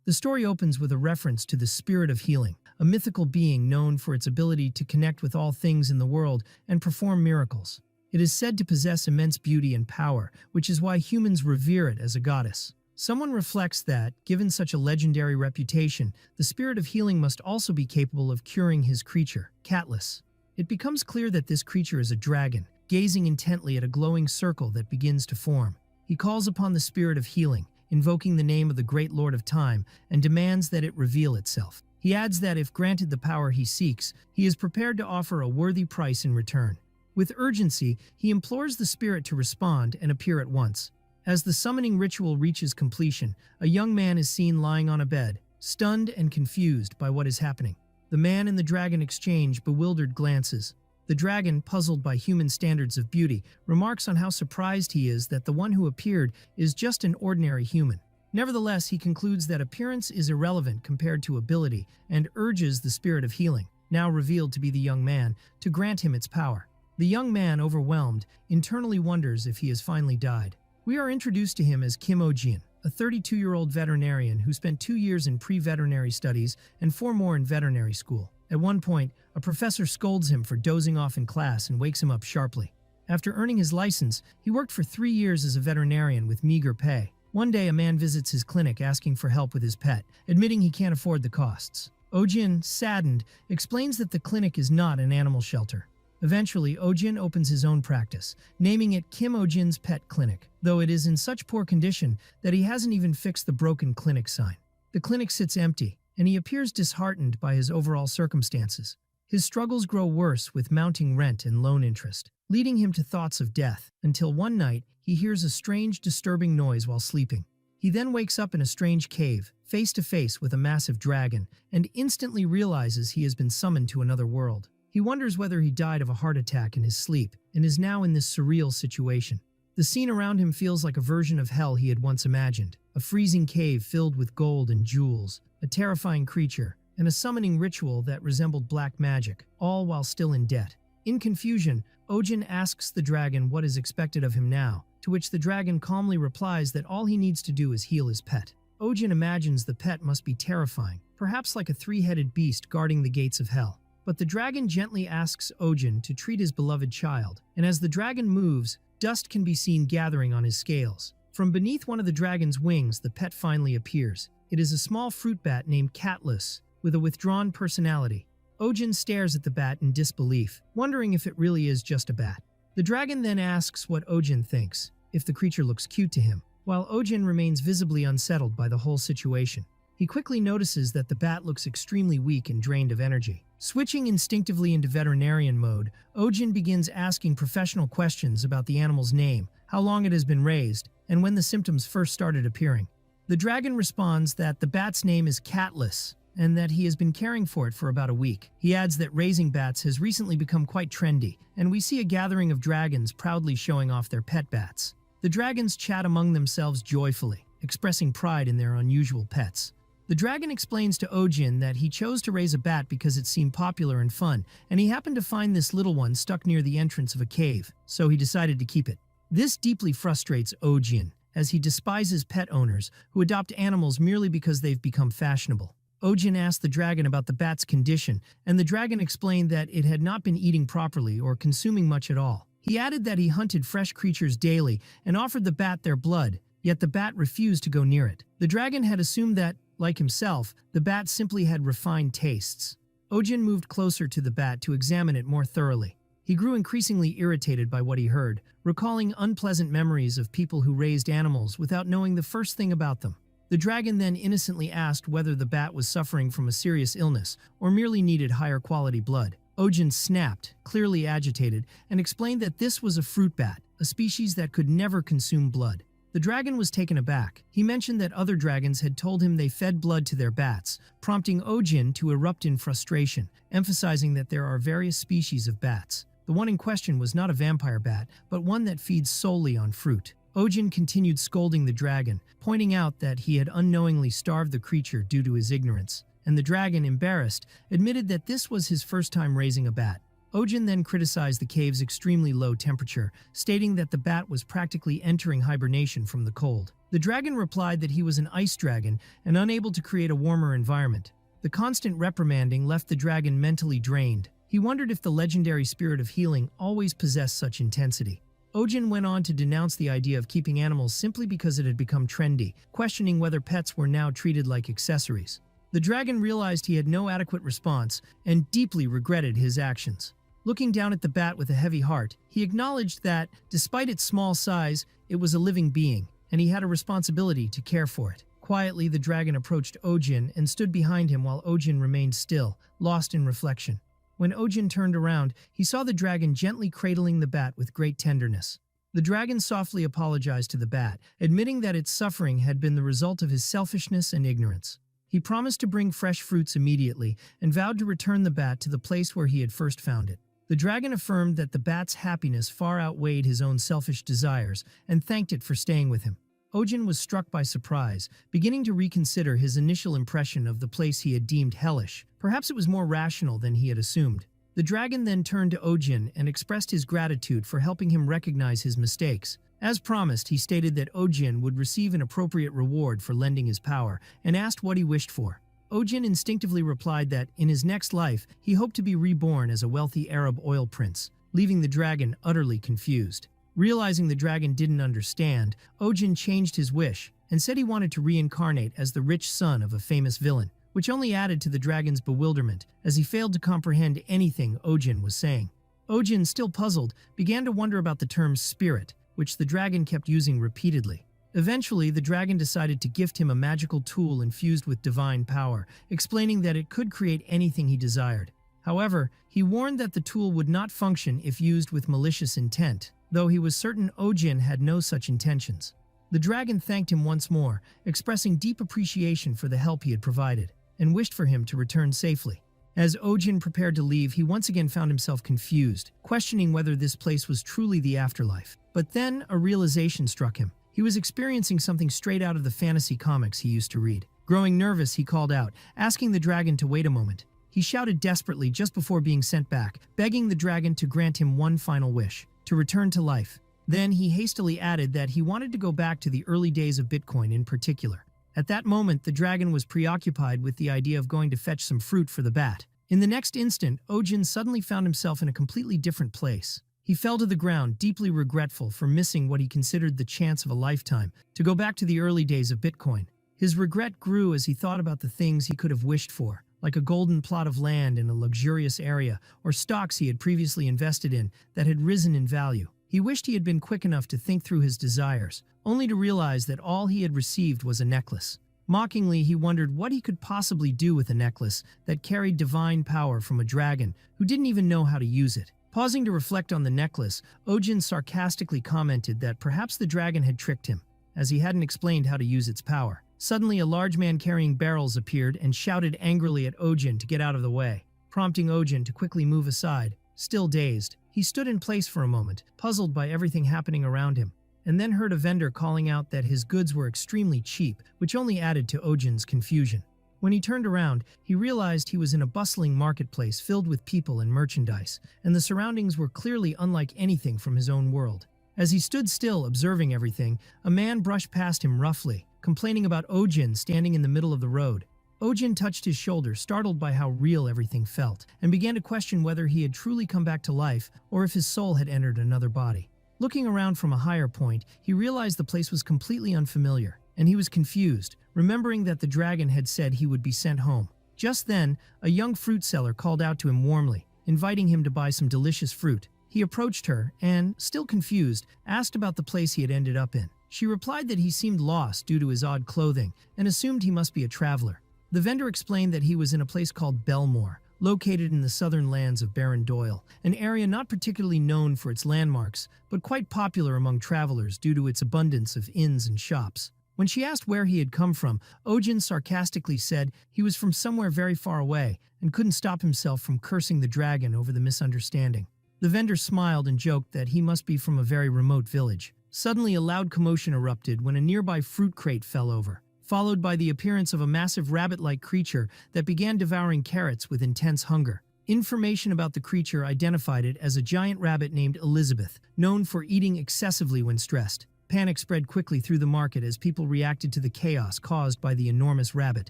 The story opens with a reference to the spirit of healing, a mythical being known for its ability to connect with all things in the world and perform miracles. It is said to possess immense beauty and power, which is why humans revere it as a goddess. Someone reflects that, given such a legendary reputation, the spirit of healing must also be capable of curing his creature, Catless. It becomes clear that this creature is a dragon, gazing intently at a glowing circle that begins to form. He calls upon the spirit of healing, invoking the name of the great Lord of Time, and demands that it reveal itself. He adds that if granted the power he seeks, he is prepared to offer a worthy price in return. With urgency, he implores the spirit to respond and appear at once. As the summoning ritual reaches completion, a young man is seen lying on a bed, stunned and confused by what is happening. The man and the dragon exchange bewildered glances. The dragon, puzzled by human standards of beauty, remarks on how surprised he is that the one who appeared is just an ordinary human. Nevertheless, he concludes that appearance is irrelevant compared to ability and urges the spirit of healing, now revealed to be the young man, to grant him its power. The young man, overwhelmed, internally wonders if he has finally died. We are introduced to him as Kim Ohjin, a 32-year-old veterinarian who spent 2 years in pre-veterinary studies and 4 more in veterinary school. At one point, a professor scolds him for dozing off in class and wakes him up sharply. After earning his license, he worked for 3 years as a veterinarian with meager pay. One day, a man visits his clinic asking for help with his pet, admitting he can't afford the costs. Ohjin, saddened, explains that the clinic is not an animal shelter. Eventually, Ohjin opens his own practice, naming it Kim Ohjin's Pet Clinic, though it is in such poor condition that he hasn't even fixed the broken clinic sign. The clinic sits empty, and he appears disheartened by his overall circumstances. His struggles grow worse with mounting rent and loan interest, leading him to thoughts of death, until one night he hears a strange, disturbing noise while sleeping. He then wakes up in a strange cave, face to face with a massive dragon, and instantly realizes he has been summoned to another world. He wonders whether he died of a heart attack in his sleep and is now in this surreal situation. The scene around him feels like a version of hell he had once imagined, a freezing cave filled with gold and jewels, a terrifying creature, and a summoning ritual that resembled black magic, all while still in debt. In confusion, Ohjin asks the dragon what is expected of him now, to which the dragon calmly replies that all he needs to do is heal his pet. Ohjin imagines the pet must be terrifying, perhaps like a 3-headed beast guarding the gates of hell. But the dragon gently asks Ohjin to treat his beloved child, and as the dragon moves, dust can be seen gathering on his scales. From beneath one of the dragon's wings, the pet finally appears. It is a small fruit bat named Catless, with a withdrawn personality. Ohjin stares at the bat in disbelief, wondering if it really is just a bat. The dragon then asks what Ohjin thinks, if the creature looks cute to him, while Ohjin remains visibly unsettled by the whole situation. He quickly notices that the bat looks extremely weak and drained of energy. Switching instinctively into veterinarian mode, Ohjin begins asking professional questions about the animal's name, how long it has been raised, and when the symptoms first started appearing. The dragon responds that the bat's name is Catless, and that he has been caring for it for about a week. He adds that raising bats has recently become quite trendy, and we see a gathering of dragons proudly showing off their pet bats. The dragons chat among themselves joyfully, expressing pride in their unusual pets. The dragon explains to Ohjin that he chose to raise a bat because it seemed popular and fun, and he happened to find this little one stuck near the entrance of a cave, so he decided to keep it. This deeply frustrates Ohjin, as he despises pet owners who adopt animals merely because they've become fashionable. Ohjin asked the dragon about the bat's condition, and the dragon explained that it had not been eating properly or consuming much at all. He added that he hunted fresh creatures daily and offered the bat their blood, yet the bat refused to go near it. The dragon had assumed that, like himself, the bat simply had refined tastes. Ohjin moved closer to the bat to examine it more thoroughly. He grew increasingly irritated by what he heard, recalling unpleasant memories of people who raised animals without knowing the first thing about them. The dragon then innocently asked whether the bat was suffering from a serious illness or merely needed higher quality blood. Ohjin snapped, clearly agitated, and explained that this was a fruit bat, a species that could never consume blood. The dragon was taken aback. He mentioned that other dragons had told him they fed blood to their bats, prompting Ohjin to erupt in frustration, emphasizing that there are various species of bats. The one in question was not a vampire bat, but one that feeds solely on fruit. Ohjin continued scolding the dragon, pointing out that he had unknowingly starved the creature due to his ignorance, and the dragon, embarrassed, admitted that this was his first time raising a bat. Ohjin then criticized the cave's extremely low temperature, stating that the bat was practically entering hibernation from the cold. The dragon replied that he was an ice dragon and unable to create a warmer environment. The constant reprimanding left the dragon mentally drained. He wondered if the legendary spirit of healing always possessed such intensity. Ohjin went on to denounce the idea of keeping animals simply because it had become trendy, questioning whether pets were now treated like accessories. The dragon realized he had no adequate response and deeply regretted his actions. Looking down at the bat with a heavy heart, he acknowledged that, despite its small size, it was a living being, and he had a responsibility to care for it. Quietly, the dragon approached Ohjin and stood behind him while Ohjin remained still, lost in reflection. When Ohjin turned around, he saw the dragon gently cradling the bat with great tenderness. The dragon softly apologized to the bat, admitting that its suffering had been the result of his selfishness and ignorance. He promised to bring fresh fruits immediately and vowed to return the bat to the place where he had first found it. The dragon affirmed that the bat's happiness far outweighed his own selfish desires and thanked it for staying with him. Ohjin was struck by surprise, beginning to reconsider his initial impression of the place he had deemed hellish. Perhaps it was more rational than he had assumed. The dragon then turned to Ohjin and expressed his gratitude for helping him recognize his mistakes. As promised, he stated that Ohjin would receive an appropriate reward for lending his power and asked what he wished for. Ohjin instinctively replied that, in his next life, he hoped to be reborn as a wealthy Arab oil prince, leaving the dragon utterly confused. Realizing the dragon didn't understand, Ohjin changed his wish and said he wanted to reincarnate as the rich son of a famous villain, which only added to the dragon's bewilderment as he failed to comprehend anything Ohjin was saying. Ohjin, still puzzled, began to wonder about the term spirit, which the dragon kept using repeatedly. Eventually, the dragon decided to gift him a magical tool infused with divine power, explaining that it could create anything he desired. However, he warned that the tool would not function if used with malicious intent, though he was certain Ohjin had no such intentions. The dragon thanked him once more, expressing deep appreciation for the help he had provided, and wished for him to return safely. As Ohjin prepared to leave, he once again found himself confused, questioning whether this place was truly the afterlife. But then a realization struck him. He was experiencing something straight out of the fantasy comics he used to read. Growing nervous, he called out, asking the dragon to wait a moment. He shouted desperately just before being sent back, begging the dragon to grant him one final wish, to return to life. Then he hastily added that he wanted to go back to the early days of Bitcoin in particular. At that moment, the dragon was preoccupied with the idea of going to fetch some fruit for the bat. In the next instant, Ohjin suddenly found himself in a completely different place. He fell to the ground, deeply regretful for missing what he considered the chance of a lifetime to go back to the early days of Bitcoin. His regret grew as he thought about the things he could have wished for, like a golden plot of land in a luxurious area or stocks he had previously invested in that had risen in value. He wished he had been quick enough to think through his desires, only to realize that all he had received was a necklace. Mockingly, he wondered what he could possibly do with a necklace that carried divine power from a dragon who didn't even know how to use it. Pausing to reflect on the necklace, Ohjin sarcastically commented that perhaps the dragon had tricked him, as he hadn't explained how to use its power. Suddenly, a large man carrying barrels appeared and shouted angrily at Ohjin to get out of the way, prompting Ohjin to quickly move aside. Still dazed, he stood in place for a moment, puzzled by everything happening around him, and then heard a vendor calling out that his goods were extremely cheap, which only added to Ohjin's confusion. When he turned around, he realized he was in a bustling marketplace filled with people and merchandise, and the surroundings were clearly unlike anything from his own world. As he stood still, observing everything, a man brushed past him roughly, complaining about Ohjin standing in the middle of the road. Ohjin touched his shoulder, startled by how real everything felt, and began to question whether he had truly come back to life or if his soul had entered another body. Looking around from a higher point, he realized the place was completely unfamiliar, and he was confused, remembering that the dragon had said he would be sent home. Just then, a young fruit seller called out to him warmly, inviting him to buy some delicious fruit. He approached her and, still confused, asked about the place he had ended up in. She replied that he seemed lost due to his odd clothing and assumed he must be a traveler. The vendor explained that he was in a place called Belmore, located in the southern lands of Baron Doyle, an area not particularly known for its landmarks, but quite popular among travelers due to its abundance of inns and shops. When she asked where he had come from, Ohjin sarcastically said he was from somewhere very far away and couldn't stop himself from cursing the dragon over the misunderstanding. The vendor smiled and joked that he must be from a very remote village. Suddenly, a loud commotion erupted when a nearby fruit crate fell over, followed by the appearance of a massive rabbit-like creature that began devouring carrots with intense hunger. Information about the creature identified it as a giant rabbit named Elizabeth, known for eating excessively when stressed. Panic spread quickly through the market as people reacted to the chaos caused by the enormous rabbit.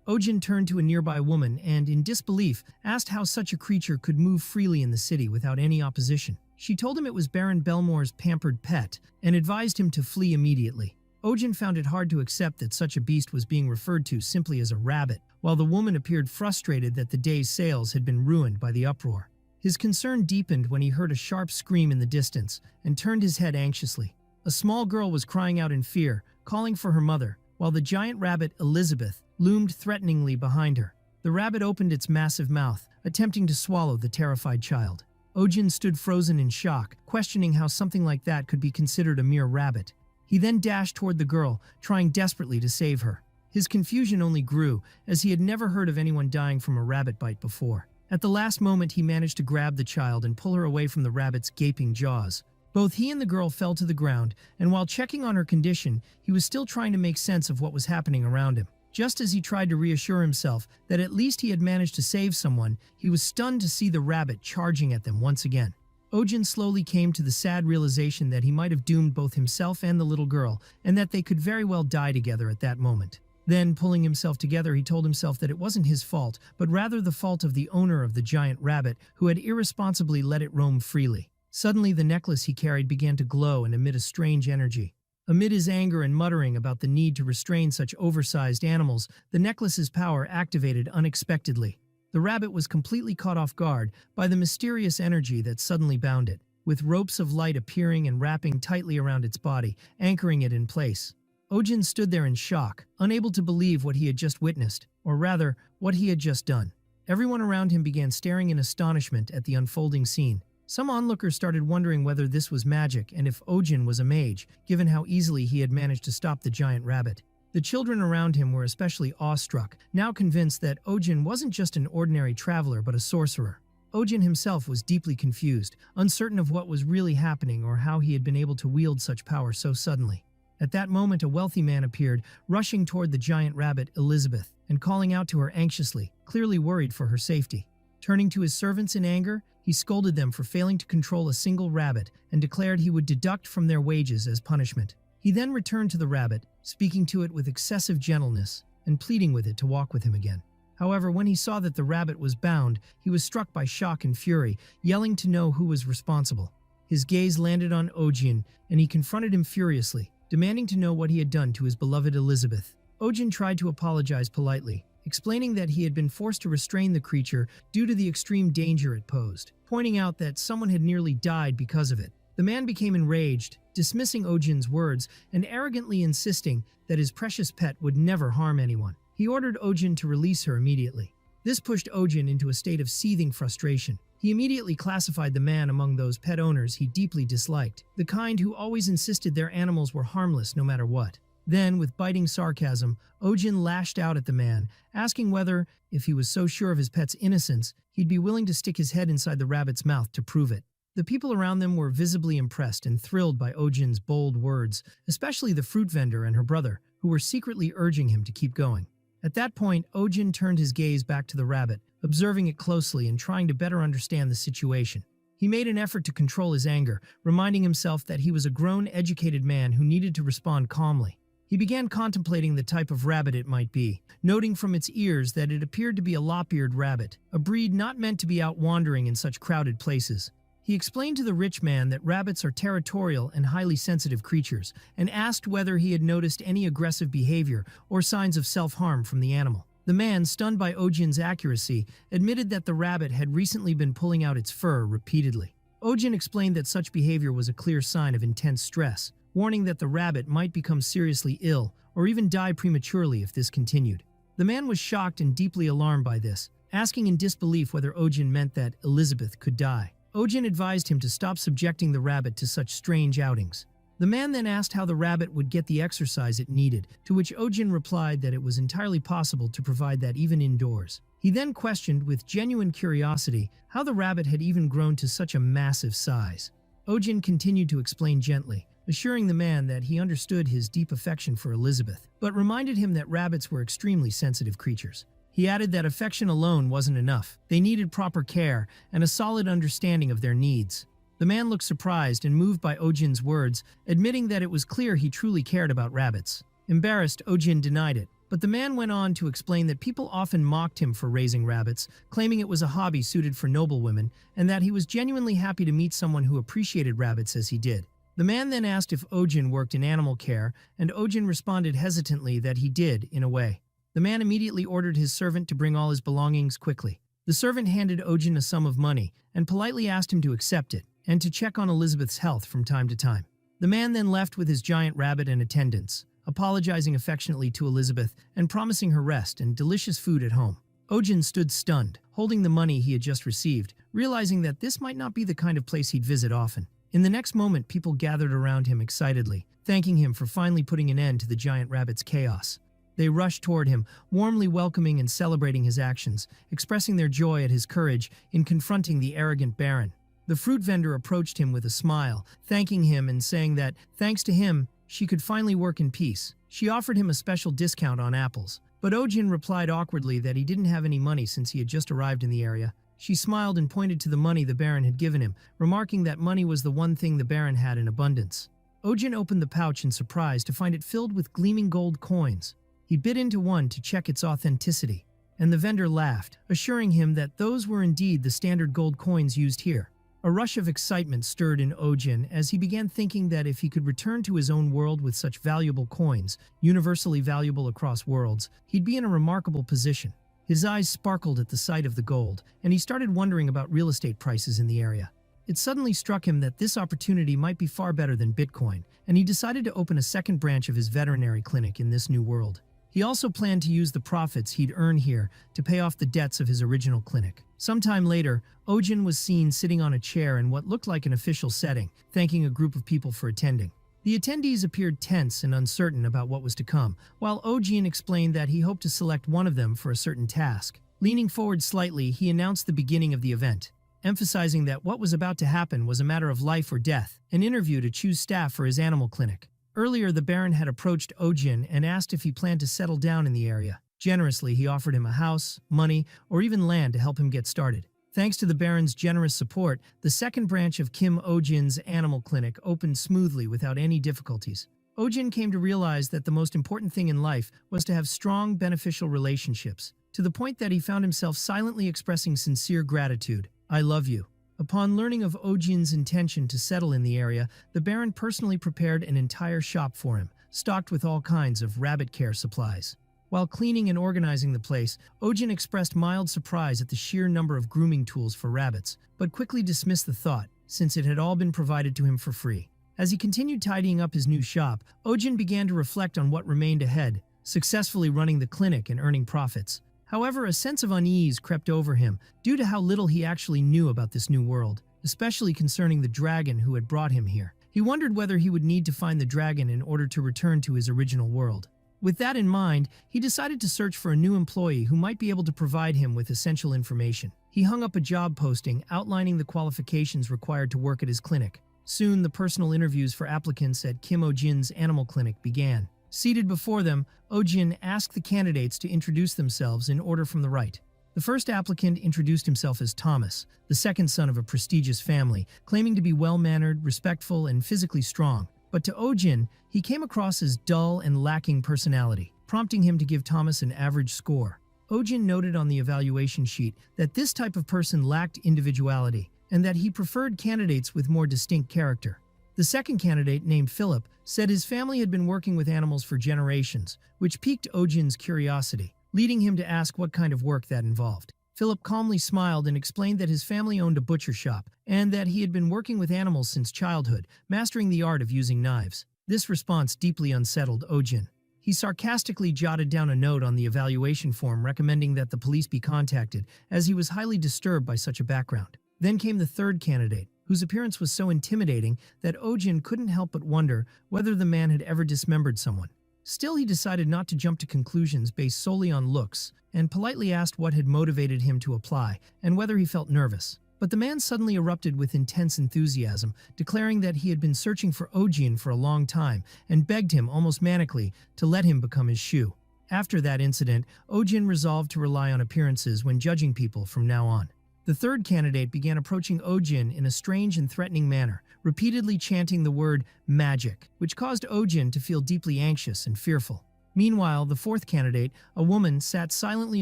Ohjin turned to a nearby woman and, in disbelief, asked how such a creature could move freely in the city without any opposition. She told him it was Baron Belmore's pampered pet and advised him to flee immediately. Ohjin found it hard to accept that such a beast was being referred to simply as a rabbit, while the woman appeared frustrated that the day's sales had been ruined by the uproar. His concern deepened when he heard a sharp scream in the distance and turned his head anxiously. A small girl was crying out in fear, calling for her mother, while the giant rabbit, Elizabeth, loomed threateningly behind her. The rabbit opened its massive mouth, attempting to swallow the terrified child. Ohjin stood frozen in shock, questioning how something like that could be considered a mere rabbit. He then dashed toward the girl, trying desperately to save her. His confusion only grew, as he had never heard of anyone dying from a rabbit bite before. At the last moment, he managed to grab the child and pull her away from the rabbit's gaping jaws. Both he and the girl fell to the ground, and while checking on her condition, he was still trying to make sense of what was happening around him. Just as he tried to reassure himself that at least he had managed to save someone, he was stunned to see the rabbit charging at them once again. Ohjin slowly came to the sad realization that he might have doomed both himself and the little girl, and that they could very well die together at that moment. Then, pulling himself together, he told himself that it wasn't his fault, but rather the fault of the owner of the giant rabbit, who had irresponsibly let it roam freely. Suddenly, the necklace he carried began to glow and emit a strange energy. Amid his anger and muttering about the need to restrain such oversized animals, the necklace's power activated unexpectedly. The rabbit was completely caught off guard by the mysterious energy that suddenly bound it, with ropes of light appearing and wrapping tightly around its body, anchoring it in place. Ohjin stood there in shock, unable to believe what he had just witnessed, or rather, what he had just done. Everyone around him began staring in astonishment at the unfolding scene. Some onlookers started wondering whether this was magic and if Ohjin was a mage, given how easily he had managed to stop the giant rabbit. The children around him were especially awestruck, now convinced that Ohjin wasn't just an ordinary traveler but a sorcerer. Ohjin himself was deeply confused, uncertain of what was really happening or how he had been able to wield such power so suddenly. At that moment, a wealthy man appeared, rushing toward the giant rabbit, Elizabeth, and calling out to her anxiously, clearly worried for her safety. Turning to his servants in anger, he scolded them for failing to control a single rabbit and declared he would deduct from their wages as punishment. He then returned to the rabbit, speaking to it with excessive gentleness and pleading with it to walk with him again. However, when he saw that the rabbit was bound, he was struck by shock and fury, yelling to know who was responsible. His gaze landed on Ohjin, and he confronted him furiously, demanding to know what he had done to his beloved Elizabeth. Ohjin tried to apologize politely, explaining that he had been forced to restrain the creature due to the extreme danger it posed, pointing out that someone had nearly died because of it. The man became enraged, dismissing Ohjin's words and arrogantly insisting that his precious pet would never harm anyone. He ordered Ohjin to release her immediately. This pushed Ohjin into a state of seething frustration. He immediately classified the man among those pet owners he deeply disliked, the kind who always insisted their animals were harmless no matter what. Then, with biting sarcasm, Ohjin lashed out at the man, asking whether, if he was so sure of his pet's innocence, he'd be willing to stick his head inside the rabbit's mouth to prove it. The people around them were visibly impressed and thrilled by Ohjin's bold words, especially the fruit vendor and her brother, who were secretly urging him to keep going. At that point, Ohjin turned his gaze back to the rabbit, observing it closely and trying to better understand the situation. He made an effort to control his anger, reminding himself that he was a grown, educated man who needed to respond calmly. He began contemplating the type of rabbit it might be, noting from its ears that it appeared to be a lop-eared rabbit, a breed not meant to be out wandering in such crowded places. He explained to the rich man that rabbits are territorial and highly sensitive creatures, and asked whether he had noticed any aggressive behavior or signs of self-harm from the animal. The man, stunned by Ohjin's accuracy, admitted that the rabbit had recently been pulling out its fur repeatedly. Ohjin explained that such behavior was a clear sign of intense stress, warning that the rabbit might become seriously ill or even die prematurely if this continued. The man was shocked and deeply alarmed by this, asking in disbelief whether Ohjin meant that Elizabeth could die. Ohjin advised him to stop subjecting the rabbit to such strange outings. The man then asked how the rabbit would get the exercise it needed, to which Ohjin replied that it was entirely possible to provide that even indoors. He then questioned with genuine curiosity how the rabbit had even grown to such a massive size. Ohjin continued to explain gently, assuring the man that he understood his deep affection for Elizabeth, but reminded him that rabbits were extremely sensitive creatures. He added that affection alone wasn't enough. They needed proper care and a solid understanding of their needs. The man looked surprised and moved by Ohjin's words, admitting that it was clear he truly cared about rabbits. Embarrassed, Ohjin denied it, but the man went on to explain that people often mocked him for raising rabbits, claiming it was a hobby suited for noble women, and that he was genuinely happy to meet someone who appreciated rabbits as he did. The man then asked if Ohjin worked in animal care, and Ohjin responded hesitantly that he did, in a way. The man immediately ordered his servant to bring all his belongings quickly. The servant handed Ohjin a sum of money and politely asked him to accept it and to check on Elizabeth's health from time to time. The man then left with his giant rabbit and attendants, apologizing affectionately to Elizabeth and promising her rest and delicious food at home. Ohjin stood stunned, holding the money he had just received, realizing that this might not be the kind of place he'd visit often. In the next moment, people gathered around him excitedly, thanking him for finally putting an end to the giant rabbit's chaos. They rushed toward him, warmly welcoming and celebrating his actions, expressing their joy at his courage in confronting the arrogant baron. The fruit vendor approached him with a smile, thanking him and saying that, thanks to him, she could finally work in peace. She offered him a special discount on apples, but Ohjin replied awkwardly that he didn't have any money since he had just arrived in the area. She smiled and pointed to the money the baron had given him, remarking that money was the one thing the baron had in abundance. Ohjin opened the pouch in surprise to find it filled with gleaming gold coins. He bit into one to check its authenticity, and the vendor laughed, assuring him that those were indeed the standard gold coins used here. A rush of excitement stirred in Ohjin as he began thinking that if he could return to his own world with such valuable coins, universally valuable across worlds, he'd be in a remarkable position. His eyes sparkled at the sight of the gold, and he started wondering about real estate prices in the area. It suddenly struck him that this opportunity might be far better than Bitcoin, and he decided to open a second branch of his veterinary clinic in this new world. He also planned to use the profits he'd earned here to pay off the debts of his original clinic. Sometime later, Ohjin was seen sitting on a chair in what looked like an official setting, thanking a group of people for attending. The attendees appeared tense and uncertain about what was to come, while Ohjin explained that he hoped to select one of them for a certain task. Leaning forward slightly, he announced the beginning of the event, emphasizing that what was about to happen was a matter of life or death, an interview to choose staff for his animal clinic. Earlier, the baron had approached Ohjin and asked if he planned to settle down in the area. Generously, he offered him a house, money, or even land to help him get started. Thanks to the baron's generous support, the second branch of Kim Ohjin's animal clinic opened smoothly without any difficulties. Ohjin came to realize that the most important thing in life was to have strong, beneficial relationships, to the point that he found himself silently expressing sincere gratitude. "I love you." Upon learning of Ohjin's intention to settle in the area, the baron personally prepared an entire shop for him, stocked with all kinds of rabbit care supplies. While cleaning and organizing the place, Ohjin expressed mild surprise at the sheer number of grooming tools for rabbits, but quickly dismissed the thought, since it had all been provided to him for free. As he continued tidying up his new shop, Ohjin began to reflect on what remained ahead, successfully running the clinic and earning profits. However, a sense of unease crept over him due to how little he actually knew about this new world, especially concerning the dragon who had brought him here. He wondered whether he would need to find the dragon in order to return to his original world. With that in mind, he decided to search for a new employee who might be able to provide him with essential information. He hung up a job posting outlining the qualifications required to work at his clinic. Soon, the personal interviews for applicants at Kim Ohjin's animal clinic began. Seated before them, Ohjin asked the candidates to introduce themselves in order from the right. The first applicant introduced himself as Thomas, the second son of a prestigious family, claiming to be well-mannered, respectful, and physically strong. But to Ohjin, he came across as dull and lacking personality, prompting him to give Thomas an average score. Ohjin noted on the evaluation sheet that this type of person lacked individuality, and that he preferred candidates with more distinct character. The second candidate, named Philip, said his family had been working with animals for generations, which piqued Ohjin's curiosity, leading him to ask what kind of work that involved. Philip calmly smiled and explained that his family owned a butcher shop, and that he had been working with animals since childhood, mastering the art of using knives. This response deeply unsettled Ohjin. He sarcastically jotted down a note on the evaluation form recommending that the police be contacted, as he was highly disturbed by such a background. Then came the third candidate, whose appearance was so intimidating that Ohjin couldn't help but wonder whether the man had ever dismembered someone. Still, he decided not to jump to conclusions based solely on looks, and politely asked what had motivated him to apply and whether he felt nervous. But the man suddenly erupted with intense enthusiasm, declaring that he had been searching for Ohjin for a long time and begged him almost manically to let him become his shoe. After that incident, Ohjin resolved to rely on appearances when judging people from now on. The third candidate began approaching Ohjin in a strange and threatening manner, repeatedly chanting the word magic, which caused Ohjin to feel deeply anxious and fearful. Meanwhile, the fourth candidate, a woman, sat silently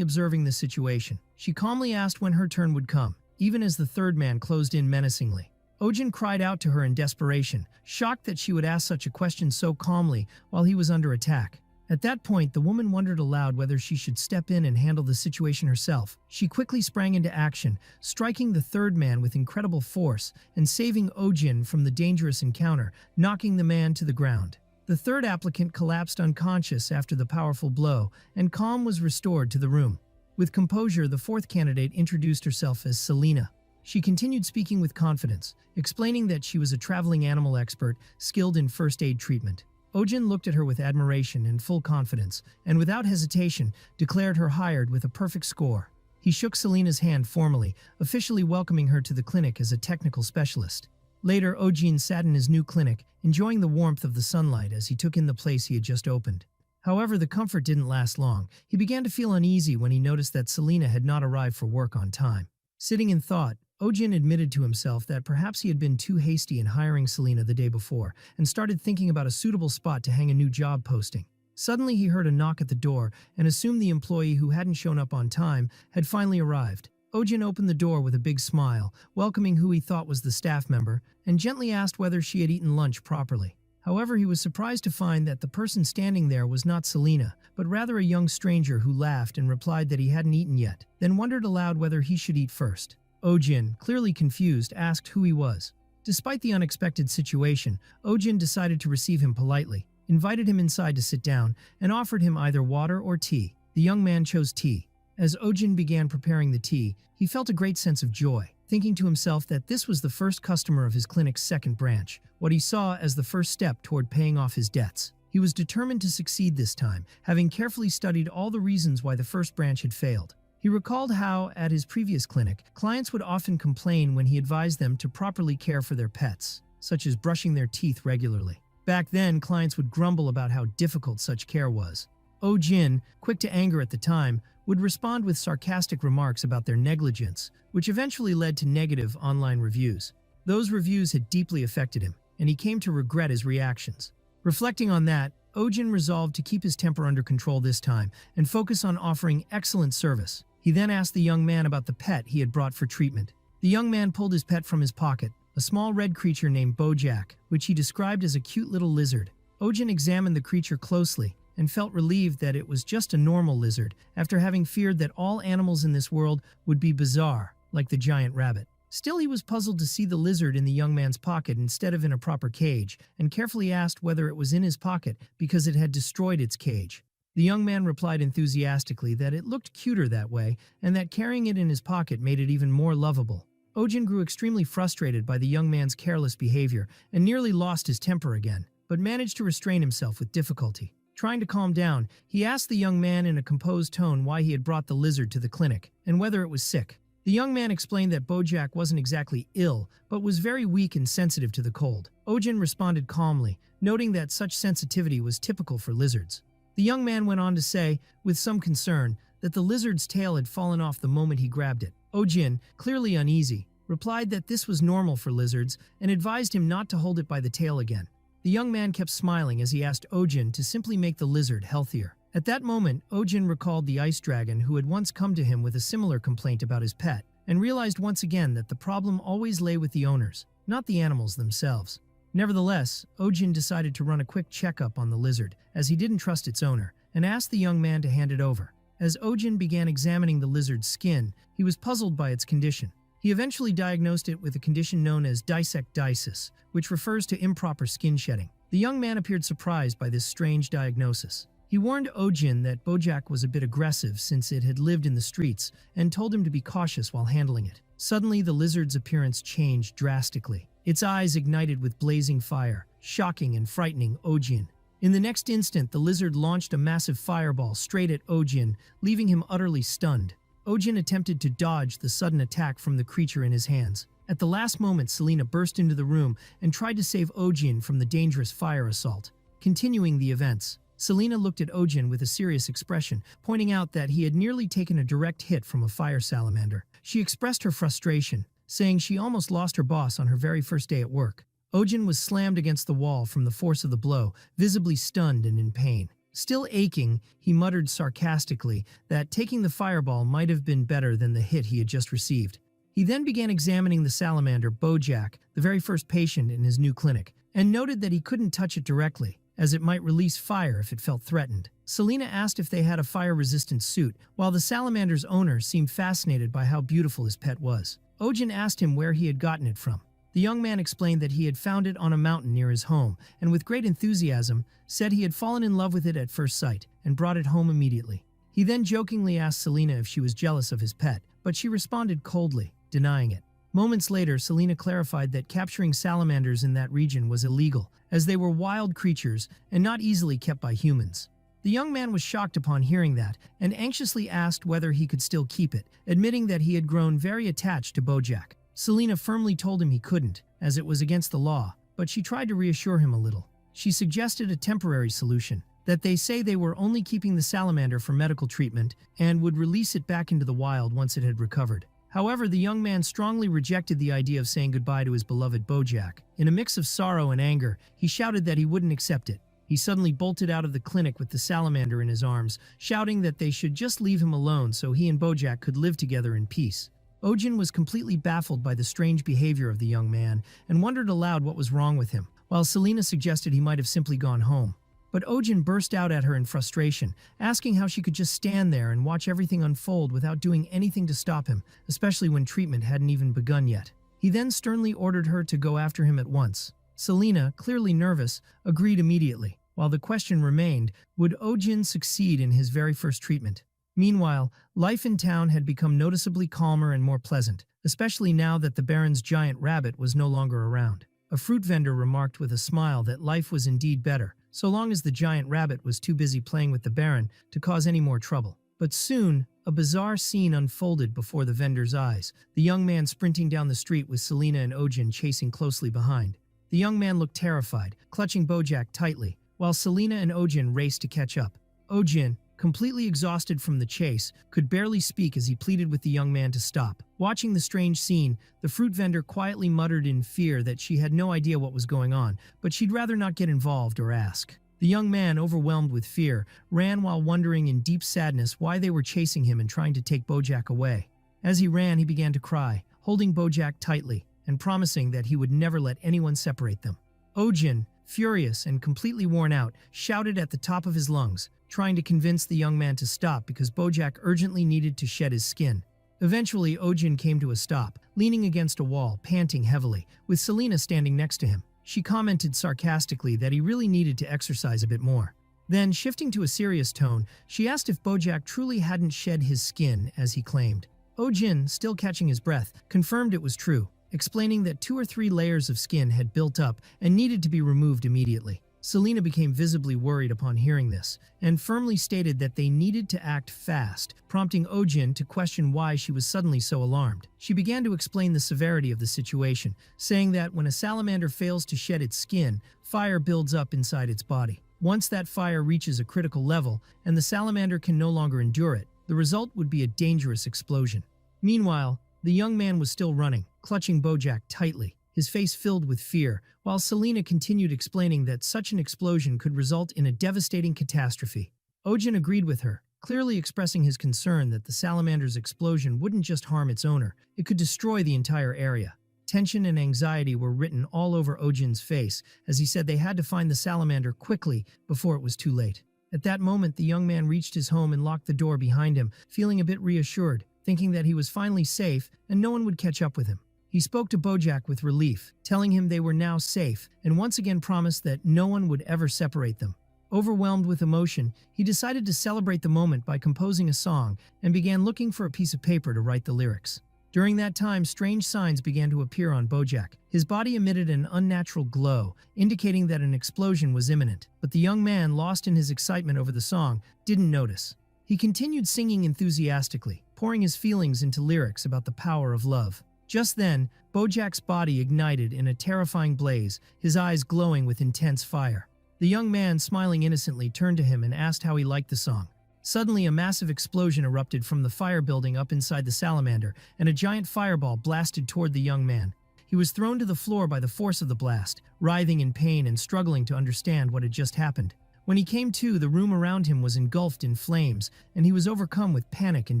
observing the situation. She calmly asked when her turn would come, even as the third man closed in menacingly. Ohjin cried out to her in desperation, shocked that she would ask such a question so calmly while he was under attack. At that point, the woman wondered aloud whether she should step in and handle the situation herself. She quickly sprang into action, striking the third man with incredible force and saving Ohjin from the dangerous encounter, knocking the man to the ground. The third applicant collapsed unconscious after the powerful blow, and calm was restored to the room. With composure, the fourth candidate introduced herself as Selena. She continued speaking with confidence, explaining that she was a traveling animal expert skilled in first aid treatment. Ohjin looked at her with admiration and full confidence, and without hesitation, declared her hired with a perfect score. He shook Selena's hand formally, officially welcoming her to the clinic as a technical specialist. Later, Ohjin sat in his new clinic, enjoying the warmth of the sunlight as he took in the place he had just opened. However, the comfort didn't last long. He began to feel uneasy when he noticed that Selena had not arrived for work on time. Sitting in thought, Ohjin admitted to himself that perhaps he had been too hasty in hiring Selena the day before and started thinking about a suitable spot to hang a new job posting. Suddenly, he heard a knock at the door and assumed the employee who hadn't shown up on time had finally arrived. Ohjin opened the door with a big smile, welcoming who he thought was the staff member, and gently asked whether she had eaten lunch properly. However, he was surprised to find that the person standing there was not Selena, but rather a young stranger who laughed and replied that he hadn't eaten yet, then wondered aloud whether he should eat first. Ohjin, clearly confused, asked who he was. Despite the unexpected situation, Ohjin decided to receive him politely, invited him inside to sit down, and offered him either water or tea. The young man chose tea. As Ohjin began preparing the tea, he felt a great sense of joy, thinking to himself that this was the first customer of his clinic's second branch, what he saw as the first step toward paying off his debts. He was determined to succeed this time, having carefully studied all the reasons why the first branch had failed. He recalled how, at his previous clinic, clients would often complain when he advised them to properly care for their pets, such as brushing their teeth regularly. Back then, clients would grumble about how difficult such care was. Ohjin, quick to anger at the time, would respond with sarcastic remarks about their negligence, which eventually led to negative online reviews. Those reviews had deeply affected him, and he came to regret his reactions. Reflecting on that, Ohjin resolved to keep his temper under control this time and focus on offering excellent service. He then asked the young man about the pet he had brought for treatment. The young man pulled his pet from his pocket, a small red creature named Bojack, which he described as a cute little lizard. Ohjin examined the creature closely and felt relieved that it was just a normal lizard, after having feared that all animals in this world would be bizarre, like the giant rabbit. Still, he was puzzled to see the lizard in the young man's pocket instead of in a proper cage, and carefully asked whether it was in his pocket because it had destroyed its cage. The young man replied enthusiastically that it looked cuter that way, and that carrying it in his pocket made it even more lovable. Ohjin grew extremely frustrated by the young man's careless behavior and nearly lost his temper again, but managed to restrain himself with difficulty. Trying to calm down, he asked the young man in a composed tone why he had brought the lizard to the clinic, and whether it was sick. The young man explained that Bojack wasn't exactly ill, but was very weak and sensitive to the cold. Ohjin responded calmly, noting that such sensitivity was typical for lizards. The young man went on to say, with some concern, that the lizard's tail had fallen off the moment he grabbed it. Ohjin, clearly uneasy, replied that this was normal for lizards and advised him not to hold it by the tail again. The young man kept smiling as he asked Ohjin to simply make the lizard healthier. At that moment, Ohjin recalled the ice dragon who had once come to him with a similar complaint about his pet, and realized once again that the problem always lay with the owners, not the animals themselves. Nevertheless, Ohjin decided to run a quick checkup on the lizard, as he didn't trust its owner, and asked the young man to hand it over. As Ohjin began examining the lizard's skin, he was puzzled by its condition. He eventually diagnosed it with a condition known as disectitis, which refers to improper skin shedding. The young man appeared surprised by this strange diagnosis. He warned Ohjin that Bojack was a bit aggressive since it had lived in the streets, and told him to be cautious while handling it. Suddenly, the lizard's appearance changed drastically. Its eyes ignited with blazing fire, shocking and frightening Ohjin. In the next instant, the lizard launched a massive fireball straight at Ohjin, leaving him utterly stunned. Ohjin attempted to dodge the sudden attack from the creature in his hands. At the last moment, Selena burst into the room and tried to save Ohjin from the dangerous fire assault. Continuing the events, Selena looked at Ohjin with a serious expression, pointing out that he had nearly taken a direct hit from a fire salamander. She expressed her frustration, saying she almost lost her boss on her very first day at work. Ohjin was slammed against the wall from the force of the blow, visibly stunned and in pain. Still aching, he muttered sarcastically that taking the fireball might have been better than the hit he had just received. He then began examining the salamander, Bojack, the very first patient in his new clinic, and noted that he couldn't touch it directly, as it might release fire if it felt threatened. Selena asked if they had a fire-resistant suit, while the salamander's owner seemed fascinated by how beautiful his pet was. Ohjin asked him where he had gotten it from. The young man explained that he had found it on a mountain near his home, and with great enthusiasm, said he had fallen in love with it at first sight, and brought it home immediately. He then jokingly asked Selena if she was jealous of his pet, but she responded coldly, denying it. Moments later, Selena clarified that capturing salamanders in that region was illegal, as they were wild creatures and not easily kept by humans. The young man was shocked upon hearing that, and anxiously asked whether he could still keep it, admitting that he had grown very attached to Bojack. Selena firmly told him he couldn't, as it was against the law, but she tried to reassure him a little. She suggested a temporary solution, that they say they were only keeping the salamander for medical treatment and would release it back into the wild once it had recovered. However, the young man strongly rejected the idea of saying goodbye to his beloved Bojack. In a mix of sorrow and anger, he shouted that he wouldn't accept it. He suddenly bolted out of the clinic with the salamander in his arms, shouting that they should just leave him alone so he and Bojack could live together in peace. Ohjin was completely baffled by the strange behavior of the young man and wondered aloud what was wrong with him, while Selena suggested he might have simply gone home. But Ohjin burst out at her in frustration, asking how she could just stand there and watch everything unfold without doing anything to stop him, especially when treatment hadn't even begun yet. He then sternly ordered her to go after him at once. Selena, clearly nervous, agreed immediately, while the question remained, would Ohjin succeed in his very first treatment? Meanwhile, life in town had become noticeably calmer and more pleasant, especially now that the Baron's giant rabbit was no longer around. A fruit vendor remarked with a smile that life was indeed better, so long as the giant rabbit was too busy playing with the Baron to cause any more trouble. But soon, a bizarre scene unfolded before the vendor's eyes, the young man sprinting down the street with Selena and Ohjin chasing closely behind. The young man looked terrified, clutching Bojack tightly, while Selena and Ohjin raced to catch up. Ohjin, completely exhausted from the chase, could barely speak as he pleaded with the young man to stop. Watching the strange scene, the fruit vendor quietly muttered in fear that she had no idea what was going on, but she'd rather not get involved or ask. The young man, overwhelmed with fear, ran while wondering in deep sadness why they were chasing him and trying to take Bojack away. As he ran, he began to cry, holding Bojack tightly and promising that he would never let anyone separate them. Ohjin, furious and completely worn out, shouted at the top of his lungs, trying to convince the young man to stop because Bojack urgently needed to shed his skin. Eventually, Ohjin came to a stop, leaning against a wall, panting heavily, with Selena standing next to him. She commented sarcastically that he really needed to exercise a bit more. Then, shifting to a serious tone, she asked if Bojack truly hadn't shed his skin, as he claimed. Ohjin, still catching his breath, confirmed it was true, explaining that 2 or 3 layers of skin had built up and needed to be removed immediately. Selena became visibly worried upon hearing this, and firmly stated that they needed to act fast, prompting Ohjin to question why she was suddenly so alarmed. She began to explain the severity of the situation, saying that when a salamander fails to shed its skin, fire builds up inside its body. Once that fire reaches a critical level, and the salamander can no longer endure it, the result would be a dangerous explosion. Meanwhile, the young man was still running, clutching Bojack tightly, his face filled with fear, while Selena continued explaining that such an explosion could result in a devastating catastrophe. Ohjin agreed with her, clearly expressing his concern that the salamander's explosion wouldn't just harm its owner, it could destroy the entire area. Tension and anxiety were written all over Ohjin's face as he said they had to find the salamander quickly before it was too late. At that moment, the young man reached his home and locked the door behind him, feeling a bit reassured, thinking that he was finally safe and no one would catch up with him. He spoke to Bojack with relief, telling him they were now safe, and once again promised that no one would ever separate them. Overwhelmed with emotion, he decided to celebrate the moment by composing a song and began looking for a piece of paper to write the lyrics. During that time, strange signs began to appear on Bojack. His body emitted an unnatural glow, indicating that an explosion was imminent. But the young man, lost in his excitement over the song, didn't notice. He continued singing enthusiastically, pouring his feelings into lyrics about the power of love. Just then, Bojack's body ignited in a terrifying blaze, his eyes glowing with intense fire. The young man, smiling innocently, turned to him and asked how he liked the song. Suddenly, a massive explosion erupted from the fire building up inside the salamander, and a giant fireball blasted toward the young man. He was thrown to the floor by the force of the blast, writhing in pain and struggling to understand what had just happened. When he came to, the room around him was engulfed in flames, and he was overcome with panic and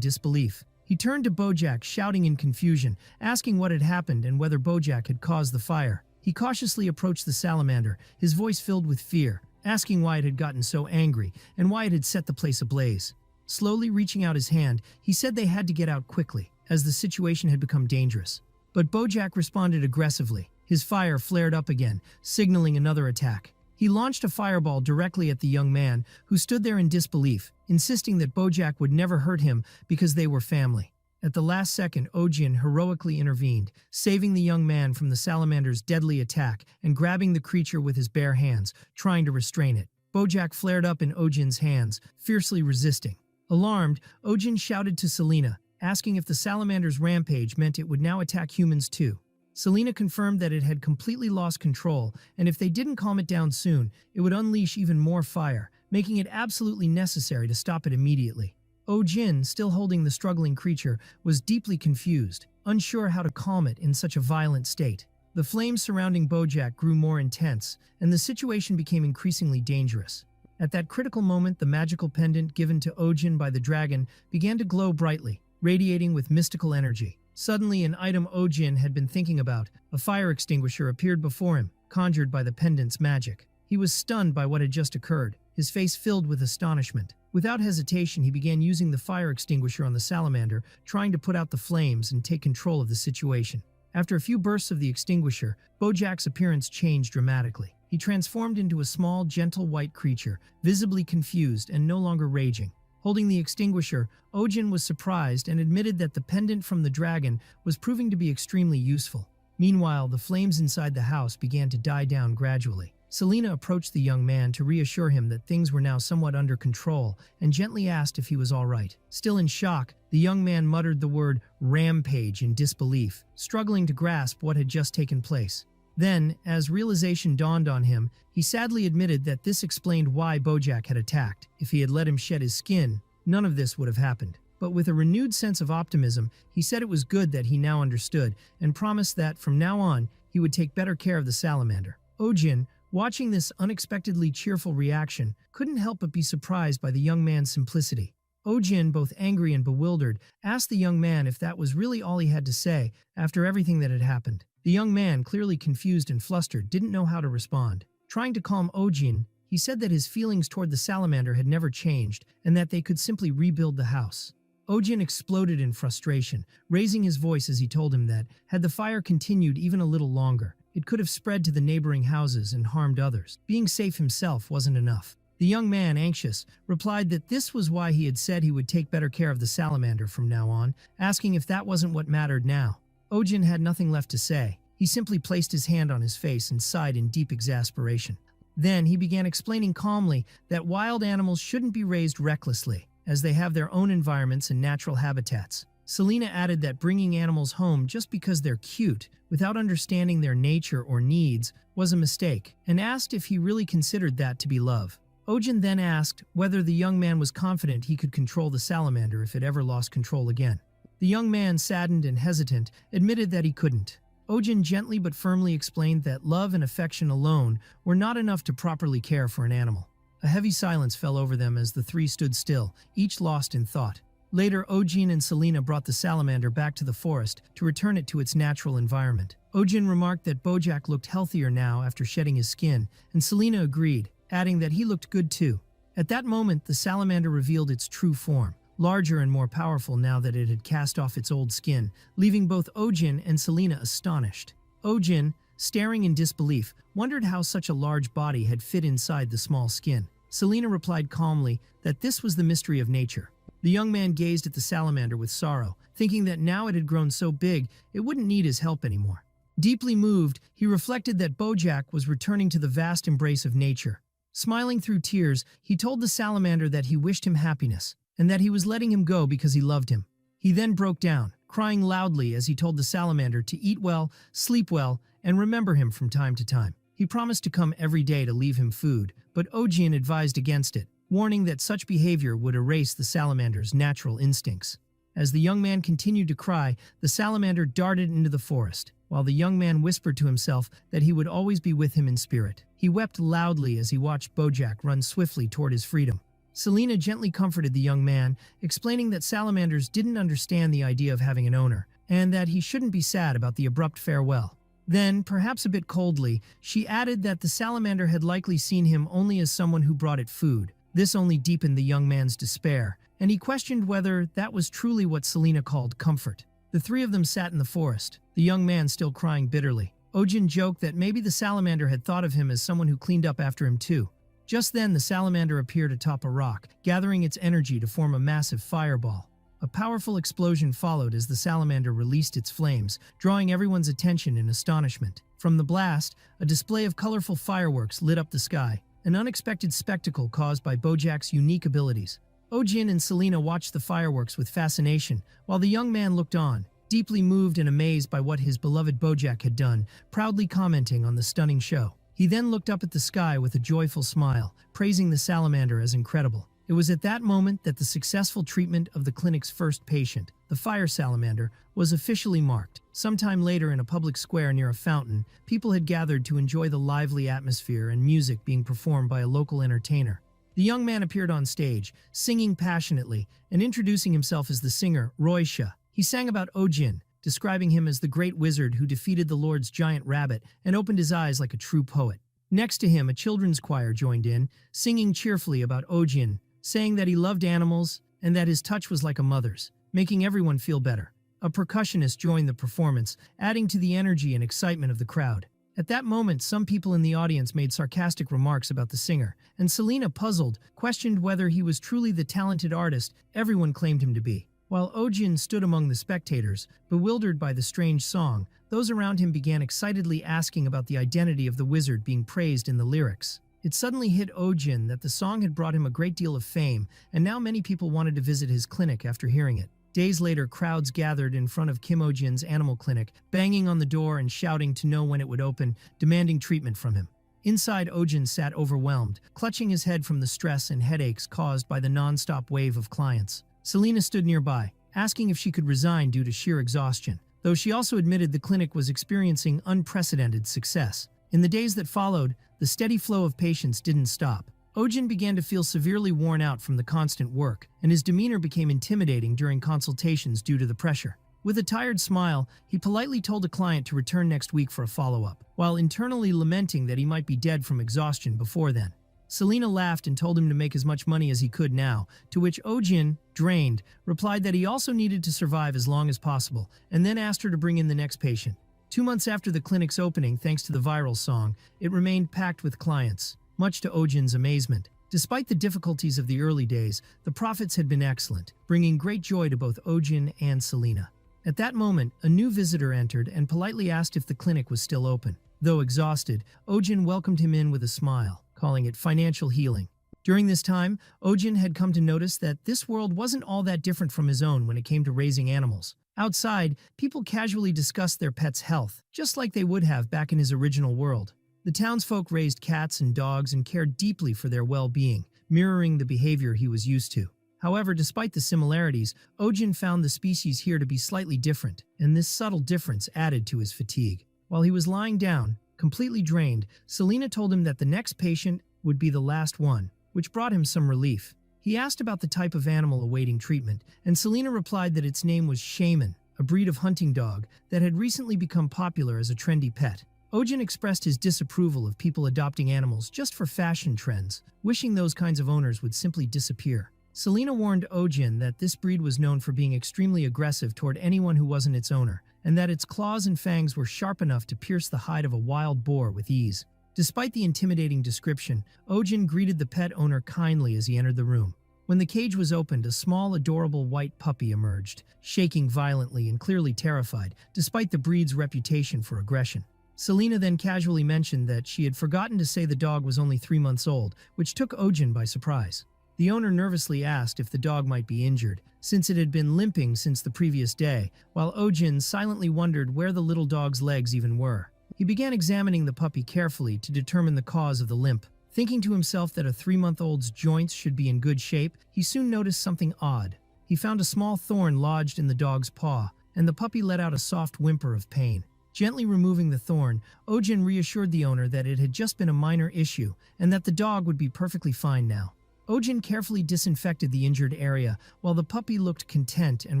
disbelief. He turned to Bojack, shouting in confusion, asking what had happened and whether Bojack had caused the fire. He cautiously approached the salamander, his voice filled with fear, asking why it had gotten so angry and why it had set the place ablaze. Slowly reaching out his hand, he said they had to get out quickly, as the situation had become dangerous. But Bojack responded aggressively. His fire flared up again, signaling another attack. He launched a fireball directly at the young man, who stood there in disbelief, insisting that Bojack would never hurt him because they were family. At the last second, Ohjin heroically intervened, saving the young man from the salamander's deadly attack and grabbing the creature with his bare hands, trying to restrain it. Bojack flared up in Ohjin's hands, fiercely resisting. Alarmed, Ohjin shouted to Selena, asking if the salamander's rampage meant it would now attack humans too. Selena confirmed that it had completely lost control, and if they didn't calm it down soon, it would unleash even more fire, making it absolutely necessary to stop it immediately. Ohjin, still holding the struggling creature, was deeply confused, unsure how to calm it in such a violent state. The flames surrounding Bojack grew more intense, and the situation became increasingly dangerous. At that critical moment, the magical pendant given to Ohjin by the dragon began to glow brightly, radiating with mystical energy. Suddenly, an item Ohjin had been thinking about, a fire extinguisher, appeared before him, conjured by the pendant's magic. He was stunned by what had just occurred, his face filled with astonishment. Without hesitation, he began using the fire extinguisher on the salamander, trying to put out the flames and take control of the situation. After a few bursts of the extinguisher, Bojack's appearance changed dramatically. He transformed into a small, gentle white creature, visibly confused and no longer raging. Holding the extinguisher, Ohjin was surprised and admitted that the pendant from the dragon was proving to be extremely useful. Meanwhile, the flames inside the house began to die down gradually. Selena approached the young man to reassure him that things were now somewhat under control and gently asked if he was all right. Still in shock, the young man muttered the word rampage in disbelief, struggling to grasp what had just taken place. Then, as realization dawned on him, he sadly admitted that this explained why Bojack had attacked. If he had let him shed his skin, none of this would have happened. But with a renewed sense of optimism, he said it was good that he now understood and promised that from now on he would take better care of the salamander. Ohjin, watching this unexpectedly cheerful reaction, couldn't help but be surprised by the young man's simplicity. Ohjin, both angry and bewildered, asked the young man if that was really all he had to say after everything that had happened. The young man, clearly confused and flustered, didn't know how to respond. Trying to calm Ohjin, he said that his feelings toward the salamander had never changed and that they could simply rebuild the house. Ohjin exploded in frustration, raising his voice as he told him that, had the fire continued even a little longer, it could have spread to the neighboring houses and harmed others. Being safe himself wasn't enough. The young man, anxious, replied that this was why he had said he would take better care of the salamander from now on, asking if that wasn't what mattered now. Ohjin had nothing left to say. He simply placed his hand on his face and sighed in deep exasperation. Then he began explaining calmly that wild animals shouldn't be raised recklessly, as they have their own environments and natural habitats. Selena added that bringing animals home just because they're cute, without understanding their nature or needs, was a mistake, and asked if he really considered that to be love. Ohjin then asked whether the young man was confident he could control the salamander if it ever lost control again. The young man, saddened and hesitant, admitted that he couldn't. Ohjin gently but firmly explained that love and affection alone were not enough to properly care for an animal. A heavy silence fell over them as the three stood still, each lost in thought. Later, Ohjin and Selena brought the salamander back to the forest to return it to its natural environment. Ohjin remarked that Bojack looked healthier now after shedding his skin, and Selena agreed, adding that he looked good too. At that moment, the salamander revealed its true form, larger and more powerful now that it had cast off its old skin, leaving both Ohjin and Selena astonished. Ohjin, staring in disbelief, wondered how such a large body had fit inside the small skin. Selena replied calmly that this was the mystery of nature. The young man gazed at the salamander with sorrow, thinking that now it had grown so big, it wouldn't need his help anymore. Deeply moved, he reflected that Bojack was returning to the vast embrace of nature. Smiling through tears, he told the salamander that he wished him happiness, and that he was letting him go because he loved him. He then broke down, crying loudly as he told the salamander to eat well, sleep well, and remember him from time to time. He He promised to come every day to leave him food, but Ohjin advised against it, warning that such behavior would erase the salamander's natural instincts. As the young man continued to cry, the salamander darted into the forest, while the young man whispered to himself that he would always be with him in spirit. He wept loudly as he watched Bojack run swiftly toward his freedom. Selena gently comforted the young man, explaining that salamanders didn't understand the idea of having an owner, and that he shouldn't be sad about the abrupt farewell. Then, perhaps a bit coldly, she added that the salamander had likely seen him only as someone who brought it food. This only deepened the young man's despair, and he questioned whether that was truly what Selena called comfort. The three of them sat in the forest, the young man still crying bitterly. Ohjin joked that maybe the salamander had thought of him as someone who cleaned up after him too. Just then, the salamander appeared atop a rock, gathering its energy to form a massive fireball. A powerful explosion followed as the salamander released its flames, drawing everyone's attention in astonishment. From the blast, a display of colorful fireworks lit up the sky, an unexpected spectacle caused by Bojack's unique abilities. Ohjin and Selena watched the fireworks with fascination, while the young man looked on, deeply moved and amazed by what his beloved Bojack had done, proudly commenting on the stunning show. He then looked up at the sky with a joyful smile, praising the salamander as incredible. It was at that moment that the successful treatment of the clinic's first patient, the fire salamander, was officially marked. Sometime later in a public square near a fountain, people had gathered to enjoy the lively atmosphere and music being performed by a local entertainer. The young man appeared on stage, singing passionately and introducing himself as the singer, Roisha. He sang about Ohjin, describing him as the great wizard who defeated the Lord's giant rabbit and opened his eyes like a true poet. Next to him, a children's choir joined in, singing cheerfully about Ohjin, saying that he loved animals and that his touch was like a mother's, making everyone feel better. A percussionist joined the performance, adding to the energy and excitement of the crowd. At that moment, some people in the audience made sarcastic remarks about the singer, and Selena, puzzled, questioned whether he was truly the talented artist everyone claimed him to be. While Ohjin stood among the spectators, bewildered by the strange song, those around him began excitedly asking about the identity of the wizard being praised in the lyrics. It suddenly hit Ohjin that the song had brought him a great deal of fame, and now many people wanted to visit his clinic after hearing it. Days later, crowds gathered in front of Kim Ohjin's animal clinic, banging on the door and shouting to know when it would open, demanding treatment from him. Inside, Ohjin sat overwhelmed, clutching his head from the stress and headaches caused by the non-stop wave of clients. Selena stood nearby, asking if she could resign due to sheer exhaustion, though she also admitted the clinic was experiencing unprecedented success. In the days that followed, the steady flow of patients didn't stop. Ohjin began to feel severely worn out from the constant work, and his demeanor became intimidating during consultations due to the pressure. With a tired smile, he politely told a client to return next week for a follow-up, while internally lamenting that he might be dead from exhaustion before then. Selena laughed and told him to make as much money as he could now, to which Ohjin, drained, replied that he also needed to survive as long as possible, and then asked her to bring in the next patient. 2 months after the clinic's opening, thanks to the viral song, it remained packed with clients, much to Ohjin's amazement. Despite the difficulties of the early days, the profits had been excellent, bringing great joy to both Ohjin and Selena. At that moment, a new visitor entered and politely asked if the clinic was still open. Though exhausted, Ohjin welcomed him in with a smile, calling it financial healing. During this time, Ohjin had come to notice that this world wasn't all that different from his own when it came to raising animals. Outside, people casually discussed their pets' health, just like they would have back in his original world. The townsfolk raised cats and dogs and cared deeply for their well-being, mirroring the behavior he was used to. However, despite the similarities, Ohjin found the species here to be slightly different, and this subtle difference added to his fatigue. While he was lying down, completely drained, Selena told him that the next patient would be the last one, which brought him some relief. He asked about the type of animal awaiting treatment, and Selena replied that its name was Shaman, a breed of hunting dog that had recently become popular as a trendy pet. Ohjin expressed his disapproval of people adopting animals just for fashion trends, wishing those kinds of owners would simply disappear. Selena warned Ohjin that this breed was known for being extremely aggressive toward anyone who wasn't its owner, and that its claws and fangs were sharp enough to pierce the hide of a wild boar with ease. Despite the intimidating description, Ohjin greeted the pet owner kindly as he entered the room. When the cage was opened, a small, adorable white puppy emerged, shaking violently and clearly terrified, despite the breed's reputation for aggression. Selena then casually mentioned that she had forgotten to say the dog was only 3 months old, which took Ohjin by surprise. The owner nervously asked if the dog might be injured, since it had been limping since the previous day, while Ohjin silently wondered where the little dog's legs even were. He began examining the puppy carefully to determine the cause of the limp. Thinking to himself that a 3-month-old's joints should be in good shape, he soon noticed something odd. He found a small thorn lodged in the dog's paw, and the puppy let out a soft whimper of pain. Gently removing the thorn, Ohjin reassured the owner that it had just been a minor issue and that the dog would be perfectly fine now. Ohjin carefully disinfected the injured area, while the puppy looked content and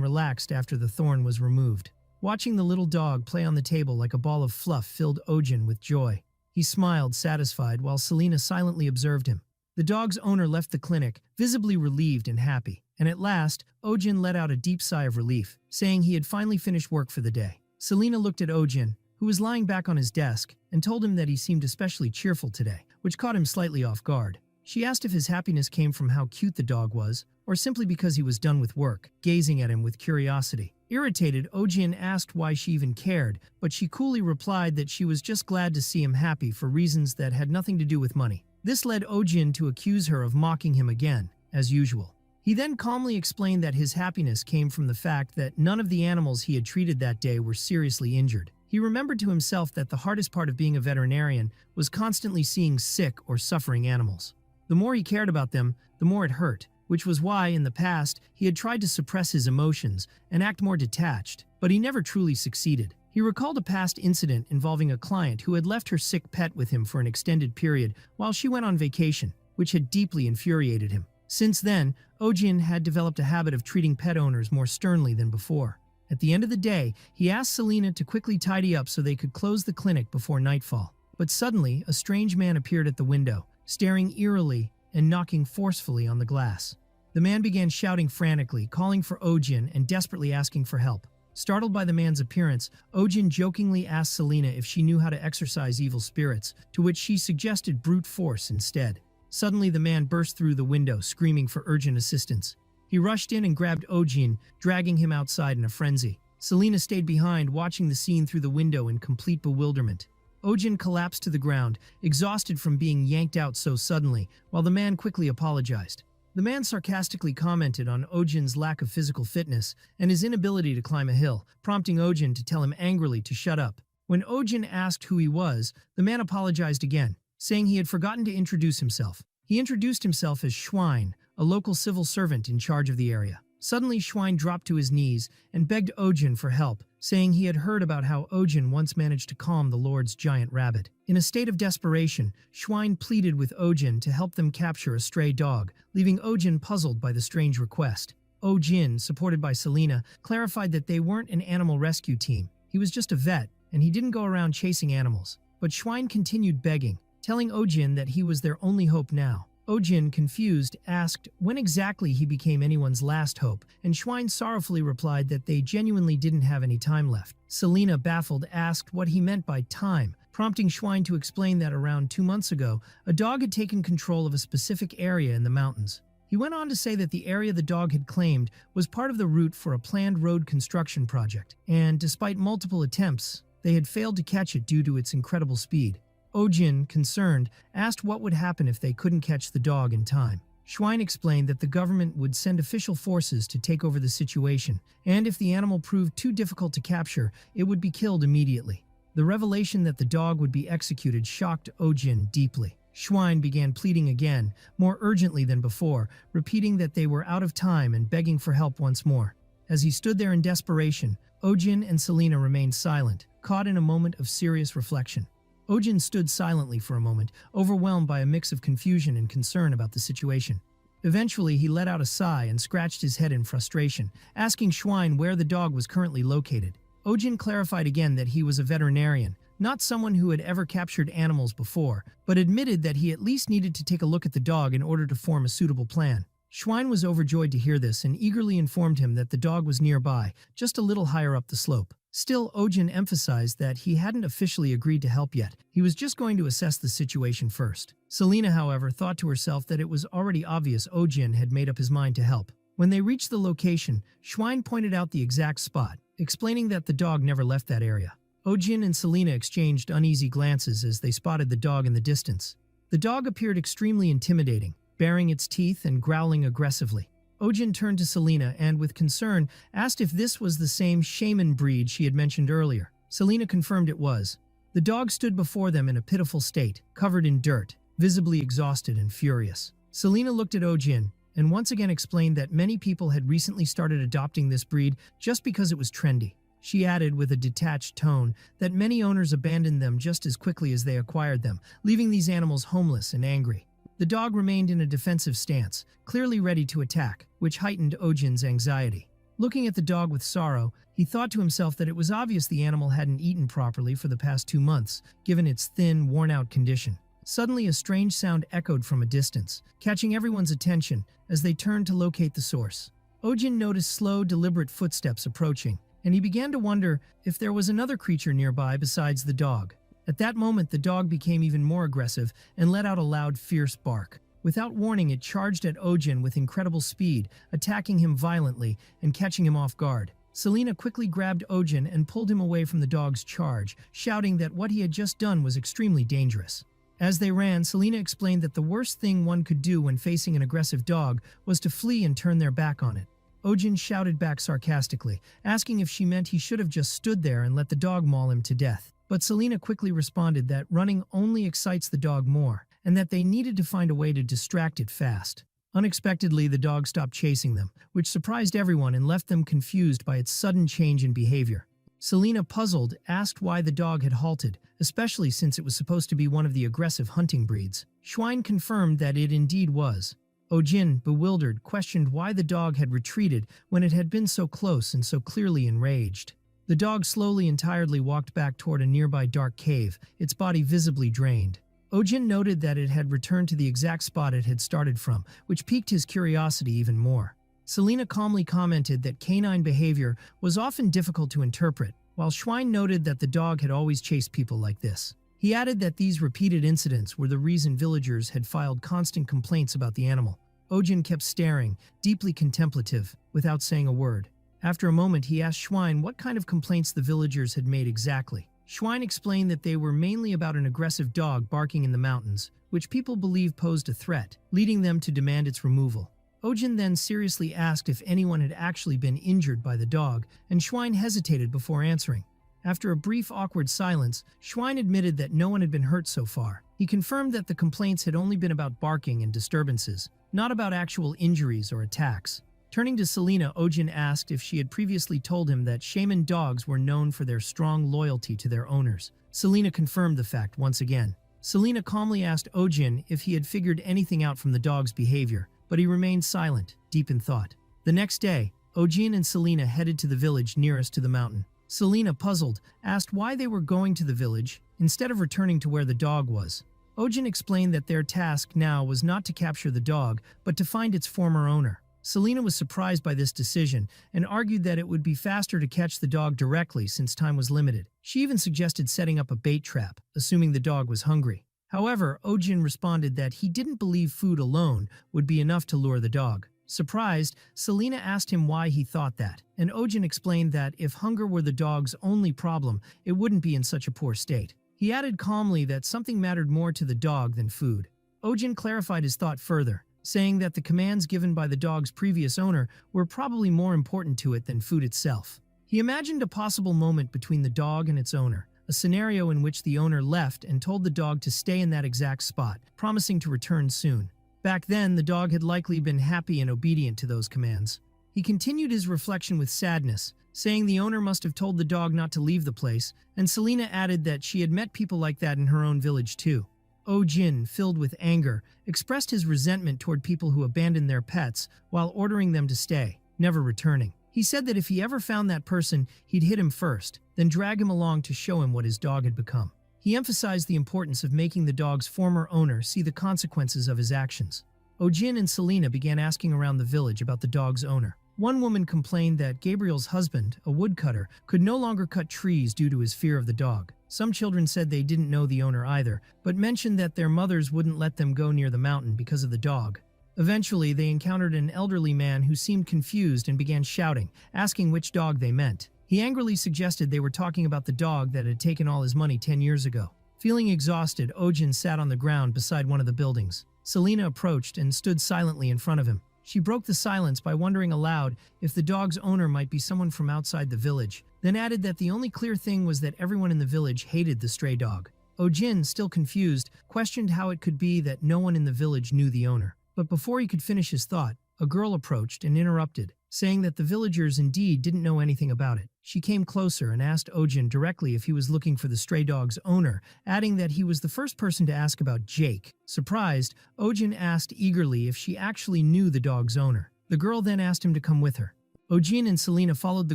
relaxed after the thorn was removed. Watching the little dog play on the table like a ball of fluff filled Ohjin with joy. He smiled, satisfied, while Selena silently observed him. The dog's owner left the clinic, visibly relieved and happy, and at last, Ohjin let out a deep sigh of relief, saying he had finally finished work for the day. Selena looked at Ohjin, who was lying back on his desk, and told him that he seemed especially cheerful today, which caught him slightly off guard. She asked if his happiness came from how cute the dog was, or simply because he was done with work, gazing at him with curiosity. Irritated, Ohjin asked why she even cared, but she coolly replied that she was just glad to see him happy for reasons that had nothing to do with money. This led Ohjin to accuse her of mocking him again, as usual. He then calmly explained that his happiness came from the fact that none of the animals he had treated that day were seriously injured. He remembered to himself that the hardest part of being a veterinarian was constantly seeing sick or suffering animals. The more he cared about them, the more it hurt, which was why, in the past, he had tried to suppress his emotions and act more detached, but he never truly succeeded. He recalled a past incident involving a client who had left her sick pet with him for an extended period while she went on vacation, which had deeply infuriated him. Since then, Ohjin had developed a habit of treating pet owners more sternly than before. At the end of the day, he asked Selena to quickly tidy up so they could close the clinic before nightfall. But suddenly, a strange man appeared at the window, staring eerily and knocking forcefully on the glass. The man began shouting frantically, calling for Ohjin and desperately asking for help. Startled by the man's appearance, Ohjin jokingly asked Selena if she knew how to exorcise evil spirits, to which she suggested brute force instead. Suddenly, the man burst through the window, screaming for urgent assistance. He rushed in and grabbed Ohjin, dragging him outside in a frenzy. Selena stayed behind, watching the scene through the window in complete bewilderment. Ohjin collapsed to the ground, exhausted from being yanked out so suddenly, while the man quickly apologized. The man sarcastically commented on Ohjin's lack of physical fitness and his inability to climb a hill, prompting Ohjin to tell him angrily to shut up. When Ohjin asked who he was, the man apologized again, saying he had forgotten to introduce himself. He introduced himself as Schwein, a local civil servant in charge of the area. Suddenly, Schwein dropped to his knees and begged Ohjin for help, saying he had heard about how Ohjin once managed to calm the Lord's giant rabbit. In a state of desperation, Schwein pleaded with Ohjin to help them capture a stray dog, leaving Ohjin puzzled by the strange request. Ohjin, supported by Selena, clarified that they weren't an animal rescue team. He was just a vet, and he didn't go around chasing animals. But Schwein continued begging, telling Ohjin that he was their only hope now. Ohjin, confused, asked when exactly he became anyone's last hope, and Schwein sorrowfully replied that they genuinely didn't have any time left. Selena, baffled, asked what he meant by time, prompting Schwein to explain that around 2 months ago, a dog had taken control of a specific area in the mountains. He went on to say that the area the dog had claimed was part of the route for a planned road construction project, and despite multiple attempts, they had failed to catch it due to its incredible speed. Ohjin, concerned, asked what would happen if they couldn't catch the dog in time. Schwein explained that the government would send official forces to take over the situation, and if the animal proved too difficult to capture, it would be killed immediately. The revelation that the dog would be executed shocked Ohjin deeply. Schwein began pleading again, more urgently than before, repeating that they were out of time and begging for help once more. As he stood there in desperation, Ohjin and Selena remained silent, caught in a moment of serious reflection. Ohjin stood silently for a moment, overwhelmed by a mix of confusion and concern about the situation. Eventually, he let out a sigh and scratched his head in frustration, asking Schwein where the dog was currently located. Ohjin clarified again that he was a veterinarian, not someone who had ever captured animals before, but admitted that he at least needed to take a look at the dog in order to form a suitable plan. Schwein was overjoyed to hear this and eagerly informed him that the dog was nearby, just a little higher up the slope. Still, Ohjin emphasized that he hadn't officially agreed to help yet. He was just going to assess the situation first. Selena, however, thought to herself that it was already obvious Ohjin had made up his mind to help. When they reached the location, Schwein pointed out the exact spot, explaining that the dog never left that area. Ohjin and Selena exchanged uneasy glances as they spotted the dog in the distance. The dog appeared extremely intimidating, baring its teeth and growling aggressively. Ohjin turned to Selena and, with concern, asked if this was the same shaman breed she had mentioned earlier. Selena confirmed it was. The dog stood before them in a pitiful state, covered in dirt, visibly exhausted and furious. Selena looked at Ohjin and once again explained that many people had recently started adopting this breed just because it was trendy. She added with a detached tone that many owners abandoned them just as quickly as they acquired them, leaving these animals homeless and angry. The dog remained in a defensive stance, clearly ready to attack, which heightened Ohjin's anxiety. Looking at the dog with sorrow, he thought to himself that it was obvious the animal hadn't eaten properly for the past 2 months, given its thin, worn-out condition. Suddenly, a strange sound echoed from a distance, catching everyone's attention as they turned to locate the source. Ohjin noticed slow, deliberate footsteps approaching, and he began to wonder if there was another creature nearby besides the dog. At that moment, the dog became even more aggressive and let out a loud, fierce bark. Without warning, it charged at Ohjin with incredible speed, attacking him violently and catching him off guard. Selena quickly grabbed Ohjin and pulled him away from the dog's charge, shouting that what he had just done was extremely dangerous. As they ran, Selena explained that the worst thing one could do when facing an aggressive dog was to flee and turn their back on it. Ohjin shouted back sarcastically, asking if she meant he should have just stood there and let the dog maul him to death. But Selena quickly responded that running only excites the dog more, and that they needed to find a way to distract it fast. Unexpectedly, the dog stopped chasing them, which surprised everyone and left them confused by its sudden change in behavior. Selena, puzzled, asked why the dog had halted, especially since it was supposed to be one of the aggressive hunting breeds. Schwein confirmed that it indeed was. Ohjin, bewildered, questioned why the dog had retreated when it had been so close and so clearly enraged. The dog slowly and tiredly walked back toward a nearby dark cave, its body visibly drained. Ohjin noted that it had returned to the exact spot it had started from, which piqued his curiosity even more. Selena calmly commented that canine behavior was often difficult to interpret, while Schwein noted that the dog had always chased people like this. He added that these repeated incidents were the reason villagers had filed constant complaints about the animal. Ohjin kept staring, deeply contemplative, without saying a word. After a moment, he asked Schwein what kind of complaints the villagers had made exactly. Schwein explained that they were mainly about an aggressive dog barking in the mountains, which people believed posed a threat, leading them to demand its removal. Ohjin then seriously asked if anyone had actually been injured by the dog, and Schwein hesitated before answering. After a brief awkward silence, Schwein admitted that no one had been hurt so far. He confirmed that the complaints had only been about barking and disturbances, not about actual injuries or attacks. Turning to Selena, Ohjin asked if she had previously told him that shaman dogs were known for their strong loyalty to their owners. Selena confirmed the fact once again. Selena calmly asked Ohjin if he had figured anything out from the dog's behavior, but he remained silent, deep in thought. The next day, Ohjin and Selena headed to the village nearest to the mountain. Selena, puzzled, asked why they were going to the village instead of returning to where the dog was. Ohjin explained that their task now was not to capture the dog, but to find its former owner. Selena was surprised by this decision and argued that it would be faster to catch the dog directly since time was limited. She even suggested setting up a bait trap, assuming the dog was hungry. However, Ohjin responded that he didn't believe food alone would be enough to lure the dog. Surprised, Selena asked him why he thought that, and Ohjin explained that if hunger were the dog's only problem, it wouldn't be in such a poor state. He added calmly that something mattered more to the dog than food. Ohjin clarified his thought further, saying that the commands given by the dog's previous owner were probably more important to it than food itself. He imagined a possible moment between the dog and its owner, a scenario in which the owner left and told the dog to stay in that exact spot, promising to return soon. Back then, the dog had likely been happy and obedient to those commands. He continued his reflection with sadness, saying the owner must have told the dog not to leave the place, and Selena added that she had met people like that in her own village too. Ohjin, filled with anger, expressed his resentment toward people who abandoned their pets while ordering them to stay, never returning. He said that if he ever found that person, he'd hit him first, then drag him along to show him what his dog had become. He emphasized the importance of making the dog's former owner see the consequences of his actions. Ohjin and Selena began asking around the village about the dog's owner. One woman complained that Gabriel's husband, a woodcutter, could no longer cut trees due to his fear of the dog. Some children said they didn't know the owner either, but mentioned that their mothers wouldn't let them go near the mountain because of the dog. Eventually, they encountered an elderly man who seemed confused and began shouting, asking which dog they meant. He angrily suggested they were talking about the dog that had taken all his money 10 years ago. Feeling exhausted, Ohjin sat on the ground beside one of the buildings. Selena approached and stood silently in front of him. She broke the silence by wondering aloud if the dog's owner might be someone from outside the village, then added that the only clear thing was that everyone in the village hated the stray dog. Ohjin, still confused, questioned how it could be that no one in the village knew the owner. But before he could finish his thought, a girl approached and interrupted, saying that the villagers indeed didn't know anything about it. She came closer and asked Ohjin directly if he was looking for the stray dog's owner, adding that he was the first person to ask about Jake. Surprised, Ohjin asked eagerly if she actually knew the dog's owner. The girl then asked him to come with her. Ohjin and Selena followed the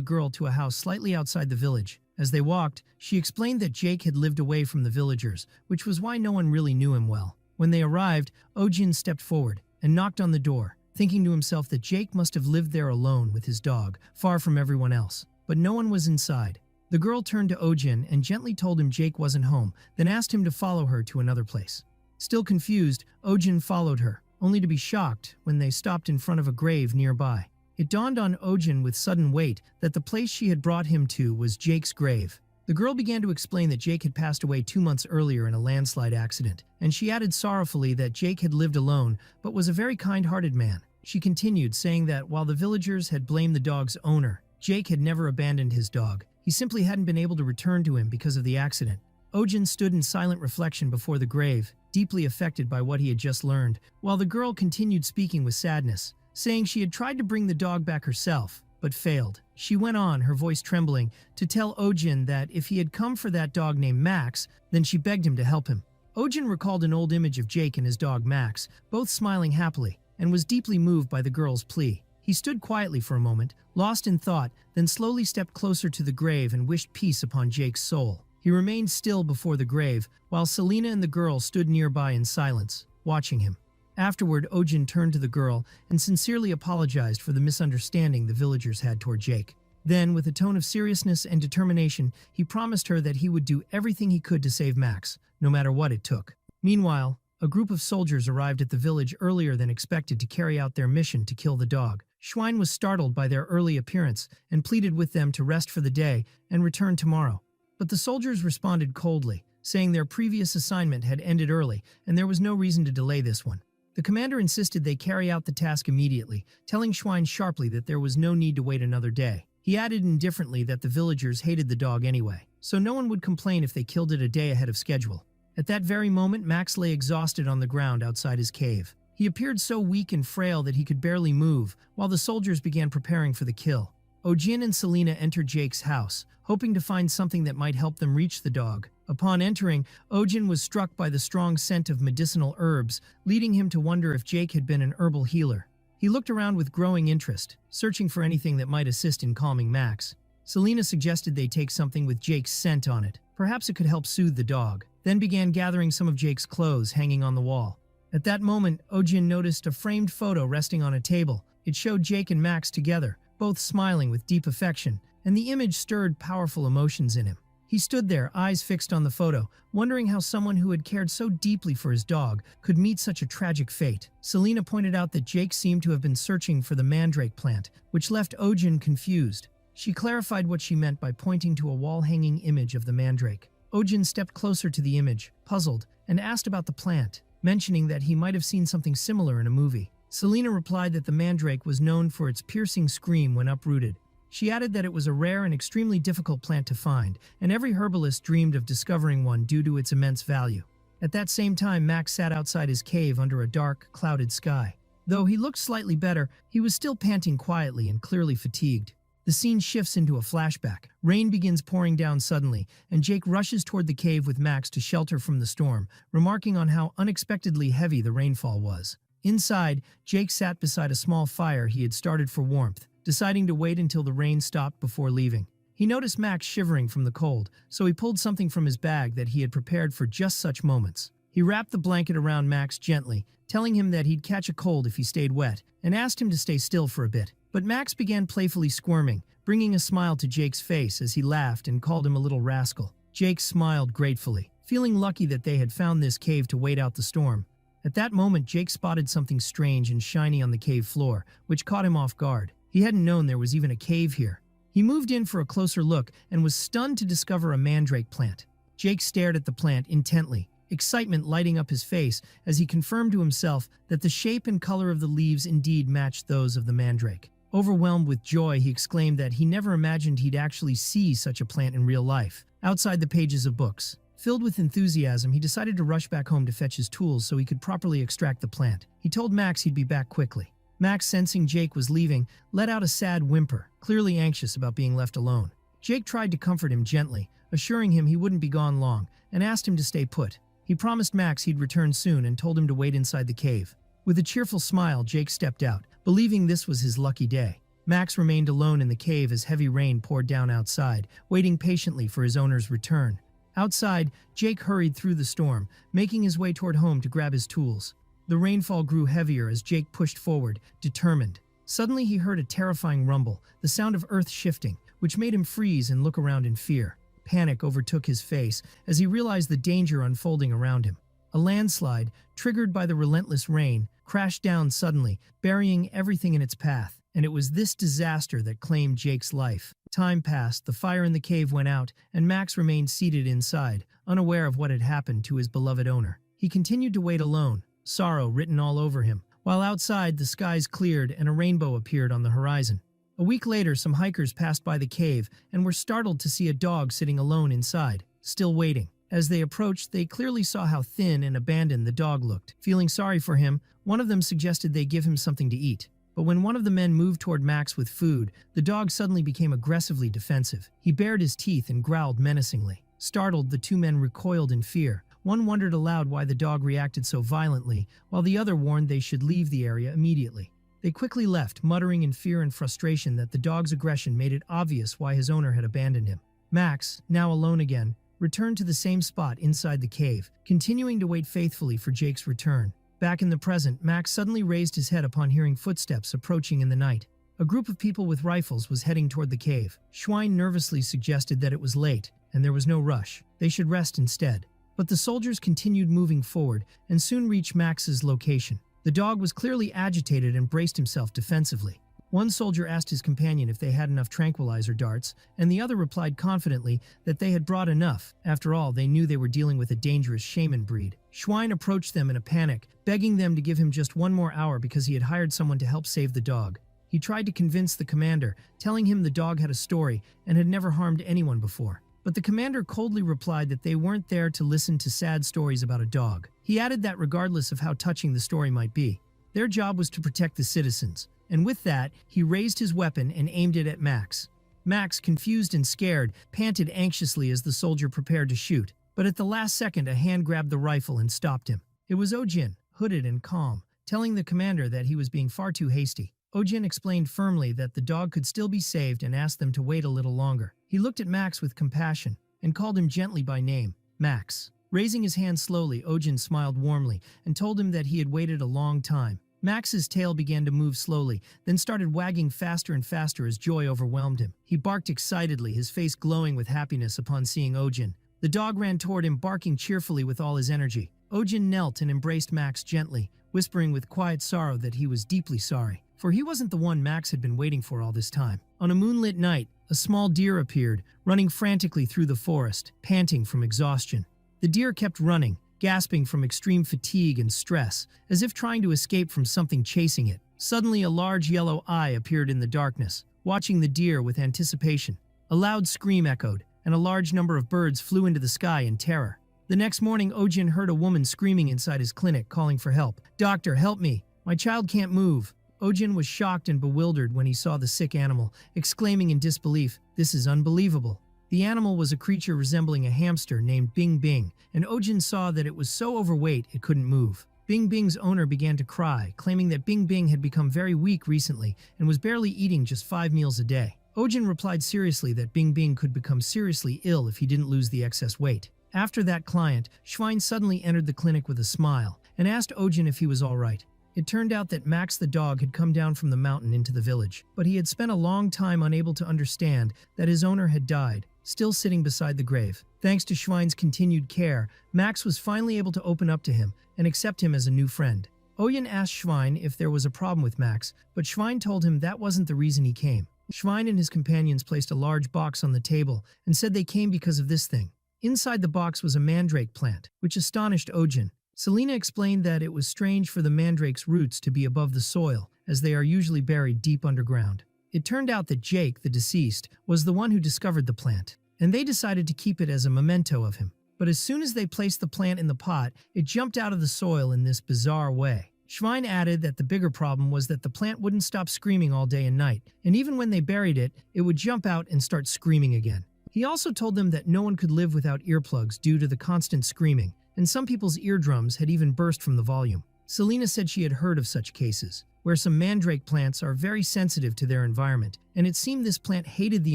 girl to a house slightly outside the village. As they walked, she explained that Jake had lived away from the villagers, which was why no one really knew him well. When they arrived, Ohjin stepped forward and knocked on the door, thinking to himself that Jake must have lived there alone with his dog, far from everyone else. But no one was inside. The girl turned to Ohjin and gently told him Jake wasn't home, then asked him to follow her to another place. Still confused, Ohjin followed her, only to be shocked when they stopped in front of a grave nearby. It dawned on Ohjin with sudden weight that the place she had brought him to was Jake's grave. The girl began to explain that Jake had passed away 2 months earlier in a landslide accident, and she added sorrowfully that Jake had lived alone but was a very kind-hearted man. She continued, saying that while the villagers had blamed the dog's owner, Jake had never abandoned his dog. He simply hadn't been able to return to him because of the accident. Ohjin stood in silent reflection before the grave, deeply affected by what he had just learned, while the girl continued speaking with sadness, saying she had tried to bring the dog back herself, but failed. She went on, her voice trembling, to tell Ohjin that if he had come for that dog named Max, then she begged him to help him. Ohjin recalled an old image of Jake and his dog Max, both smiling happily, and was deeply moved by the girl's plea. He stood quietly for a moment, lost in thought, then slowly stepped closer to the grave and wished peace upon Jake's soul. He remained still before the grave, while Selena and the girl stood nearby in silence, watching him. Afterward, Ohjin turned to the girl and sincerely apologized for the misunderstanding the villagers had toward Jake. Then, with a tone of seriousness and determination, he promised her that he would do everything he could to save Max, no matter what it took. Meanwhile, a group of soldiers arrived at the village earlier than expected to carry out their mission to kill the dog. Schwein was startled by their early appearance and pleaded with them to rest for the day and return tomorrow. But the soldiers responded coldly, saying their previous assignment had ended early and there was no reason to delay this one. The commander insisted they carry out the task immediately, telling Schwein sharply that there was no need to wait another day. He added indifferently that the villagers hated the dog anyway, so no one would complain if they killed it a day ahead of schedule. At that very moment, Max lay exhausted on the ground outside his cave. He appeared so weak and frail that he could barely move, while the soldiers began preparing for the kill. Ohjin and Selena entered Jake's house, hoping to find something that might help them reach the dog. Upon entering, Ohjin was struck by the strong scent of medicinal herbs, leading him to wonder if Jake had been an herbal healer. He looked around with growing interest, searching for anything that might assist in calming Max. Selena suggested they take something with Jake's scent on it. Perhaps it could help soothe the dog, then began gathering some of Jake's clothes hanging on the wall. At that moment, Ohjin noticed a framed photo resting on a table. It showed Jake and Max together, both smiling with deep affection, and the image stirred powerful emotions in him. He stood there, eyes fixed on the photo, wondering how someone who had cared so deeply for his dog could meet such a tragic fate. Selena pointed out that Jake seemed to have been searching for the mandrake plant, which left Ohjin confused. She clarified what she meant by pointing to a wall-hanging image of the mandrake. Ohjin stepped closer to the image, puzzled, and asked about the plant, mentioning that he might have seen something similar in a movie. Selena replied that the mandrake was known for its piercing scream when uprooted. She added that it was a rare and extremely difficult plant to find, and every herbalist dreamed of discovering one due to its immense value. At that same time, Max sat outside his cave under a dark, clouded sky. Though he looked slightly better, he was still panting quietly and clearly fatigued. The scene shifts into a flashback. Rain begins pouring down suddenly, and Jake rushes toward the cave with Max to shelter from the storm, remarking on how unexpectedly heavy the rainfall was. Inside, Jake sat beside a small fire he had started for warmth, deciding to wait until the rain stopped before leaving. He noticed Max shivering from the cold, so he pulled something from his bag that he had prepared for just such moments. He wrapped the blanket around Max gently, telling him that he'd catch a cold if he stayed wet, and asked him to stay still for a bit. But Max began playfully squirming, bringing a smile to Jake's face as he laughed and called him a little rascal. Jake smiled gratefully, feeling lucky that they had found this cave to wait out the storm. At that moment, Jake spotted something strange and shiny on the cave floor, which caught him off guard. He hadn't known there was even a cave here. He moved in for a closer look and was stunned to discover a mandrake plant. Jake stared at the plant intently, excitement lighting up his face as he confirmed to himself that the shape and color of the leaves indeed matched those of the mandrake. Overwhelmed with joy, he exclaimed that he never imagined he'd actually see such a plant in real life, outside the pages of books. Filled with enthusiasm, he decided to rush back home to fetch his tools so he could properly extract the plant. He told Max he'd be back quickly. Max, sensing Jake was leaving, let out a sad whimper, clearly anxious about being left alone. Jake tried to comfort him gently, assuring him he wouldn't be gone long, and asked him to stay put. He promised Max he'd return soon and told him to wait inside the cave. With a cheerful smile, Jake stepped out, believing this was his lucky day. Max remained alone in the cave as heavy rain poured down outside, waiting patiently for his owner's return. Outside, Jake hurried through the storm, making his way toward home to grab his tools. The rainfall grew heavier as Jake pushed forward, determined. Suddenly he heard a terrifying rumble, the sound of earth shifting, which made him freeze and look around in fear. Panic overtook his face as he realized the danger unfolding around him. A landslide, triggered by the relentless rain, crashed down suddenly, burying everything in its path, and it was this disaster that claimed Jake's life. Time passed, the fire in the cave went out, and Max remained seated inside, unaware of what had happened to his beloved owner. He continued to wait alone, sorrow written all over him, while outside the skies cleared and a rainbow appeared on the horizon. A week later, some hikers passed by the cave and were startled to see a dog sitting alone inside, still waiting. As they approached, they clearly saw how thin and abandoned the dog looked. Feeling sorry for him, one of them suggested they give him something to eat. But when one of the men moved toward Max with food, the dog suddenly became aggressively defensive. He bared his teeth and growled menacingly. Startled, the two men recoiled in fear. One wondered aloud why the dog reacted so violently, while the other warned they should leave the area immediately. They quickly left, muttering in fear and frustration that the dog's aggression made it obvious why his owner had abandoned him. Max, now alone again, returned to the same spot inside the cave, continuing to wait faithfully for Jake's return. Back in the present, Max suddenly raised his head upon hearing footsteps approaching in the night. A group of people with rifles was heading toward the cave. Schwein nervously suggested that it was late, and there was no rush. They should rest instead. But the soldiers continued moving forward, and soon reached Max's location. The dog was clearly agitated and braced himself defensively. One soldier asked his companion if they had enough tranquilizer darts, and the other replied confidently that they had brought enough. After all, they knew they were dealing with a dangerous shaman breed. Schwein approached them in a panic, begging them to give him just one more hour because he had hired someone to help save the dog. He tried to convince the commander, telling him the dog had a story and had never harmed anyone before. But the commander coldly replied that they weren't there to listen to sad stories about a dog. He added that regardless of how touching the story might be, their job was to protect the citizens. And with that, he raised his weapon and aimed it at Max. Max, confused and scared, panted anxiously as the soldier prepared to shoot. But at the last second, a hand grabbed the rifle and stopped him. It was Ohjin, hooded and calm, telling the commander that he was being far too hasty. Ohjin explained firmly that the dog could still be saved and asked them to wait a little longer. He looked at Max with compassion and called him gently by name, Max. Raising his hand slowly, Ohjin smiled warmly and told him that he had waited a long time. Max's tail began to move slowly, then started wagging faster and faster as joy overwhelmed him. He barked excitedly, his face glowing with happiness upon seeing Ohjin. The dog ran toward him, barking cheerfully with all his energy. Ohjin knelt and embraced Max gently, whispering with quiet sorrow that he was deeply sorry, for he wasn't the one Max had been waiting for all this time. On a moonlit night, a small deer appeared, running frantically through the forest, panting from exhaustion. The deer kept running, gasping from extreme fatigue and stress, as if trying to escape from something chasing it. Suddenly, a large yellow eye appeared in the darkness, watching the deer with anticipation. A loud scream echoed, and a large number of birds flew into the sky in terror. The next morning, Ohjin heard a woman screaming inside his clinic, calling for help. "Doctor, help me! My child can't move!" Ohjin was shocked and bewildered when he saw the sick animal, exclaiming in disbelief, "This is unbelievable." The animal was a creature resembling a hamster named Bing Bing, and Ohjin saw that it was so overweight it couldn't move. Bing Bing's owner began to cry, claiming that Bing Bing had become very weak recently and was barely eating just 5 meals a day. Ohjin replied seriously that Bing Bing could become seriously ill if he didn't lose the excess weight. After that client, Schwein suddenly entered the clinic with a smile and asked Ohjin if he was all right. It turned out that Max the dog had come down from the mountain into the village, but he had spent a long time unable to understand that his owner had died, still sitting beside the grave. Thanks to Schwein's continued care, Max was finally able to open up to him and accept him as a new friend. Ohjin asked Schwein if there was a problem with Max, but Schwein told him that wasn't the reason he came. Schwein and his companions placed a large box on the table and said they came because of this thing. Inside the box was a mandrake plant, which astonished Ohjin. Selena explained that it was strange for the mandrake's roots to be above the soil, as they are usually buried deep underground. It turned out that Jake, the deceased, was the one who discovered the plant, and they decided to keep it as a memento of him. But as soon as they placed the plant in the pot, it jumped out of the soil in this bizarre way. Schwein added that the bigger problem was that the plant wouldn't stop screaming all day and night, and even when they buried it, it would jump out and start screaming again. He also told them that no one could live without earplugs due to the constant screaming, and some people's eardrums had even burst from the volume. Selena said she had heard of such cases, where some mandrake plants are very sensitive to their environment, and it seemed this plant hated the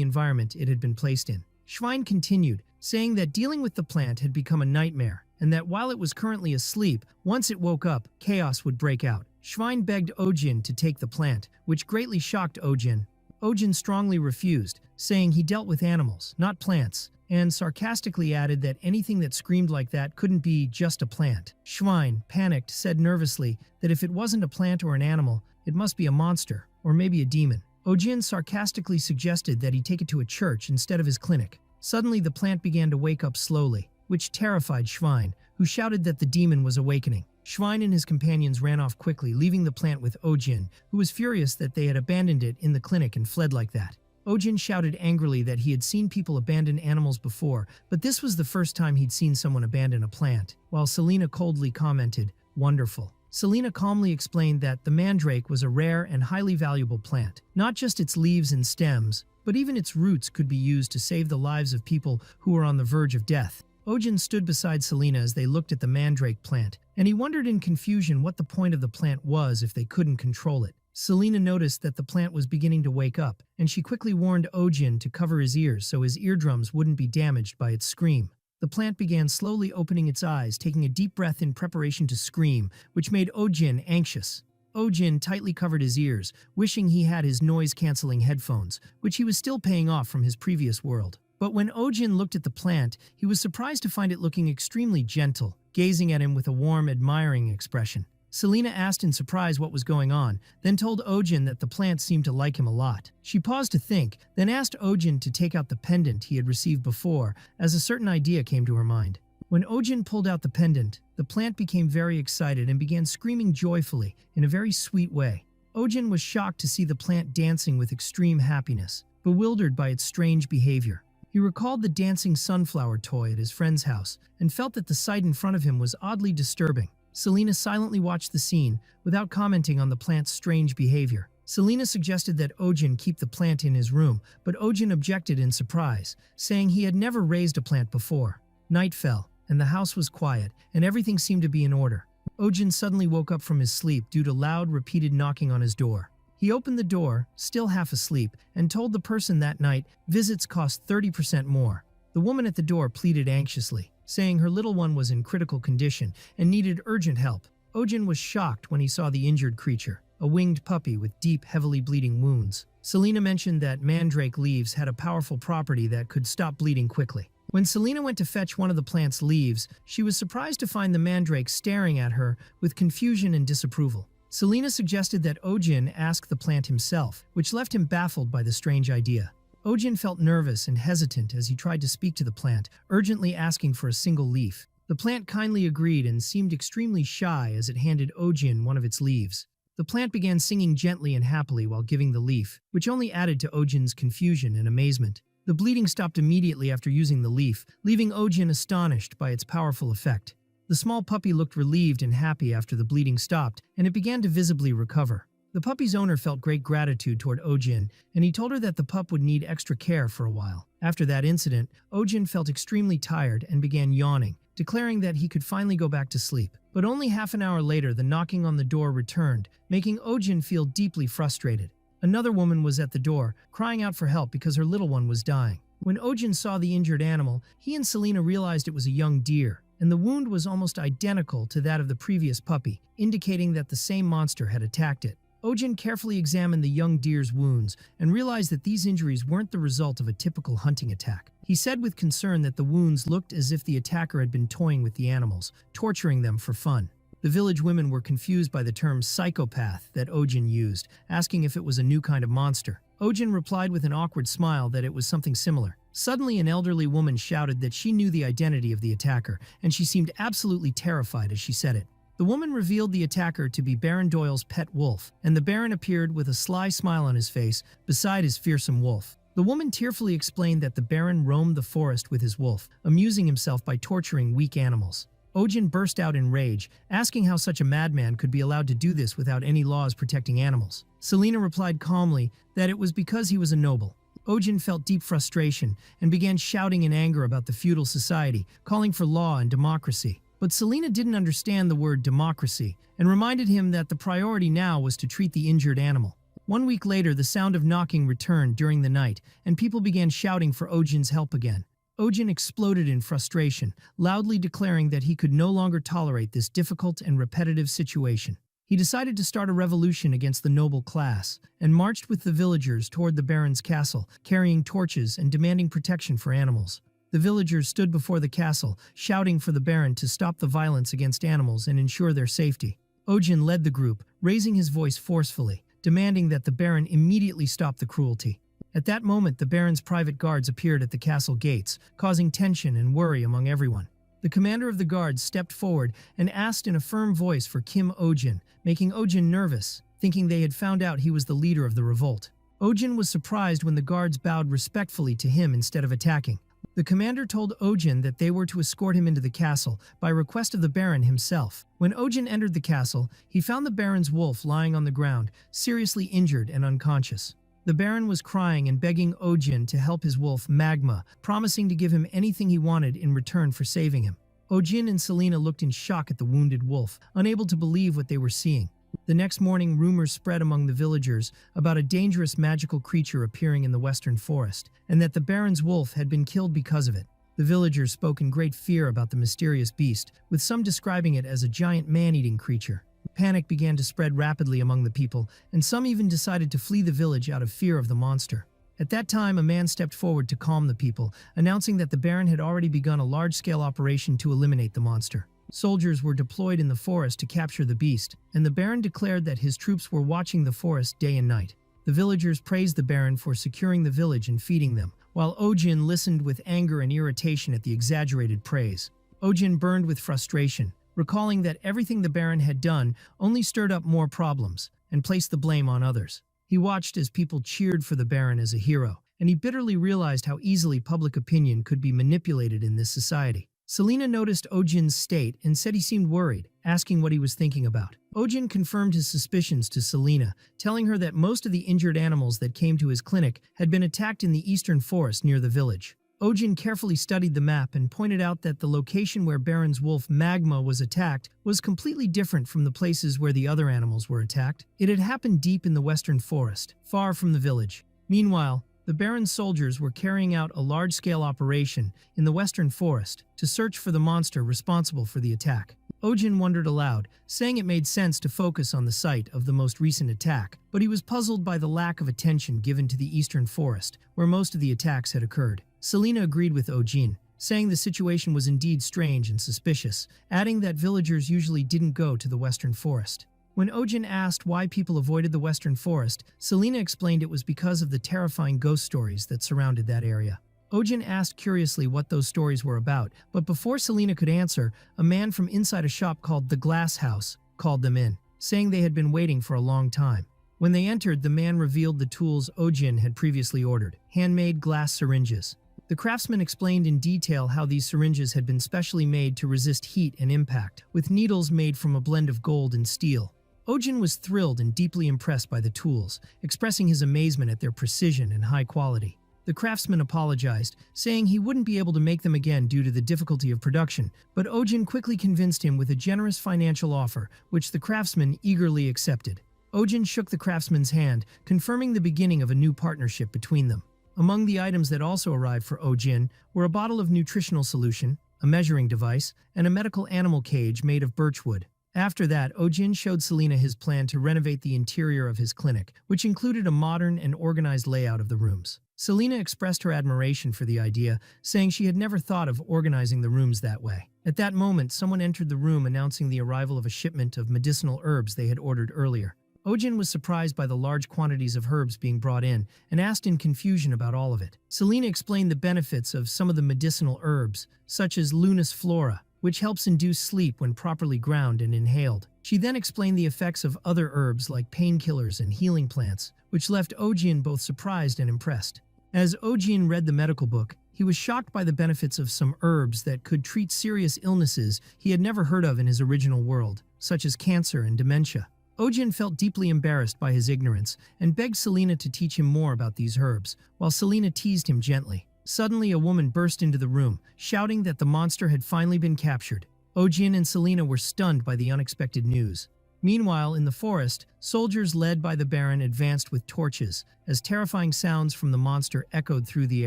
environment it had been placed in. Schwein continued, saying that dealing with the plant had become a nightmare, and that while it was currently asleep, once it woke up, chaos would break out. Schwein begged Ohjin to take the plant, which greatly shocked Ohjin. Ohjin strongly refused, saying he dealt with animals, not plants, and sarcastically added that anything that screamed like that couldn't be just a plant. Schwein, panicked, said nervously that if it wasn't a plant or an animal, it must be a monster, or maybe a demon. Ohjin sarcastically suggested that he take it to a church instead of his clinic. Suddenly, the plant began to wake up slowly, which terrified Schwein, who shouted that the demon was awakening. Schwein and his companions ran off quickly, leaving the plant with Ohjin, who was furious that they had abandoned it in the clinic and fled like that. Ohjin shouted angrily that he had seen people abandon animals before, but this was the first time he'd seen someone abandon a plant, while Selena coldly commented, "Wonderful." Selena calmly explained that the mandrake was a rare and highly valuable plant. Not just its leaves and stems, but even its roots could be used to save the lives of people who were on the verge of death. Ohjin stood beside Selena as they looked at the mandrake plant, and he wondered in confusion what the point of the plant was if they couldn't control it. Selena noticed that the plant was beginning to wake up, and she quickly warned Ohjin to cover his ears so his eardrums wouldn't be damaged by its scream. The plant began slowly opening its eyes, taking a deep breath in preparation to scream, which made Ohjin anxious. Ohjin tightly covered his ears, wishing he had his noise-canceling headphones, which he was still paying off from his previous world. But when Ohjin looked at the plant, he was surprised to find it looking extremely gentle, gazing at him with a warm, admiring expression. Selena asked in surprise what was going on, then told Ohjin that the plant seemed to like him a lot. She paused to think, then asked Ohjin to take out the pendant he had received before, as a certain idea came to her mind. When Ohjin pulled out the pendant, the plant became very excited and began screaming joyfully in a very sweet way. Ohjin was shocked to see the plant dancing with extreme happiness, bewildered by its strange behavior. He recalled the dancing sunflower toy at his friend's house and felt that the sight in front of him was oddly disturbing. Selena silently watched the scene without commenting on the plant's strange behavior. Selena suggested that Ohjin keep the plant in his room, but Ohjin objected in surprise, saying he had never raised a plant before. Night fell, and the house was quiet, and everything seemed to be in order. Ohjin suddenly woke up from his sleep due to loud, repeated knocking on his door. He opened the door, still half asleep, and told the person that night visits cost 30% more. The woman at the door pleaded anxiously, saying her little one was in critical condition and needed urgent help. Ohjin was shocked when he saw the injured creature, a winged puppy with deep, heavily bleeding wounds. Selena mentioned that mandrake leaves had a powerful property that could stop bleeding quickly. When Selena went to fetch one of the plant's leaves, she was surprised to find the mandrake staring at her with confusion and disapproval. Selena suggested that Ohjin ask the plant himself, which left him baffled by the strange idea. Ohjin felt nervous and hesitant as he tried to speak to the plant, urgently asking for a single leaf. The plant kindly agreed and seemed extremely shy as it handed Ohjin one of its leaves. The plant began singing gently and happily while giving the leaf, which only added to Ohjin's confusion and amazement. The bleeding stopped immediately after using the leaf, leaving Ohjin astonished by its powerful effect. The small puppy looked relieved and happy after the bleeding stopped, and it began to visibly recover. The puppy's owner felt great gratitude toward Ohjin, and he told her that the pup would need extra care for a while. After that incident, Ohjin felt extremely tired and began yawning, declaring that he could finally go back to sleep. But only half an hour later, the knocking on the door returned, making Ohjin feel deeply frustrated. Another woman was at the door, crying out for help because her little one was dying. When Ohjin saw the injured animal, he and Selena realized it was a young deer, and the wound was almost identical to that of the previous puppy, indicating that the same monster had attacked it. Ohjin carefully examined the young deer's wounds and realized that these injuries weren't the result of a typical hunting attack. He said with concern that the wounds looked as if the attacker had been toying with the animals, torturing them for fun. The village women were confused by the term psychopath that Ohjin used, asking if it was a new kind of monster. Ohjin replied with an awkward smile that it was something similar. Suddenly, an elderly woman shouted that she knew the identity of the attacker, and she seemed absolutely terrified as she said it. The woman revealed the attacker to be Baron Doyle's pet wolf, and the Baron appeared with a sly smile on his face beside his fearsome wolf. The woman tearfully explained that the Baron roamed the forest with his wolf, amusing himself by torturing weak animals. Ohjin burst out in rage, asking how such a madman could be allowed to do this without any laws protecting animals. Selena replied calmly that it was because he was a noble. Ohjin felt deep frustration and began shouting in anger about the feudal society, calling for law and democracy. But Selena didn't understand the word democracy and reminded him that the priority now was to treat the injured animal. 1 week later, the sound of knocking returned during the night, and people began shouting for Ohjin's help again. Ohjin exploded in frustration, loudly declaring that he could no longer tolerate this difficult and repetitive situation. He decided to start a revolution against the noble class, and marched with the villagers toward the Baron's castle, carrying torches and demanding protection for animals. The villagers stood before the castle, shouting for the Baron to stop the violence against animals and ensure their safety. Ohjin led the group, raising his voice forcefully, demanding that the Baron immediately stop the cruelty. At that moment, the Baron's private guards appeared at the castle gates, causing tension and worry among everyone. The commander of the guards stepped forward and asked in a firm voice for Kim Ohjin, making Ohjin nervous, thinking they had found out he was the leader of the revolt. Ohjin was surprised when the guards bowed respectfully to him instead of attacking. The commander told Ohjin that they were to escort him into the castle by request of the Baron himself. When Ohjin entered the castle, he found the Baron's wolf lying on the ground, seriously injured and unconscious. The Baron was crying and begging Ohjin to help his wolf Manhwa, promising to give him anything he wanted in return for saving him. Ohjin and Selena looked in shock at the wounded wolf, unable to believe what they were seeing. The next morning, rumors spread among the villagers about a dangerous magical creature appearing in the western forest, and that the Baron's wolf had been killed because of it. The villagers spoke in great fear about the mysterious beast, with some describing it as a giant man-eating creature. Panic began to spread rapidly among the people, and some even decided to flee the village out of fear of the monster. At that time, a man stepped forward to calm the people, announcing that the Baron had already begun a large-scale operation to eliminate the monster. Soldiers were deployed in the forest to capture the beast, and the Baron declared that his troops were watching the forest day and night. The villagers praised the Baron for securing the village and feeding them, while Ohjin listened with anger and irritation at the exaggerated praise. Ohjin burned with frustration, recalling that everything the Baron had done only stirred up more problems and placed the blame on others. He watched as people cheered for the Baron as a hero, and he bitterly realized how easily public opinion could be manipulated in this society. Selena noticed Ohjin's state and said he seemed worried, asking what he was thinking about. Ohjin confirmed his suspicions to Selena, telling her that most of the injured animals that came to his clinic had been attacked in the eastern forest near the village. Ohjin carefully studied the map and pointed out that the location where Baron's wolf Manhwa was attacked was completely different from the places where the other animals were attacked. It had happened deep in the western forest, far from the village. Meanwhile, the Baron's soldiers were carrying out a large-scale operation in the western forest to search for the monster responsible for the attack. Ohjin wondered aloud, saying it made sense to focus on the site of the most recent attack, but he was puzzled by the lack of attention given to the eastern forest, where most of the attacks had occurred. Selena agreed with Ohjin, saying the situation was indeed strange and suspicious, adding that villagers usually didn't go to the western forest. When Ohjin asked why people avoided the western forest, Selena explained it was because of the terrifying ghost stories that surrounded that area. Ohjin asked curiously what those stories were about, but before Selena could answer, a man from inside a shop called the Glass House called them in, saying they had been waiting for a long time. When they entered, the man revealed the tools Ohjin had previously ordered, handmade glass syringes. The craftsman explained in detail how these syringes had been specially made to resist heat and impact, with needles made from a blend of gold and steel. Ohjin was thrilled and deeply impressed by the tools, expressing his amazement at their precision and high quality. The craftsman apologized, saying he wouldn't be able to make them again due to the difficulty of production, but Ohjin quickly convinced him with a generous financial offer, which the craftsman eagerly accepted. Ohjin shook the craftsman's hand, confirming the beginning of a new partnership between them. Among the items that also arrived for Ohjin were a bottle of nutritional solution, a measuring device, and a medical animal cage made of birchwood. After that, Ohjin showed Selena his plan to renovate the interior of his clinic, which included a modern and organized layout of the rooms. Selena expressed her admiration for the idea, saying she had never thought of organizing the rooms that way. At that moment, someone entered the room announcing the arrival of a shipment of medicinal herbs they had ordered earlier. Ohjin was surprised by the large quantities of herbs being brought in and asked in confusion about all of it. Selena explained the benefits of some of the medicinal herbs, such as Lunas flora, which helps induce sleep when properly ground and inhaled. She then explained the effects of other herbs like painkillers and healing plants, which left Ohjin both surprised and impressed. As Ohjin read the medical book, he was shocked by the benefits of some herbs that could treat serious illnesses he had never heard of in his original world, such as cancer and dementia. Ohjin felt deeply embarrassed by his ignorance and begged Selena to teach him more about these herbs, while Selena teased him gently. Suddenly, a woman burst into the room, shouting that the monster had finally been captured. Ohjin and Selena were stunned by the unexpected news. Meanwhile, in the forest, soldiers led by the Baron advanced with torches, as terrifying sounds from the monster echoed through the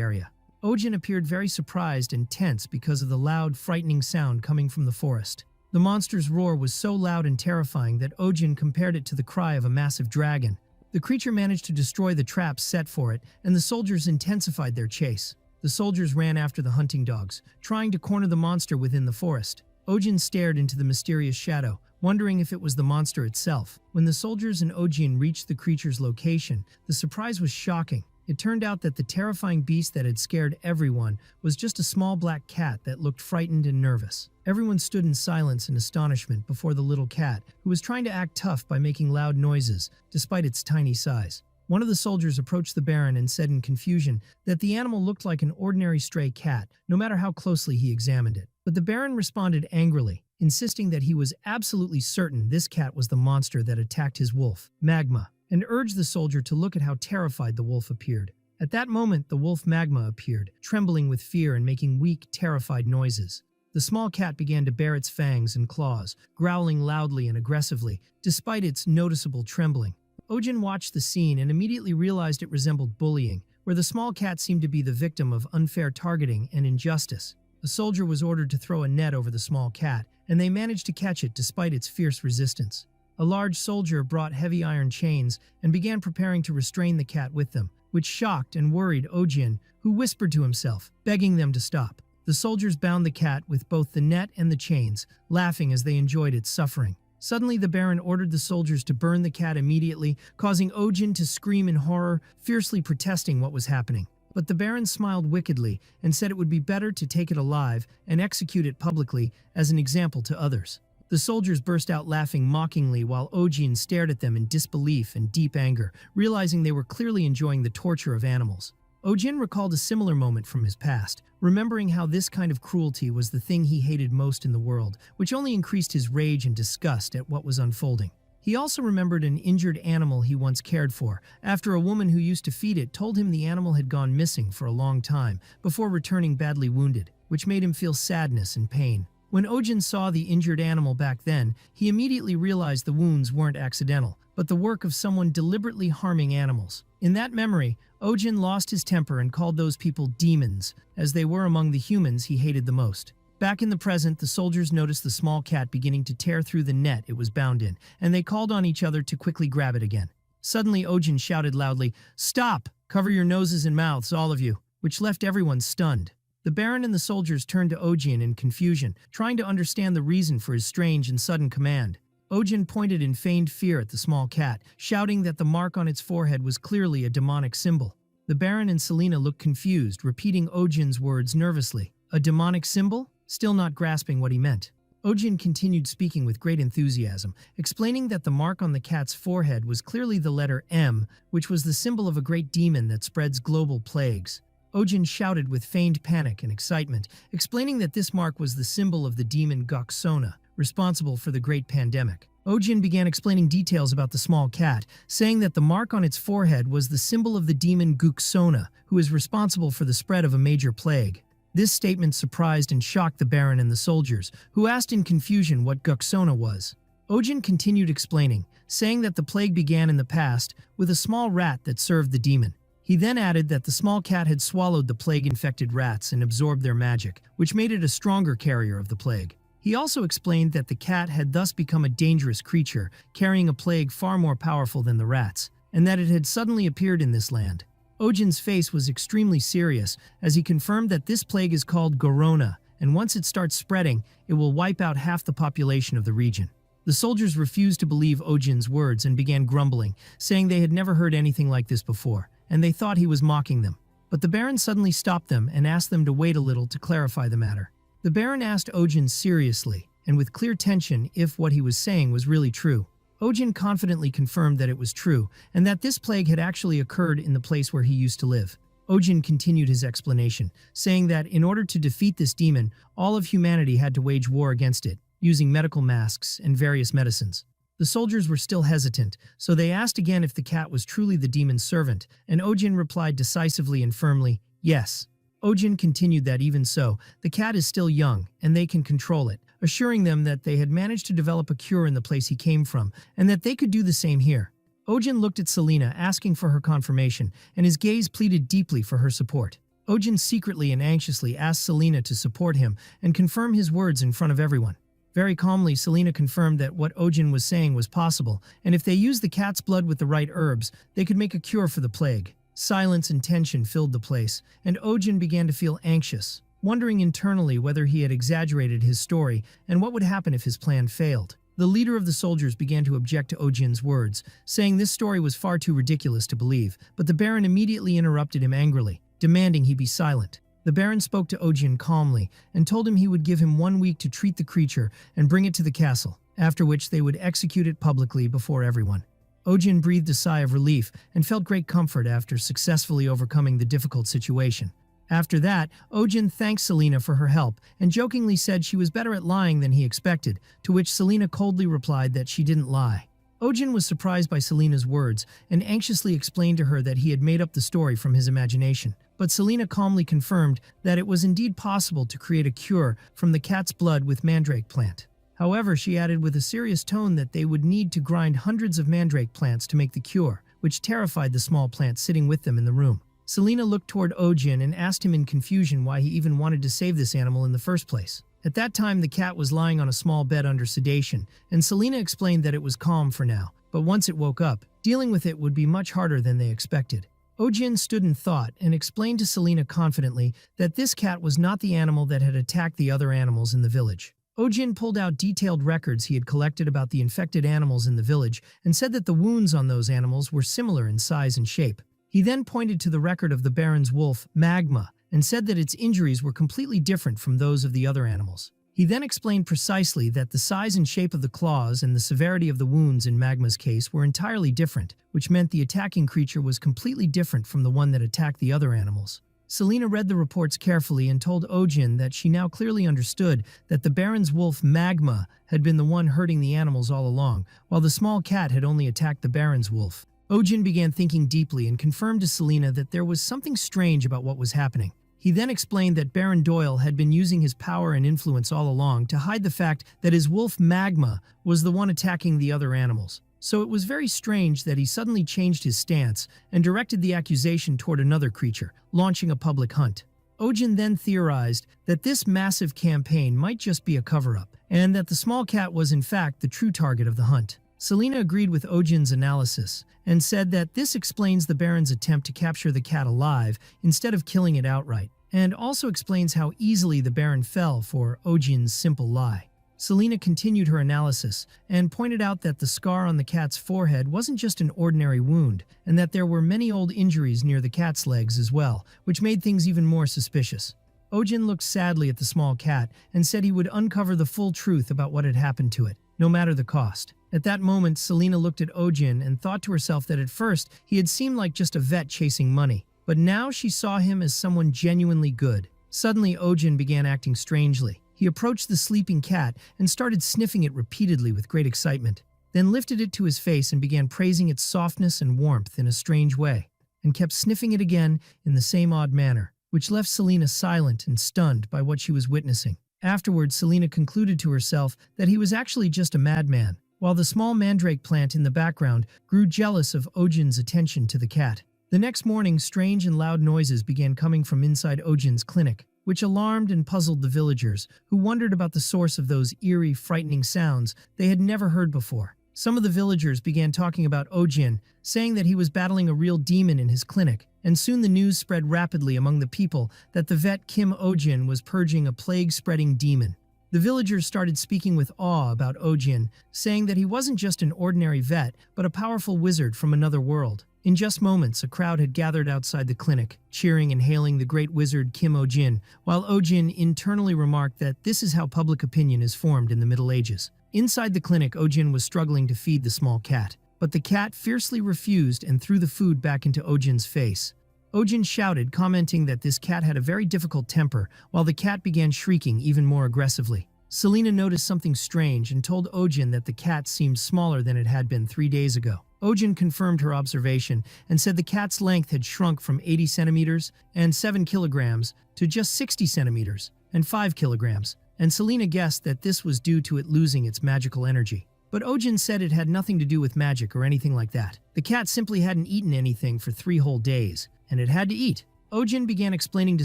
area. Ohjin appeared very surprised and tense because of the loud, frightening sound coming from the forest. The monster's roar was so loud and terrifying that Ohjin compared it to the cry of a massive dragon. The creature managed to destroy the traps set for it, and the soldiers intensified their chase. The soldiers ran after the hunting dogs, trying to corner the monster within the forest. Ohjin stared into the mysterious shadow, wondering if it was the monster itself. When the soldiers and Ohjin reached the creature's location, the surprise was shocking. It turned out that the terrifying beast that had scared everyone was just a small black cat that looked frightened and nervous. Everyone stood in silence and astonishment before the little cat, who was trying to act tough by making loud noises, despite its tiny size. One of the soldiers approached the Baron and said in confusion that the animal looked like an ordinary stray cat, no matter how closely he examined it. But the Baron responded angrily, insisting that he was absolutely certain this cat was the monster that attacked his wolf, Magma, and urged the soldier to look at how terrified the wolf appeared. At that moment, the wolf Magma appeared, trembling with fear and making weak, terrified noises. The small cat began to bare its fangs and claws, growling loudly and aggressively, despite its noticeable trembling. Ohjin watched the scene and immediately realized it resembled bullying, where the small cat seemed to be the victim of unfair targeting and injustice. A soldier was ordered to throw a net over the small cat, and they managed to catch it despite its fierce resistance. A large soldier brought heavy iron chains and began preparing to restrain the cat with them, which shocked and worried Ohjin, who whispered to himself, begging them to stop. The soldiers bound the cat with both the net and the chains, laughing as they enjoyed its suffering. Suddenly, the Baron ordered the soldiers to burn the cat immediately, causing Ohjin to scream in horror, fiercely protesting what was happening. But the Baron smiled wickedly and said it would be better to take it alive and execute it publicly as an example to others. The soldiers burst out laughing mockingly while Ohjin stared at them in disbelief and deep anger, realizing they were clearly enjoying the torture of animals. Ohjin recalled a similar moment from his past, remembering how this kind of cruelty was the thing he hated most in the world, which only increased his rage and disgust at what was unfolding. He also remembered an injured animal he once cared for, after a woman who used to feed it told him the animal had gone missing for a long time, before returning badly wounded, which made him feel sadness and pain. When Ohjin saw the injured animal back then, he immediately realized the wounds weren't accidental, but the work of someone deliberately harming animals. In that memory, Ohjin lost his temper and called those people demons, as they were among the humans he hated the most. Back in the present, the soldiers noticed the small cat beginning to tear through the net it was bound in, and they called on each other to quickly grab it again. Suddenly, Ohjin shouted loudly, "Stop! Cover your noses and mouths, all of you," which left everyone stunned. The Baron and the soldiers turned to Ohjin in confusion, trying to understand the reason for his strange and sudden command. Ohjin pointed in feigned fear at the small cat, shouting that the mark on its forehead was clearly a demonic symbol. The Baron and Selena looked confused, repeating Ohjin's words nervously. A demonic symbol? Still not grasping what he meant. Ohjin continued speaking with great enthusiasm, explaining that the mark on the cat's forehead was clearly the letter M, which was the symbol of a great demon that spreads global plagues. Ohjin shouted with feigned panic and excitement, explaining that this mark was the symbol of the demon Goksona, responsible for the great pandemic. Ohjin began explaining details about the small cat, saying that the mark on its forehead was the symbol of the demon Goksona, who is responsible for the spread of a major plague. This statement surprised and shocked the Baron and the soldiers, who asked in confusion what Goksona was. Ohjin continued explaining, saying that the plague began in the past with a small rat that served the demon. He then added that the small cat had swallowed the plague-infected rats and absorbed their magic, which made it a stronger carrier of the plague. He also explained that the cat had thus become a dangerous creature, carrying a plague far more powerful than the rats, and that it had suddenly appeared in this land. Ohjin's face was extremely serious as he confirmed that this plague is called Gorona, and once it starts spreading, it will wipe out half the population of the region. The soldiers refused to believe Ohjin's words and began grumbling, saying they had never heard anything like this before, and they thought he was mocking them. But the Baron suddenly stopped them and asked them to wait a little to clarify the matter. The Baron asked Ohjin seriously, and with clear tension, if what he was saying was really true. Ohjin confidently confirmed that it was true, and that this plague had actually occurred in the place where he used to live. Ohjin continued his explanation, saying that in order to defeat this demon, all of humanity had to wage war against it, using medical masks and various medicines. The soldiers were still hesitant, so they asked again if the cat was truly the demon's servant, and Ohjin replied decisively and firmly, yes. Ohjin continued that even so, the cat is still young, and they can control it, assuring them that they had managed to develop a cure in the place he came from, and that they could do the same here. Ohjin looked at Selena, asking for her confirmation, and his gaze pleaded deeply for her support. Ohjin secretly and anxiously asked Selena to support him and confirm his words in front of everyone. Very calmly, Selena confirmed that what Ohjin was saying was possible, and if they used the cat's blood with the right herbs, they could make a cure for the plague. Silence and tension filled the place, and Ohjin began to feel anxious, wondering internally whether he had exaggerated his story and what would happen if his plan failed. The leader of the soldiers began to object to Ohjin's words, saying this story was far too ridiculous to believe, but the Baron immediately interrupted him angrily, demanding he be silent. The Baron spoke to Ohjin calmly and told him he would give him 1 week to treat the creature and bring it to the castle, after which they would execute it publicly before everyone. Ohjin breathed a sigh of relief and felt great comfort after successfully overcoming the difficult situation. After that, Ohjin thanked Selena for her help and jokingly said she was better at lying than he expected, to which Selena coldly replied that she didn't lie. Ohjin was surprised by Selena's words and anxiously explained to her that he had made up the story from his imagination. But Selena calmly confirmed that it was indeed possible to create a cure from the cat's blood with mandrake plant. However, she added with a serious tone that they would need to grind hundreds of mandrake plants to make the cure, which terrified the small plant sitting with them in the room. Selena looked toward Ohjin and asked him in confusion why he even wanted to save this animal in the first place. At that time, the cat was lying on a small bed under sedation, and Selena explained that it was calm for now, but once it woke up, dealing with it would be much harder than they expected. Ohjin stood in thought and explained to Selena confidently that this cat was not the animal that had attacked the other animals in the village. Ohjin pulled out detailed records he had collected about the infected animals in the village and said that the wounds on those animals were similar in size and shape. He then pointed to the record of the Baron's wolf, Manhwa, and said that its injuries were completely different from those of the other animals. He then explained precisely that the size and shape of the claws and the severity of the wounds in Manhwa's case were entirely different, which meant the attacking creature was completely different from the one that attacked the other animals. Selena read the reports carefully and told Ohjin that she now clearly understood that the Baron's wolf, Manhwa, had been the one hurting the animals all along, while the small cat had only attacked the Baron's wolf. Ohjin began thinking deeply and confirmed to Selena that there was something strange about what was happening. He then explained that Baron Doyle had been using his power and influence all along to hide the fact that his wolf Manhwa was the one attacking the other animals. So it was very strange that he suddenly changed his stance and directed the accusation toward another creature, launching a public hunt. Ohjin then theorized that this massive campaign might just be a cover-up, and that the small cat was in fact the true target of the hunt. Selena agreed with Ohjin's analysis and said that this explains the Baron's attempt to capture the cat alive instead of killing it outright, and also explains how easily the Baron fell for Ohjin's simple lie. Selena continued her analysis and pointed out that the scar on the cat's forehead wasn't just an ordinary wound, and that there were many old injuries near the cat's legs as well, which made things even more suspicious. Ohjin looked sadly at the small cat and said he would uncover the full truth about what had happened to it, no matter the cost. At that moment, Selena looked at Ohjin and thought to herself that at first he had seemed like just a vet chasing money, but now she saw him as someone genuinely good. Suddenly, Ohjin began acting strangely. He approached the sleeping cat and started sniffing it repeatedly with great excitement, then lifted it to his face and began praising its softness and warmth in a strange way, and kept sniffing it again in the same odd manner, which left Selena silent and stunned by what she was witnessing. Afterwards, Selena concluded to herself that he was actually just a madman, while the small mandrake plant in the background grew jealous of Ohjin's attention to the cat. The next morning, strange and loud noises began coming from inside Ohjin's clinic, which alarmed and puzzled the villagers, who wondered about the source of those eerie, frightening sounds they had never heard before. Some of the villagers began talking about Ohjin, saying that he was battling a real demon in his clinic, and soon the news spread rapidly among the people that the vet Kim Ohjin was purging a plague-spreading demon. The villagers started speaking with awe about Ohjin, saying that he wasn't just an ordinary vet, but a powerful wizard from another world. In just moments, a crowd had gathered outside the clinic, cheering and hailing the great wizard Kim Ohjin, while Ohjin internally remarked that this is how public opinion is formed in the Middle Ages. Inside the clinic, Ohjin was struggling to feed the small cat, but the cat fiercely refused and threw the food back into Ohjin's face. Ohjin shouted, commenting that this cat had a very difficult temper, while the cat began shrieking even more aggressively. Selena noticed something strange and told Ohjin that the cat seemed smaller than it had been 3 days ago. Ohjin confirmed her observation and said the cat's length had shrunk from 80 centimeters and 7 kilograms to just 60 centimeters and 5 kilograms, and Selena guessed that this was due to it losing its magical energy. But Ohjin said it had nothing to do with magic or anything like that. The cat simply hadn't eaten anything for 3 whole days, and it had to eat. Ohjin began explaining to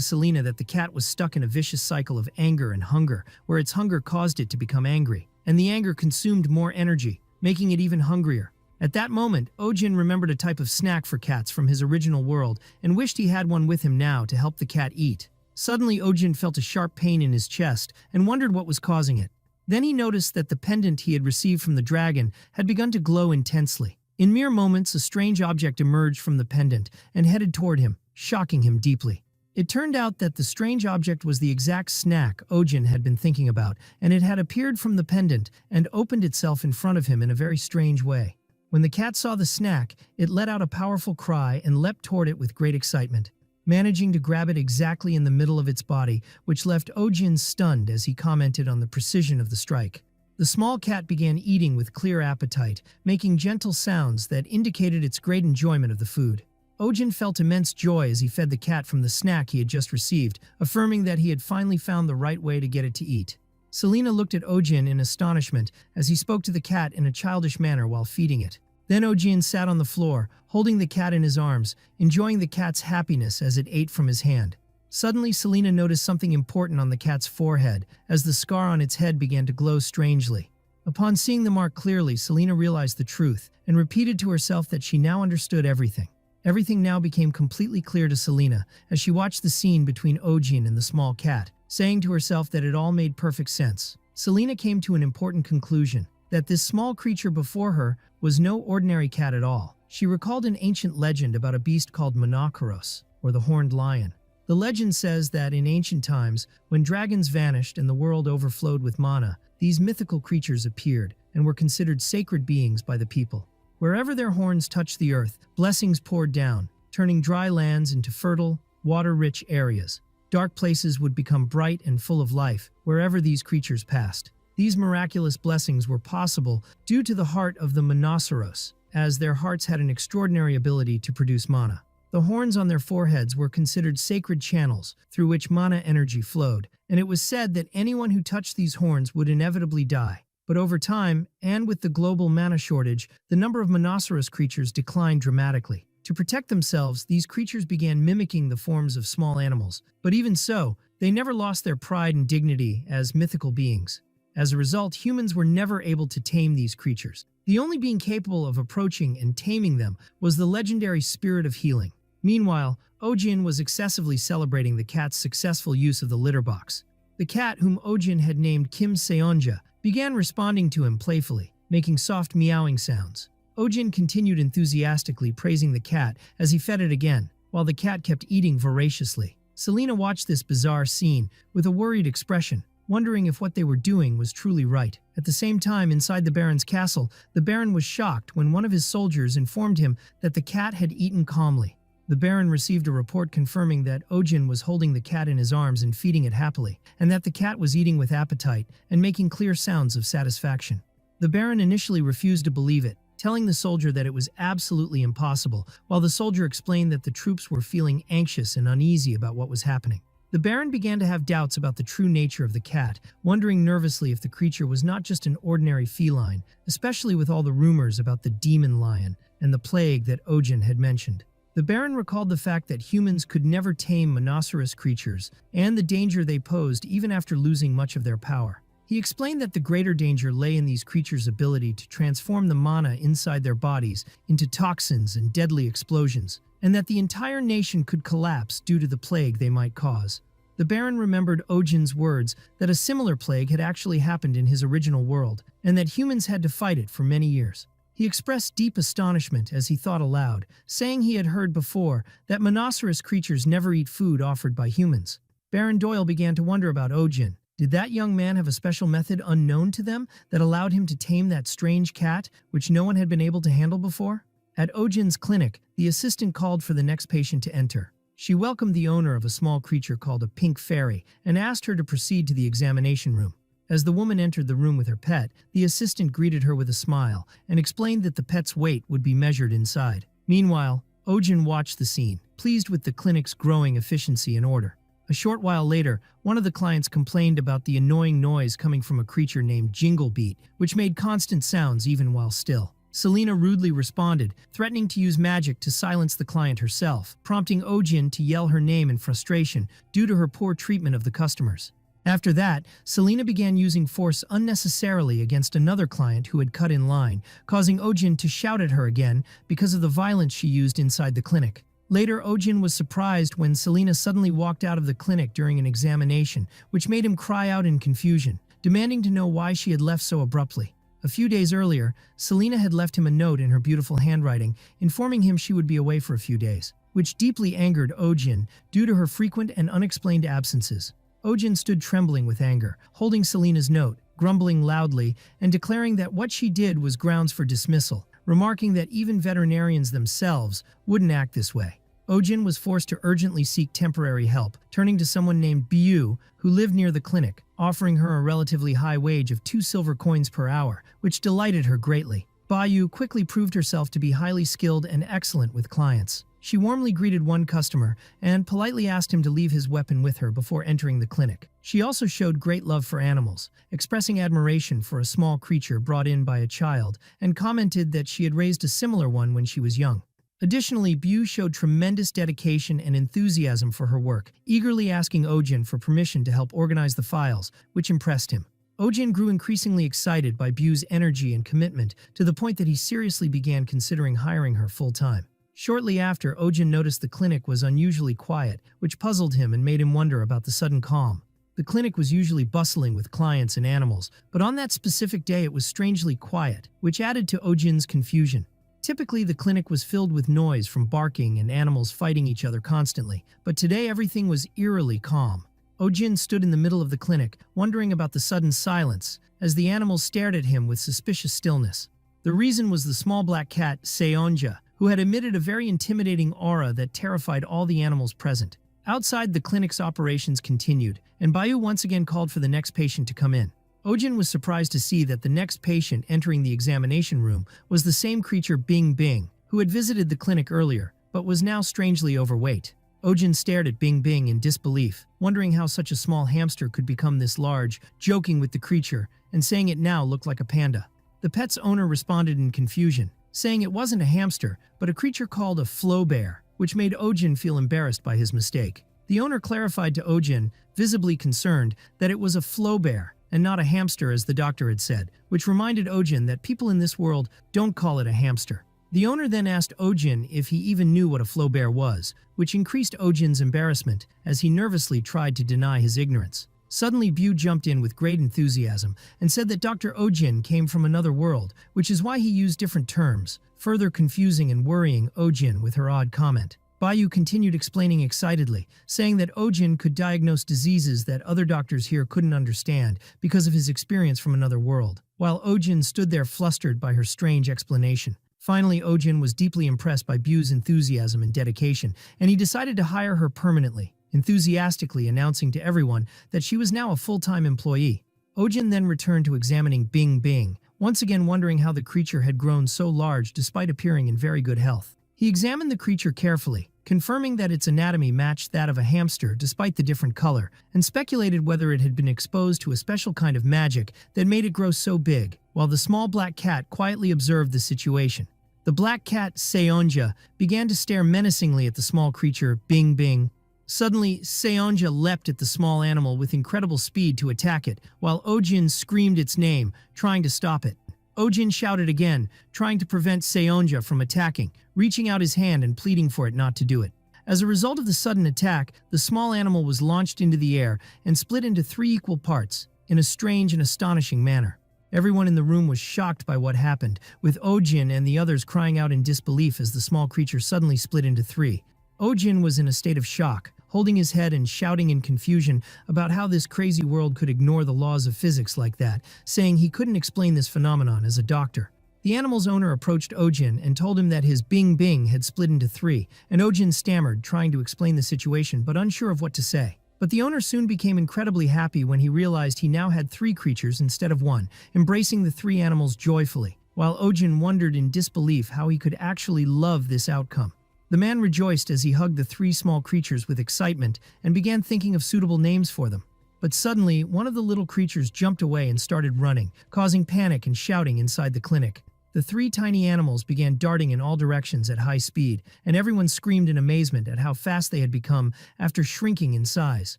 Selena that the cat was stuck in a vicious cycle of anger and hunger, where its hunger caused it to become angry, and the anger consumed more energy, making it even hungrier. At that moment, Ohjin remembered a type of snack for cats from his original world and wished he had one with him now to help the cat eat. Suddenly, Ohjin felt a sharp pain in his chest and wondered what was causing it. Then he noticed that the pendant he had received from the dragon had begun to glow intensely. In mere moments, a strange object emerged from the pendant and headed toward him, shocking him deeply. It turned out that the strange object was the exact snack Ohjin had been thinking about, and it had appeared from the pendant and opened itself in front of him in a very strange way. When the cat saw the snack, it let out a powerful cry and leapt toward it with great excitement, managing to grab it exactly in the middle of its body, which left Ohjin stunned as he commented on the precision of the strike. The small cat began eating with clear appetite, making gentle sounds that indicated its great enjoyment of the food. Ohjin felt immense joy as he fed the cat from the snack he had just received, affirming that he had finally found the right way to get it to eat. Selena looked at Ohjin in astonishment as he spoke to the cat in a childish manner while feeding it. Then Ohjin sat on the floor, holding the cat in his arms, enjoying the cat's happiness as it ate from his hand. Suddenly, Selena noticed something important on the cat's forehead, as the scar on its head began to glow strangely. Upon seeing the mark clearly, Selena realized the truth, and repeated to herself that she now understood everything. Everything now became completely clear to Selena as she watched the scene between Ohjin and the small cat, saying to herself that it all made perfect sense. Selena came to an important conclusion, that this small creature before her was no ordinary cat at all. She recalled an ancient legend about a beast called Manhwa, or the horned lion. The legend says that in ancient times, when dragons vanished and the world overflowed with mana, these mythical creatures appeared and were considered sacred beings by the people. Wherever their horns touched the earth, blessings poured down, turning dry lands into fertile, water-rich areas. Dark places would become bright and full of life wherever these creatures passed. These miraculous blessings were possible due to the heart of the Manhwa, as their hearts had an extraordinary ability to produce mana. The horns on their foreheads were considered sacred channels through which mana energy flowed, and it was said that anyone who touched these horns would inevitably die. But over time, and with the global mana shortage, the number of Manhwa creatures declined dramatically. To protect themselves, these creatures began mimicking the forms of small animals. But even so, they never lost their pride and dignity as mythical beings. As a result, humans were never able to tame these creatures. The only being capable of approaching and taming them was the legendary spirit of healing. Meanwhile, Ohjin was excessively celebrating the cat's successful use of the litter box. The cat, whom Ohjin had named Kim Seonja, began responding to him playfully, making soft meowing sounds. Ohjin continued enthusiastically praising the cat as he fed it again, while the cat kept eating voraciously. Selena watched this bizarre scene with a worried expression, wondering if what they were doing was truly right. At the same time, inside the Baron's castle, the Baron was shocked when one of his soldiers informed him that the cat had eaten calmly. The Baron received a report confirming that Ohjin was holding the cat in his arms and feeding it happily, and that the cat was eating with appetite and making clear sounds of satisfaction. The Baron initially refused to believe it, telling the soldier that it was absolutely impossible, while the soldier explained that the troops were feeling anxious and uneasy about what was happening. The Baron began to have doubts about the true nature of the cat, wondering nervously if the creature was not just an ordinary feline, especially with all the rumors about the demon lion and the plague that Ohjin had mentioned. The Baron recalled the fact that humans could never tame Manhwa creatures, and the danger they posed even after losing much of their power. He explained that the greater danger lay in these creatures' ability to transform the mana inside their bodies into toxins and deadly explosions, and that the entire nation could collapse due to the plague they might cause. The Baron remembered Ohjin's words that a similar plague had actually happened in his original world, and that humans had to fight it for many years. He expressed deep astonishment as he thought aloud, saying he had heard before that monocerous creatures never eat food offered by humans. Baron Doyle began to wonder about Ohjin. Did that young man have a special method unknown to them that allowed him to tame that strange cat, which no one had been able to handle before? At Ohjin's clinic, the assistant called for the next patient to enter. She welcomed the owner of a small creature called a pink fairy and asked her to proceed to the examination room. As the woman entered the room with her pet, the assistant greeted her with a smile and explained that the pet's weight would be measured inside. Meanwhile, Ohjin watched the scene, pleased with the clinic's growing efficiency and order. A short while later, one of the clients complained about the annoying noise coming from a creature named Jinglebeat, which made constant sounds even while still. Selena rudely responded, threatening to use magic to silence the client herself, prompting Ohjin to yell her name in frustration due to her poor treatment of the customers. After that, Selena began using force unnecessarily against another client who had cut in line, causing Ohjin to shout at her again because of the violence she used inside the clinic. Later, Ohjin was surprised when Selena suddenly walked out of the clinic during an examination, which made him cry out in confusion, demanding to know why she had left so abruptly. A few days earlier, Selena had left him a note in her beautiful handwriting, informing him she would be away for a few days, which deeply angered Ohjin due to her frequent and unexplained absences. Ohjin stood trembling with anger, holding Selena's note, grumbling loudly, and declaring that what she did was grounds for dismissal, remarking that even veterinarians themselves wouldn't act this way. Ohjin was forced to urgently seek temporary help, turning to someone named Biu, who lived near the clinic, offering her a relatively high wage of 2 silver coins per hour, which delighted her greatly. Biu quickly proved herself to be highly skilled and excellent with clients. She warmly greeted one customer and politely asked him to leave his weapon with her before entering the clinic. She also showed great love for animals, expressing admiration for a small creature brought in by a child, and commented that she had raised a similar one when she was young. Additionally, Biu showed tremendous dedication and enthusiasm for her work, eagerly asking Ohjin for permission to help organize the files, which impressed him. Ohjin grew increasingly excited by Biu's energy and commitment to the point that he seriously began considering hiring her full-time. Shortly after, Ohjin noticed the clinic was unusually quiet, which puzzled him and made him wonder about the sudden calm. The clinic was usually bustling with clients and animals, but on that specific day it was strangely quiet, which added to Ohjin's confusion. Typically, the clinic was filled with noise from barking and animals fighting each other constantly, but today everything was eerily calm. Ohjin stood in the middle of the clinic, wondering about the sudden silence, as the animals stared at him with suspicious stillness. The reason was the small black cat, Seonja, who had emitted a very intimidating aura that terrified all the animals present. Outside, the clinic's operations continued, and Biu once again called for the next patient to come in. Ohjin was surprised to see that the next patient entering the examination room was the same creature Bing Bing, who had visited the clinic earlier, but was now strangely overweight. Ohjin stared at Bing Bing in disbelief, wondering how such a small hamster could become this large, joking with the creature, and saying it now looked like a panda. The pet's owner responded in confusion, saying it wasn't a hamster, but a creature called a flow bear, which made Ohjin feel embarrassed by his mistake. The owner clarified to Ohjin, visibly concerned, that it was a flow bear and not a hamster as the doctor had said, which reminded Ohjin that people in this world don't call it a hamster. The owner then asked Ohjin if he even knew what a flow bear was, which increased Ohjin's embarrassment as he nervously tried to deny his ignorance. Suddenly, Biu jumped in with great enthusiasm and said that Dr. Ohjin came from another world, which is why he used different terms, further confusing and worrying Ohjin with her odd comment. Biu continued explaining excitedly, saying that Ohjin could diagnose diseases that other doctors here couldn't understand because of his experience from another world, while Ohjin stood there flustered by her strange explanation. Finally, Ohjin was deeply impressed by Biu's enthusiasm and dedication, and he decided to hire her permanently, enthusiastically announcing to everyone that she was now a full-time employee. Ohjin then returned to examining Bing Bing, once again wondering how the creature had grown so large despite appearing in very good health. He examined the creature carefully, confirming that its anatomy matched that of a hamster despite the different color, and speculated whether it had been exposed to a special kind of magic that made it grow so big, while the small black cat quietly observed the situation. The black cat, Seonja, began to stare menacingly at the small creature, Bing Bing. Suddenly, Seonja leapt at the small animal with incredible speed to attack it, while Ohjin screamed its name, trying to stop it. Ohjin shouted again, trying to prevent Seonja from attacking, reaching out his hand and pleading for it not to do it. As a result of the sudden attack, the small animal was launched into the air and split into 3 equal parts, in a strange and astonishing manner. Everyone in the room was shocked by what happened, with Ohjin and the others crying out in disbelief as the small creature suddenly split into 3. Ohjin was in a state of shock, holding his head and shouting in confusion about how this crazy world could ignore the laws of physics like that, saying he couldn't explain this phenomenon as a doctor. The animal's owner approached Ohjin and told him that his Bing Bing had split into 3, and Ohjin stammered, trying to explain the situation but unsure of what to say. But the owner soon became incredibly happy when he realized he now had 3 creatures instead of 1, embracing the 3 animals joyfully, while Ohjin wondered in disbelief how he could actually love this outcome. The man rejoiced as he hugged the 3 small creatures with excitement and began thinking of suitable names for them. But suddenly, one of the little creatures jumped away and started running, causing panic and shouting inside the clinic. The 3 tiny animals began darting in all directions at high speed, and everyone screamed in amazement at how fast they had become after shrinking in size.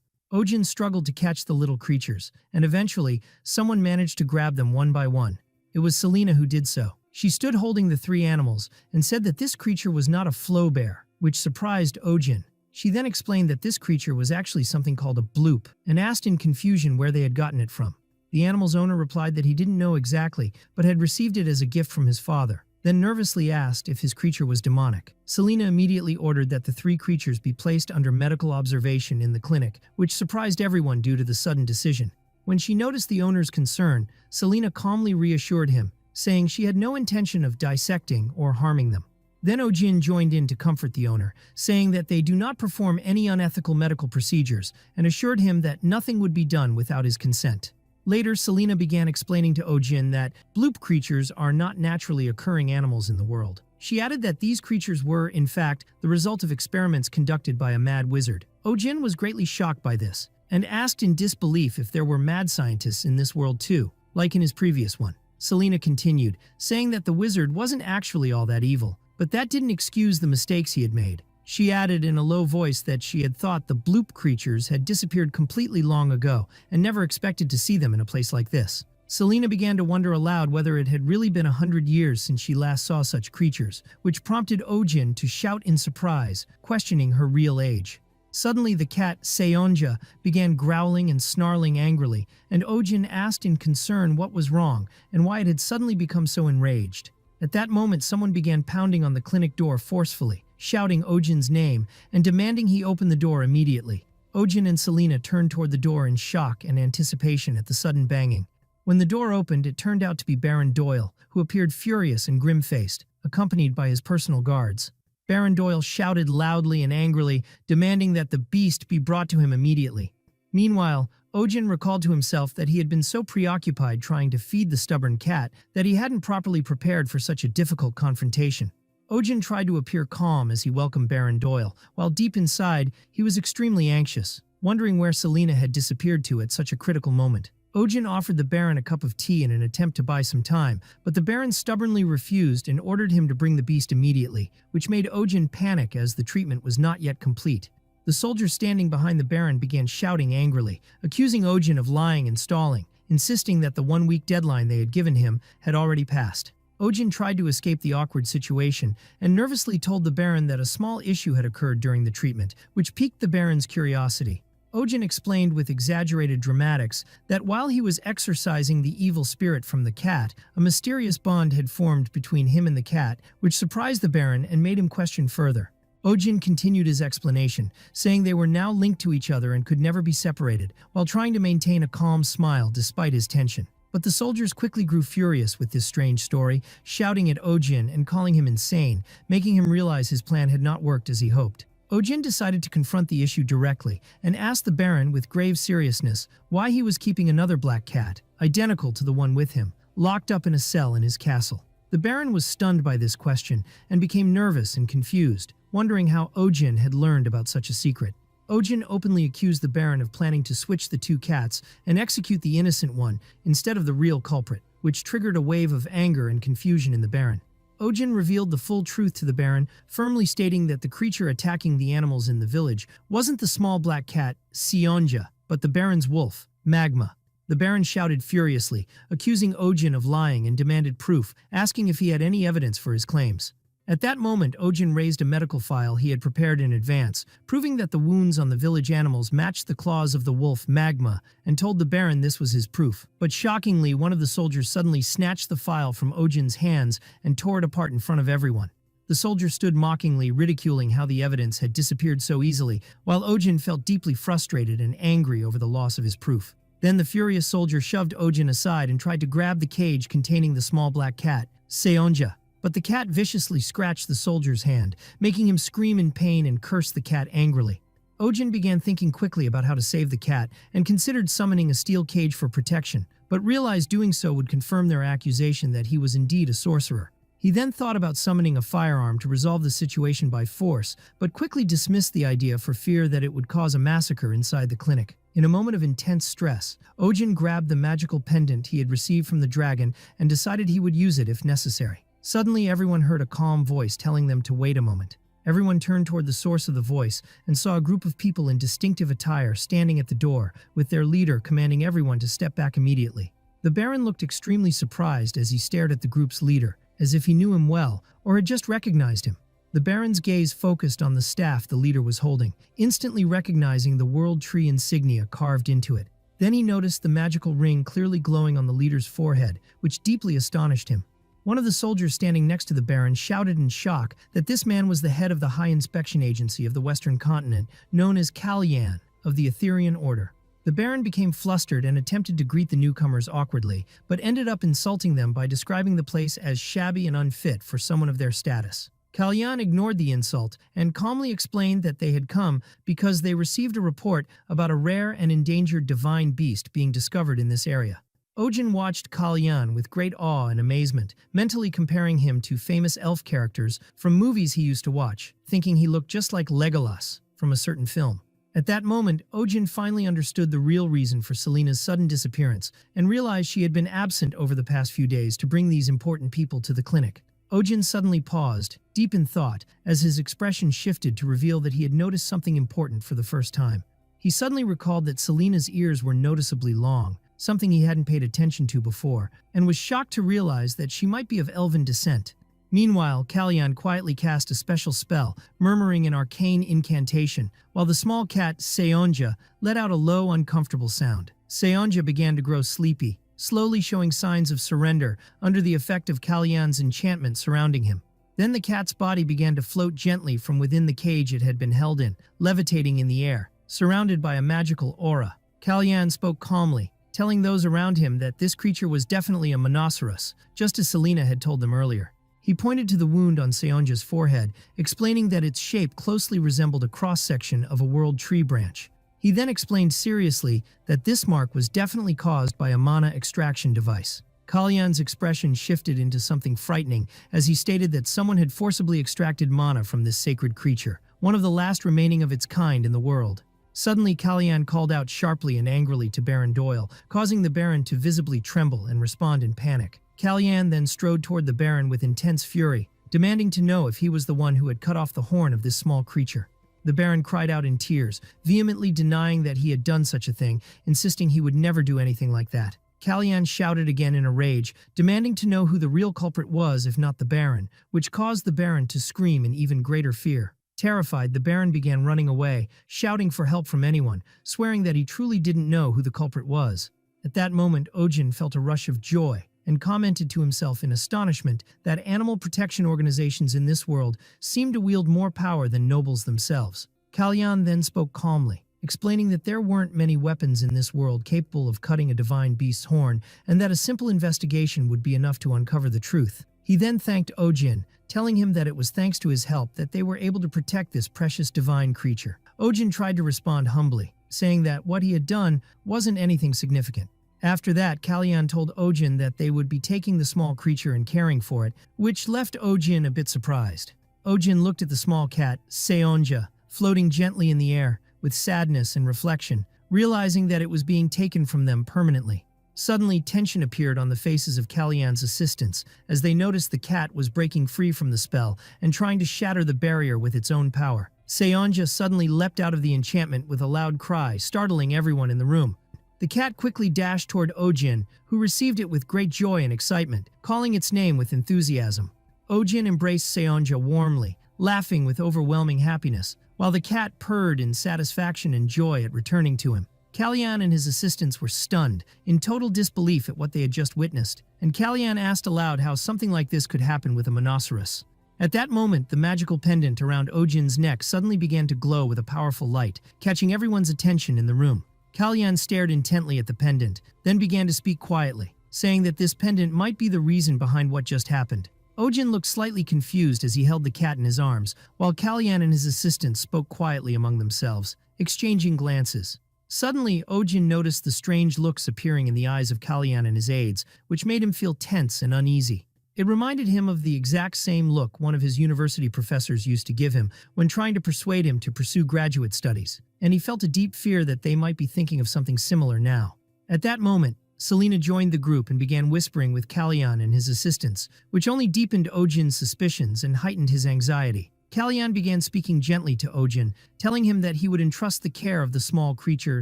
Ohjin struggled to catch the little creatures, and eventually, someone managed to grab them one by one. It was Selena who did so. She stood holding the 3 animals and said that this creature was not a flow bear, which surprised Ohjin. She then explained that this creature was actually something called a bloop, and asked in confusion where they had gotten it from. The animal's owner replied that he didn't know exactly, but had received it as a gift from his father, then nervously asked if his creature was demonic. Selena immediately ordered that the 3 creatures be placed under medical observation in the clinic, which surprised everyone due to the sudden decision. When she noticed the owner's concern, Selena calmly reassured him, saying she had no intention of dissecting or harming them. Then Ohjin joined in to comfort the owner, saying that they do not perform any unethical medical procedures, and assured him that nothing would be done without his consent. Later, Selena began explaining to Ohjin that bloop creatures are not naturally occurring animals in the world. She added that these creatures were, in fact, the result of experiments conducted by a mad wizard. Ohjin was greatly shocked by this, and asked in disbelief if there were mad scientists in this world too, like in his previous one. Selena continued, saying that the wizard wasn't actually all that evil, but that didn't excuse the mistakes he had made. She added in a low voice that she had thought the bloop creatures had disappeared completely long ago and never expected to see them in a place like this. Selena began to wonder aloud whether it had really been 100 years since she last saw such creatures, which prompted Ohjin to shout in surprise, questioning her real age. Suddenly the cat, Seonja, began growling and snarling angrily, and Ohjin asked in concern what was wrong and why it had suddenly become so enraged. At that moment, someone began pounding on the clinic door forcefully, shouting Ohjin's name and demanding he open the door immediately. Ohjin and Selena turned toward the door in shock and anticipation at the sudden banging. When the door opened, it turned out to be Baron Doyle, who appeared furious and grim-faced, accompanied by his personal guards. Baron Doyle shouted loudly and angrily, demanding that the beast be brought to him immediately. Meanwhile, Ohjin recalled to himself that he had been so preoccupied trying to feed the stubborn cat that he hadn't properly prepared for such a difficult confrontation. Ohjin tried to appear calm as he welcomed Baron Doyle, while deep inside, he was extremely anxious, wondering where Selena had disappeared to at such a critical moment. Ohjin offered the Baron a cup of tea in an attempt to buy some time, but the Baron stubbornly refused and ordered him to bring the beast immediately, which made Ohjin panic as the treatment was not yet complete. The soldiers standing behind the Baron began shouting angrily, accusing Ohjin of lying and stalling, insisting that the 1-week deadline they had given him had already passed. Ohjin tried to escape the awkward situation and nervously told the Baron that a small issue had occurred during the treatment, which piqued the Baron's curiosity. Ohjin explained with exaggerated dramatics that while he was exorcising the evil spirit from the cat, a mysterious bond had formed between him and the cat, which surprised the Baron and made him question further. Ohjin continued his explanation, saying they were now linked to each other and could never be separated, while trying to maintain a calm smile despite his tension. But the soldiers quickly grew furious with this strange story, shouting at Ohjin and calling him insane, making him realize his plan had not worked as he hoped. Ohjin decided to confront the issue directly and asked the Baron with grave seriousness why he was keeping another black cat, identical to the one with him, locked up in a cell in his castle. The Baron was stunned by this question and became nervous and confused, wondering how Ohjin had learned about such a secret. Ohjin openly accused the Baron of planning to switch the 2 cats and execute the innocent one instead of the real culprit, which triggered a wave of anger and confusion in the Baron. Ohjin revealed the full truth to the Baron, firmly stating that the creature attacking the animals in the village wasn't the small black cat, Seonja, but the Baron's wolf, Magma. The Baron shouted furiously, accusing Ohjin of lying and demanded proof, asking if he had any evidence for his claims. At that moment, Ohjin raised a medical file he had prepared in advance, proving that the wounds on the village animals matched the claws of the wolf Magma, and told the Baron this was his proof. But shockingly, one of the soldiers suddenly snatched the file from Ohjin's hands and tore it apart in front of everyone. The soldier stood mockingly, ridiculing how the evidence had disappeared so easily, while Ohjin felt deeply frustrated and angry over the loss of his proof. Then the furious soldier shoved Ohjin aside and tried to grab the cage containing the small black cat, Seonja. But the cat viciously scratched the soldier's hand, making him scream in pain and curse the cat angrily. Ohjin began thinking quickly about how to save the cat and considered summoning a steel cage for protection, but realized doing so would confirm their accusation that he was indeed a sorcerer. He then thought about summoning a firearm to resolve the situation by force, but quickly dismissed the idea for fear that it would cause a massacre inside the clinic. In a moment of intense stress, Ohjin grabbed the magical pendant he had received from the dragon and decided he would use it if necessary. Suddenly, everyone heard a calm voice telling them to wait a moment. Everyone turned toward the source of the voice and saw a group of people in distinctive attire standing at the door, with their leader commanding everyone to step back immediately. The Baron looked extremely surprised as he stared at the group's leader, as if he knew him well or had just recognized him. The Baron's gaze focused on the staff the leader was holding, instantly recognizing the World Tree insignia carved into it. Then he noticed the magical ring clearly glowing on the leader's forehead, which deeply astonished him. One of the soldiers standing next to the Baron shouted in shock that this man was the head of the High Inspection Agency of the Western Continent, known as Kalyan, of the Etherian Order. The Baron became flustered and attempted to greet the newcomers awkwardly, but ended up insulting them by describing the place as shabby and unfit for someone of their status. Kalyan ignored the insult and calmly explained that they had come because they received a report about a rare and endangered divine beast being discovered in this area. Ohjin watched Kalyan with great awe and amazement, mentally comparing him to famous elf characters from movies he used to watch, thinking he looked just like Legolas from a certain film. At that moment, Ohjin finally understood the real reason for Selena's sudden disappearance and realized she had been absent over the past few days to bring these important people to the clinic. Ohjin suddenly paused, deep in thought, as his expression shifted to reveal that he had noticed something important for the first time. He suddenly recalled that Selena's ears were noticeably long, something he hadn't paid attention to before, and was shocked to realize that she might be of elven descent. Meanwhile, Kalyan quietly cast a special spell, murmuring an arcane incantation, while the small cat, Seonja, let out a low, uncomfortable sound. Seonja began to grow sleepy, slowly showing signs of surrender under the effect of Kalyan's enchantment surrounding him. Then the cat's body began to float gently from within the cage it had been held in, levitating in the air, surrounded by a magical aura. Kalyan spoke calmly, telling those around him that this creature was definitely a Monoceros, just as Selena had told them earlier. He pointed to the wound on Seonja's forehead, explaining that its shape closely resembled a cross-section of a world tree branch. He then explained seriously that this mark was definitely caused by a mana extraction device. Kalyan's expression shifted into something frightening as he stated that someone had forcibly extracted mana from this sacred creature, one of the last remaining of its kind in the world. Suddenly, Kalyan called out sharply and angrily to Baron Doyle, causing the Baron to visibly tremble and respond in panic. Kalyan then strode toward the Baron with intense fury, demanding to know if he was the one who had cut off the horn of this small creature. The Baron cried out in tears, vehemently denying that he had done such a thing, insisting he would never do anything like that. Kalyan shouted again in a rage, demanding to know who the real culprit was if not the Baron, which caused the Baron to scream in even greater fear. Terrified, the Baron began running away, shouting for help from anyone, swearing that he truly didn't know who the culprit was. At that moment, Ohjin felt a rush of joy and commented to himself in astonishment that animal protection organizations in this world seemed to wield more power than nobles themselves. Kalyan then spoke calmly, explaining that there weren't many weapons in this world capable of cutting a divine beast's horn and that a simple investigation would be enough to uncover the truth. He then thanked Ohjin, telling him that it was thanks to his help that they were able to protect this precious divine creature. Ohjin tried to respond humbly, saying that what he had done wasn't anything significant. After that, Kalyan told Ohjin that they would be taking the small creature and caring for it, which left Ohjin a bit surprised. Ohjin looked at the small cat, Seonja, floating gently in the air, with sadness and reflection, realizing that it was being taken from them permanently. Suddenly, tension appeared on the faces of Kalyan's assistants as they noticed the cat was breaking free from the spell and trying to shatter the barrier with its own power. Seonja suddenly leapt out of the enchantment with a loud cry, startling everyone in the room. The cat quickly dashed toward Ohjin, who received it with great joy and excitement, calling its name with enthusiasm. Ohjin embraced Seonja warmly, laughing with overwhelming happiness, while the cat purred in satisfaction and joy at returning to him. Kalyan and his assistants were stunned, in total disbelief at what they had just witnessed, and Kalyan asked aloud how something like this could happen with a monoceros. At that moment, the magical pendant around Ohjin's neck suddenly began to glow with a powerful light, catching everyone's attention in the room. Kalyan stared intently at the pendant, then began to speak quietly, saying that this pendant might be the reason behind what just happened. Ohjin looked slightly confused as he held the cat in his arms, while Kalyan and his assistants spoke quietly among themselves, exchanging glances. Suddenly, Ohjin noticed the strange looks appearing in the eyes of Kalyan and his aides, which made him feel tense and uneasy. It reminded him of the exact same look one of his university professors used to give him when trying to persuade him to pursue graduate studies, and he felt a deep fear that they might be thinking of something similar now. At that moment, Selena joined the group and began whispering with Kalyan and his assistants, which only deepened Ohjin's suspicions and heightened his anxiety. Kalyan began speaking gently to Ohjin, telling him that he would entrust the care of the small creature,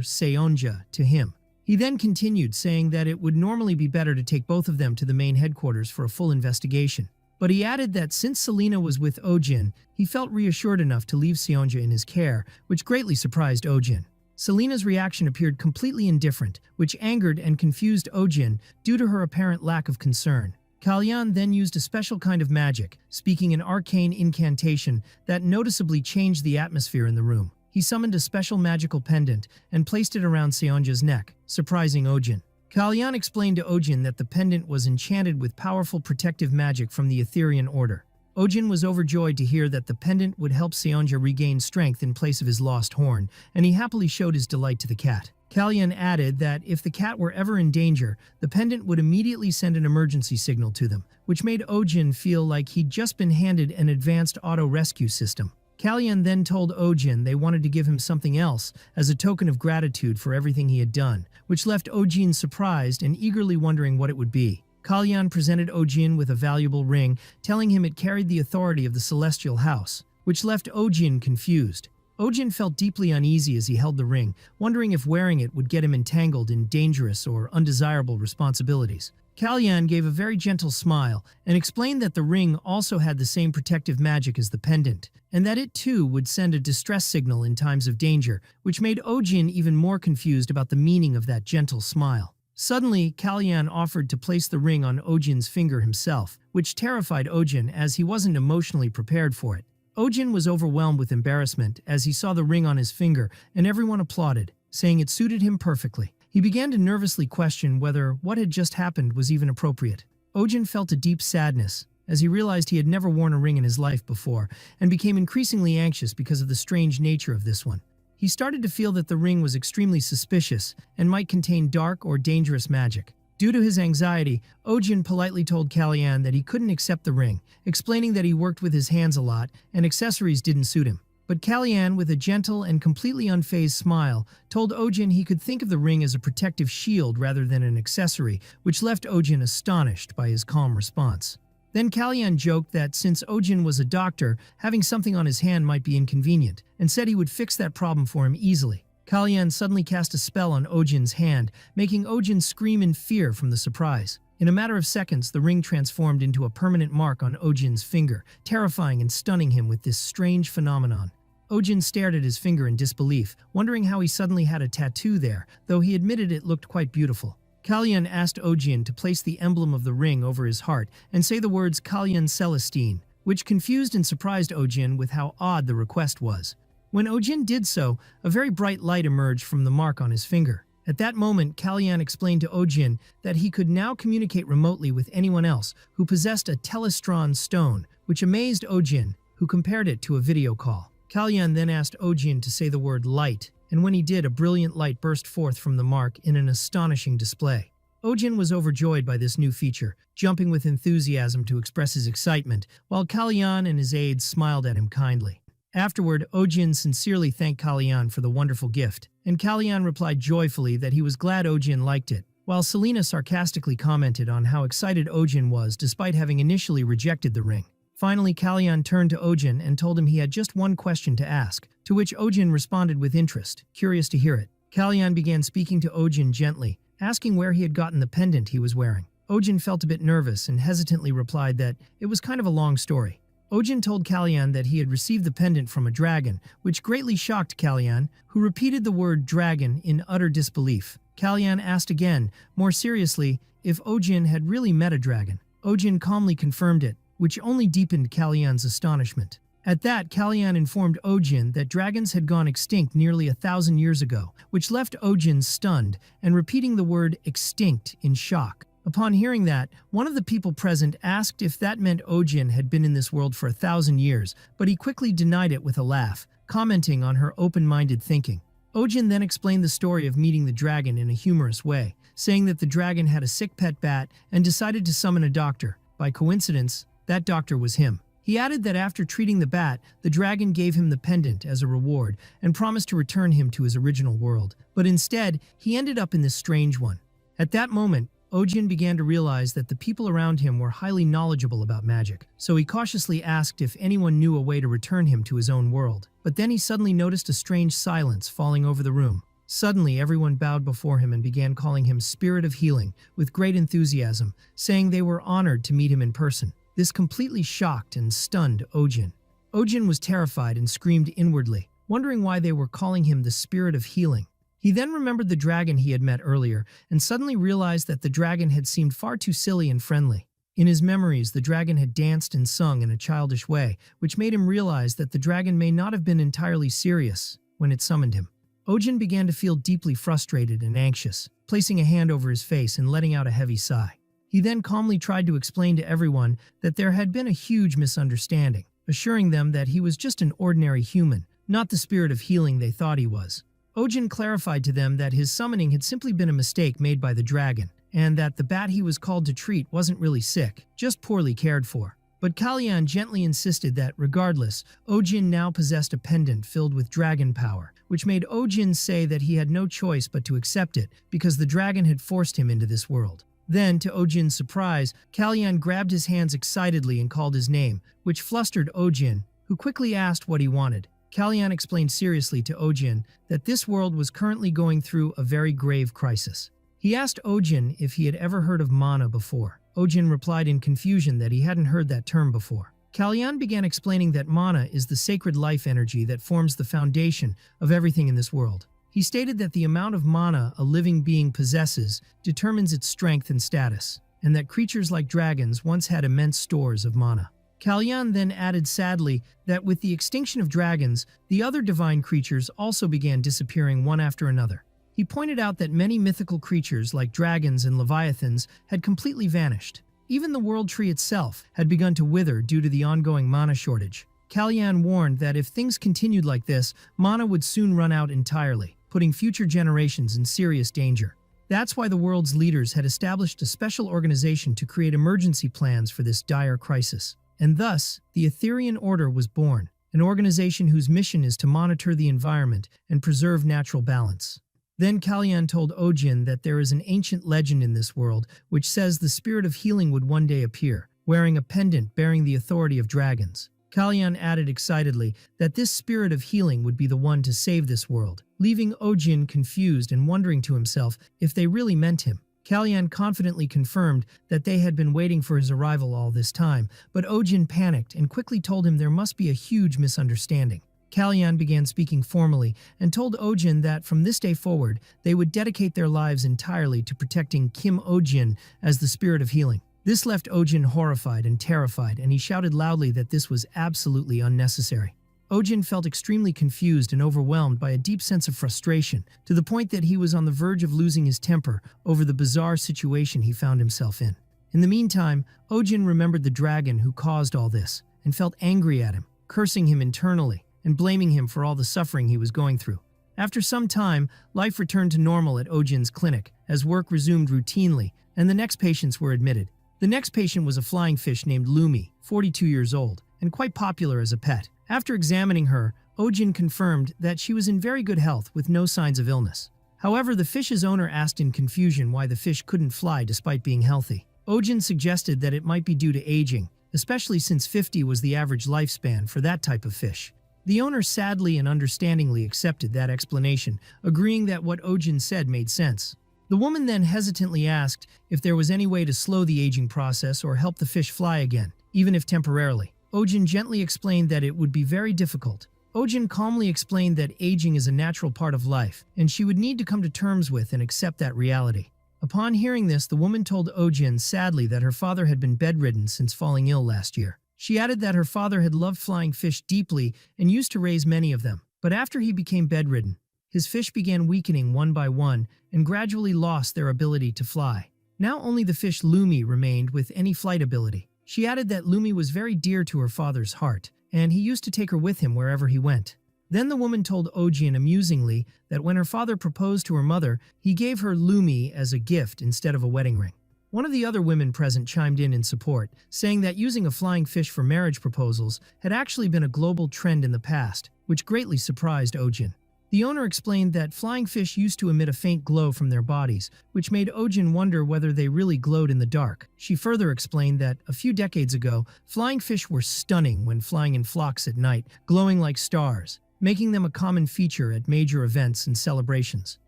Seonja, to him. He then continued, saying that it would normally be better to take both of them to the main headquarters for a full investigation. But he added that since Selena was with Ohjin, he felt reassured enough to leave Seonja in his care, which greatly surprised Ohjin. Selena's reaction appeared completely indifferent, which angered and confused Ohjin due to her apparent lack of concern. Kalyan then used a special kind of magic, speaking an arcane incantation that noticeably changed the atmosphere in the room. He summoned a special magical pendant and placed it around Seonja's neck, surprising Ohjin. Kalyan explained to Ohjin that the pendant was enchanted with powerful protective magic from the Etherean Order. Ohjin was overjoyed to hear that the pendant would help Seonja regain strength in place of his lost horn, and he happily showed his delight to the cat. Kalyan added that if the cat were ever in danger, the pendant would immediately send an emergency signal to them, which made Ohjin feel like he'd just been handed an advanced auto-rescue system. Kalyan then told Ohjin they wanted to give him something else as a token of gratitude for everything he had done, which left Ohjin surprised and eagerly wondering what it would be. Kalyan presented Ohjin with a valuable ring, telling him it carried the authority of the Celestial House, which left Ohjin confused. Ohjin felt deeply uneasy as he held the ring, wondering if wearing it would get him entangled in dangerous or undesirable responsibilities. Kalyan gave a very gentle smile and explained that the ring also had the same protective magic as the pendant, and that it too would send a distress signal in times of danger, which made Ohjin even more confused about the meaning of that gentle smile. Suddenly, Kalyan offered to place the ring on Ohjin's finger himself, which terrified Ohjin as he wasn't emotionally prepared for it. Ohjin was overwhelmed with embarrassment as he saw the ring on his finger, and everyone applauded, saying it suited him perfectly. He began to nervously question whether what had just happened was even appropriate. Ohjin felt a deep sadness as he realized he had never worn a ring in his life before, and became increasingly anxious because of the strange nature of this one. He started to feel that the ring was extremely suspicious and might contain dark or dangerous magic. Due to his anxiety, Ohjin politely told Kalyan that he couldn't accept the ring, explaining that he worked with his hands a lot and accessories didn't suit him. But Kalyan, with a gentle and completely unfazed smile, told Ohjin he could think of the ring as a protective shield rather than an accessory, which left Ohjin astonished by his calm response. Then Kalyan joked that since Ohjin was a doctor, having something on his hand might be inconvenient, and said he would fix that problem for him easily. Kalyan suddenly cast a spell on Ohjin's hand, making Ohjin scream in fear from the surprise. In a matter of seconds, the ring transformed into a permanent mark on Ohjin's finger, terrifying and stunning him with this strange phenomenon. Ohjin stared at his finger in disbelief, wondering how he suddenly had a tattoo there, though he admitted it looked quite beautiful. Kalyan asked Ohjin to place the emblem of the ring over his heart and say the words Kalyan Celestine, which confused and surprised Ohjin with how odd the request was. When Ohjin did so, a very bright light emerged from the mark on his finger. At that moment, Kalyan explained to Ohjin that he could now communicate remotely with anyone else who possessed a telestron stone, which amazed Ohjin, who compared it to a video call. Kalyan then asked Ohjin to say the word light, and when he did, a brilliant light burst forth from the mark in an astonishing display. Ohjin was overjoyed by this new feature, jumping with enthusiasm to express his excitement, while Kalyan and his aides smiled at him kindly. Afterward, Ohjin sincerely thanked Kalyan for the wonderful gift, and Kalyan replied joyfully that he was glad Ohjin liked it, while Selena sarcastically commented on how excited Ohjin was despite having initially rejected the ring. Finally, Kalyan turned to Ohjin and told him he had just one question to ask, to which Ohjin responded with interest, curious to hear it. Kalyan began speaking to Ohjin gently, asking where he had gotten the pendant he was wearing. Ohjin felt a bit nervous and hesitantly replied that it was kind of a long story. Ohjin told Kalyan that he had received the pendant from a dragon, which greatly shocked Kalyan, who repeated the word dragon in utter disbelief. Kalyan asked again, more seriously, if Ohjin had really met a dragon. Ohjin calmly confirmed it, which only deepened Kalyan's astonishment. At that, Kalyan informed Ohjin that dragons had gone extinct nearly 1,000 years ago, which left Ohjin stunned and repeating the word extinct in shock. Upon hearing that, one of the people present asked if that meant Ohjin had been in this world for 1,000 years, but he quickly denied it with a laugh, commenting on her open-minded thinking. Ohjin then explained the story of meeting the dragon in a humorous way, saying that the dragon had a sick pet bat and decided to summon a doctor. By coincidence, that doctor was him. He added that after treating the bat, the dragon gave him the pendant as a reward and promised to return him to his original world. But instead, he ended up in this strange one. At that moment, Ohjin began to realize that the people around him were highly knowledgeable about magic, so he cautiously asked if anyone knew a way to return him to his own world. But then he suddenly noticed a strange silence falling over the room. Suddenly, everyone bowed before him and began calling him Spirit of Healing with great enthusiasm, saying they were honored to meet him in person. This completely shocked and stunned Ohjin. Ohjin was terrified and screamed inwardly, wondering why they were calling him the Spirit of Healing. He then remembered the dragon he had met earlier and suddenly realized that the dragon had seemed far too silly and friendly. In his memories, the dragon had danced and sung in a childish way, which made him realize that the dragon may not have been entirely serious when it summoned him. Ohjin began to feel deeply frustrated and anxious, placing a hand over his face and letting out a heavy sigh. He then calmly tried to explain to everyone that there had been a huge misunderstanding, assuring them that he was just an ordinary human, not the Spirit of Healing they thought he was. Ohjin clarified to them that his summoning had simply been a mistake made by the dragon, and that the bat he was called to treat wasn't really sick, just poorly cared for. But Kalyan gently insisted that, regardless, Ohjin now possessed a pendant filled with dragon power, which made Ohjin say that he had no choice but to accept it because the dragon had forced him into this world. Then, to Ohjin's surprise, Kalyan grabbed his hands excitedly and called his name, which flustered Ohjin, who quickly asked what he wanted. Kalyan explained seriously to Ohjin that this world was currently going through a very grave crisis. He asked Ohjin if he had ever heard of mana before. Ohjin replied in confusion that he hadn't heard that term before. Kalyan began explaining that mana is the sacred life energy that forms the foundation of everything in this world. He stated that the amount of mana a living being possesses determines its strength and status, and that creatures like dragons once had immense stores of mana. Kalyan then added sadly that with the extinction of dragons, the other divine creatures also began disappearing one after another. He pointed out that many mythical creatures like dragons and leviathans had completely vanished. Even the world tree itself had begun to wither due to the ongoing mana shortage. Kalyan warned that if things continued like this, mana would soon run out entirely, putting future generations in serious danger. That's why the world's leaders had established a special organization to create emergency plans for this dire crisis. And thus, the Etherian Order was born, an organization whose mission is to monitor the environment and preserve natural balance. Then Kalyan told Ohjin that there is an ancient legend in this world which says the Spirit of Healing would one day appear, wearing a pendant bearing the authority of dragons. Kalyan added excitedly that this Spirit of Healing would be the one to save this world, leaving Ohjin confused and wondering to himself if they really meant him. Kalyan confidently confirmed that they had been waiting for his arrival all this time, but Ohjin panicked and quickly told him there must be a huge misunderstanding. Kalyan began speaking formally and told Ohjin that from this day forward, they would dedicate their lives entirely to protecting Kim Ohjin as the Spirit of Healing. This left Ohjin horrified and terrified, and he shouted loudly that this was absolutely unnecessary. Ohjin felt extremely confused and overwhelmed by a deep sense of frustration, to the point that he was on the verge of losing his temper over the bizarre situation he found himself in. In the meantime, Ohjin remembered the dragon who caused all this, and felt angry at him, cursing him internally, and blaming him for all the suffering he was going through. After some time, life returned to normal at Ohjin's clinic, as work resumed routinely, and the next patients were admitted. The next patient was a flying fish named Lumi, 42 years old, and quite popular as a pet. After examining her, Ohjin confirmed that she was in very good health with no signs of illness. However, the fish's owner asked in confusion why the fish couldn't fly despite being healthy. Ohjin suggested that it might be due to aging, especially since 50 was the average lifespan for that type of fish. The owner sadly and understandingly accepted that explanation, agreeing that what Ohjin said made sense. The woman then hesitantly asked if there was any way to slow the aging process or help the fish fly again, even if temporarily. Ohjin gently explained that it would be very difficult. Ohjin calmly explained that aging is a natural part of life, and she would need to come to terms with and accept that reality. Upon hearing this, the woman told Ohjin sadly that her father had been bedridden since falling ill last year. She added that her father had loved flying fish deeply and used to raise many of them. But after he became bedridden, his fish began weakening one by one and gradually lost their ability to fly. Now only the fish Lumi remained with any flight ability. She added that Lumi was very dear to her father's heart, and he used to take her with him wherever he went. Then the woman told Ohjin amusingly that when her father proposed to her mother, he gave her Lumi as a gift instead of a wedding ring. One of the other women present chimed in support, saying that using a flying fish for marriage proposals had actually been a global trend in the past, which greatly surprised Ohjin. The owner explained that flying fish used to emit a faint glow from their bodies, which made Ohjin wonder whether they really glowed in the dark. She further explained that a few decades ago, flying fish were stunning when flying in flocks at night, glowing like stars, making them a common feature at major events and celebrations.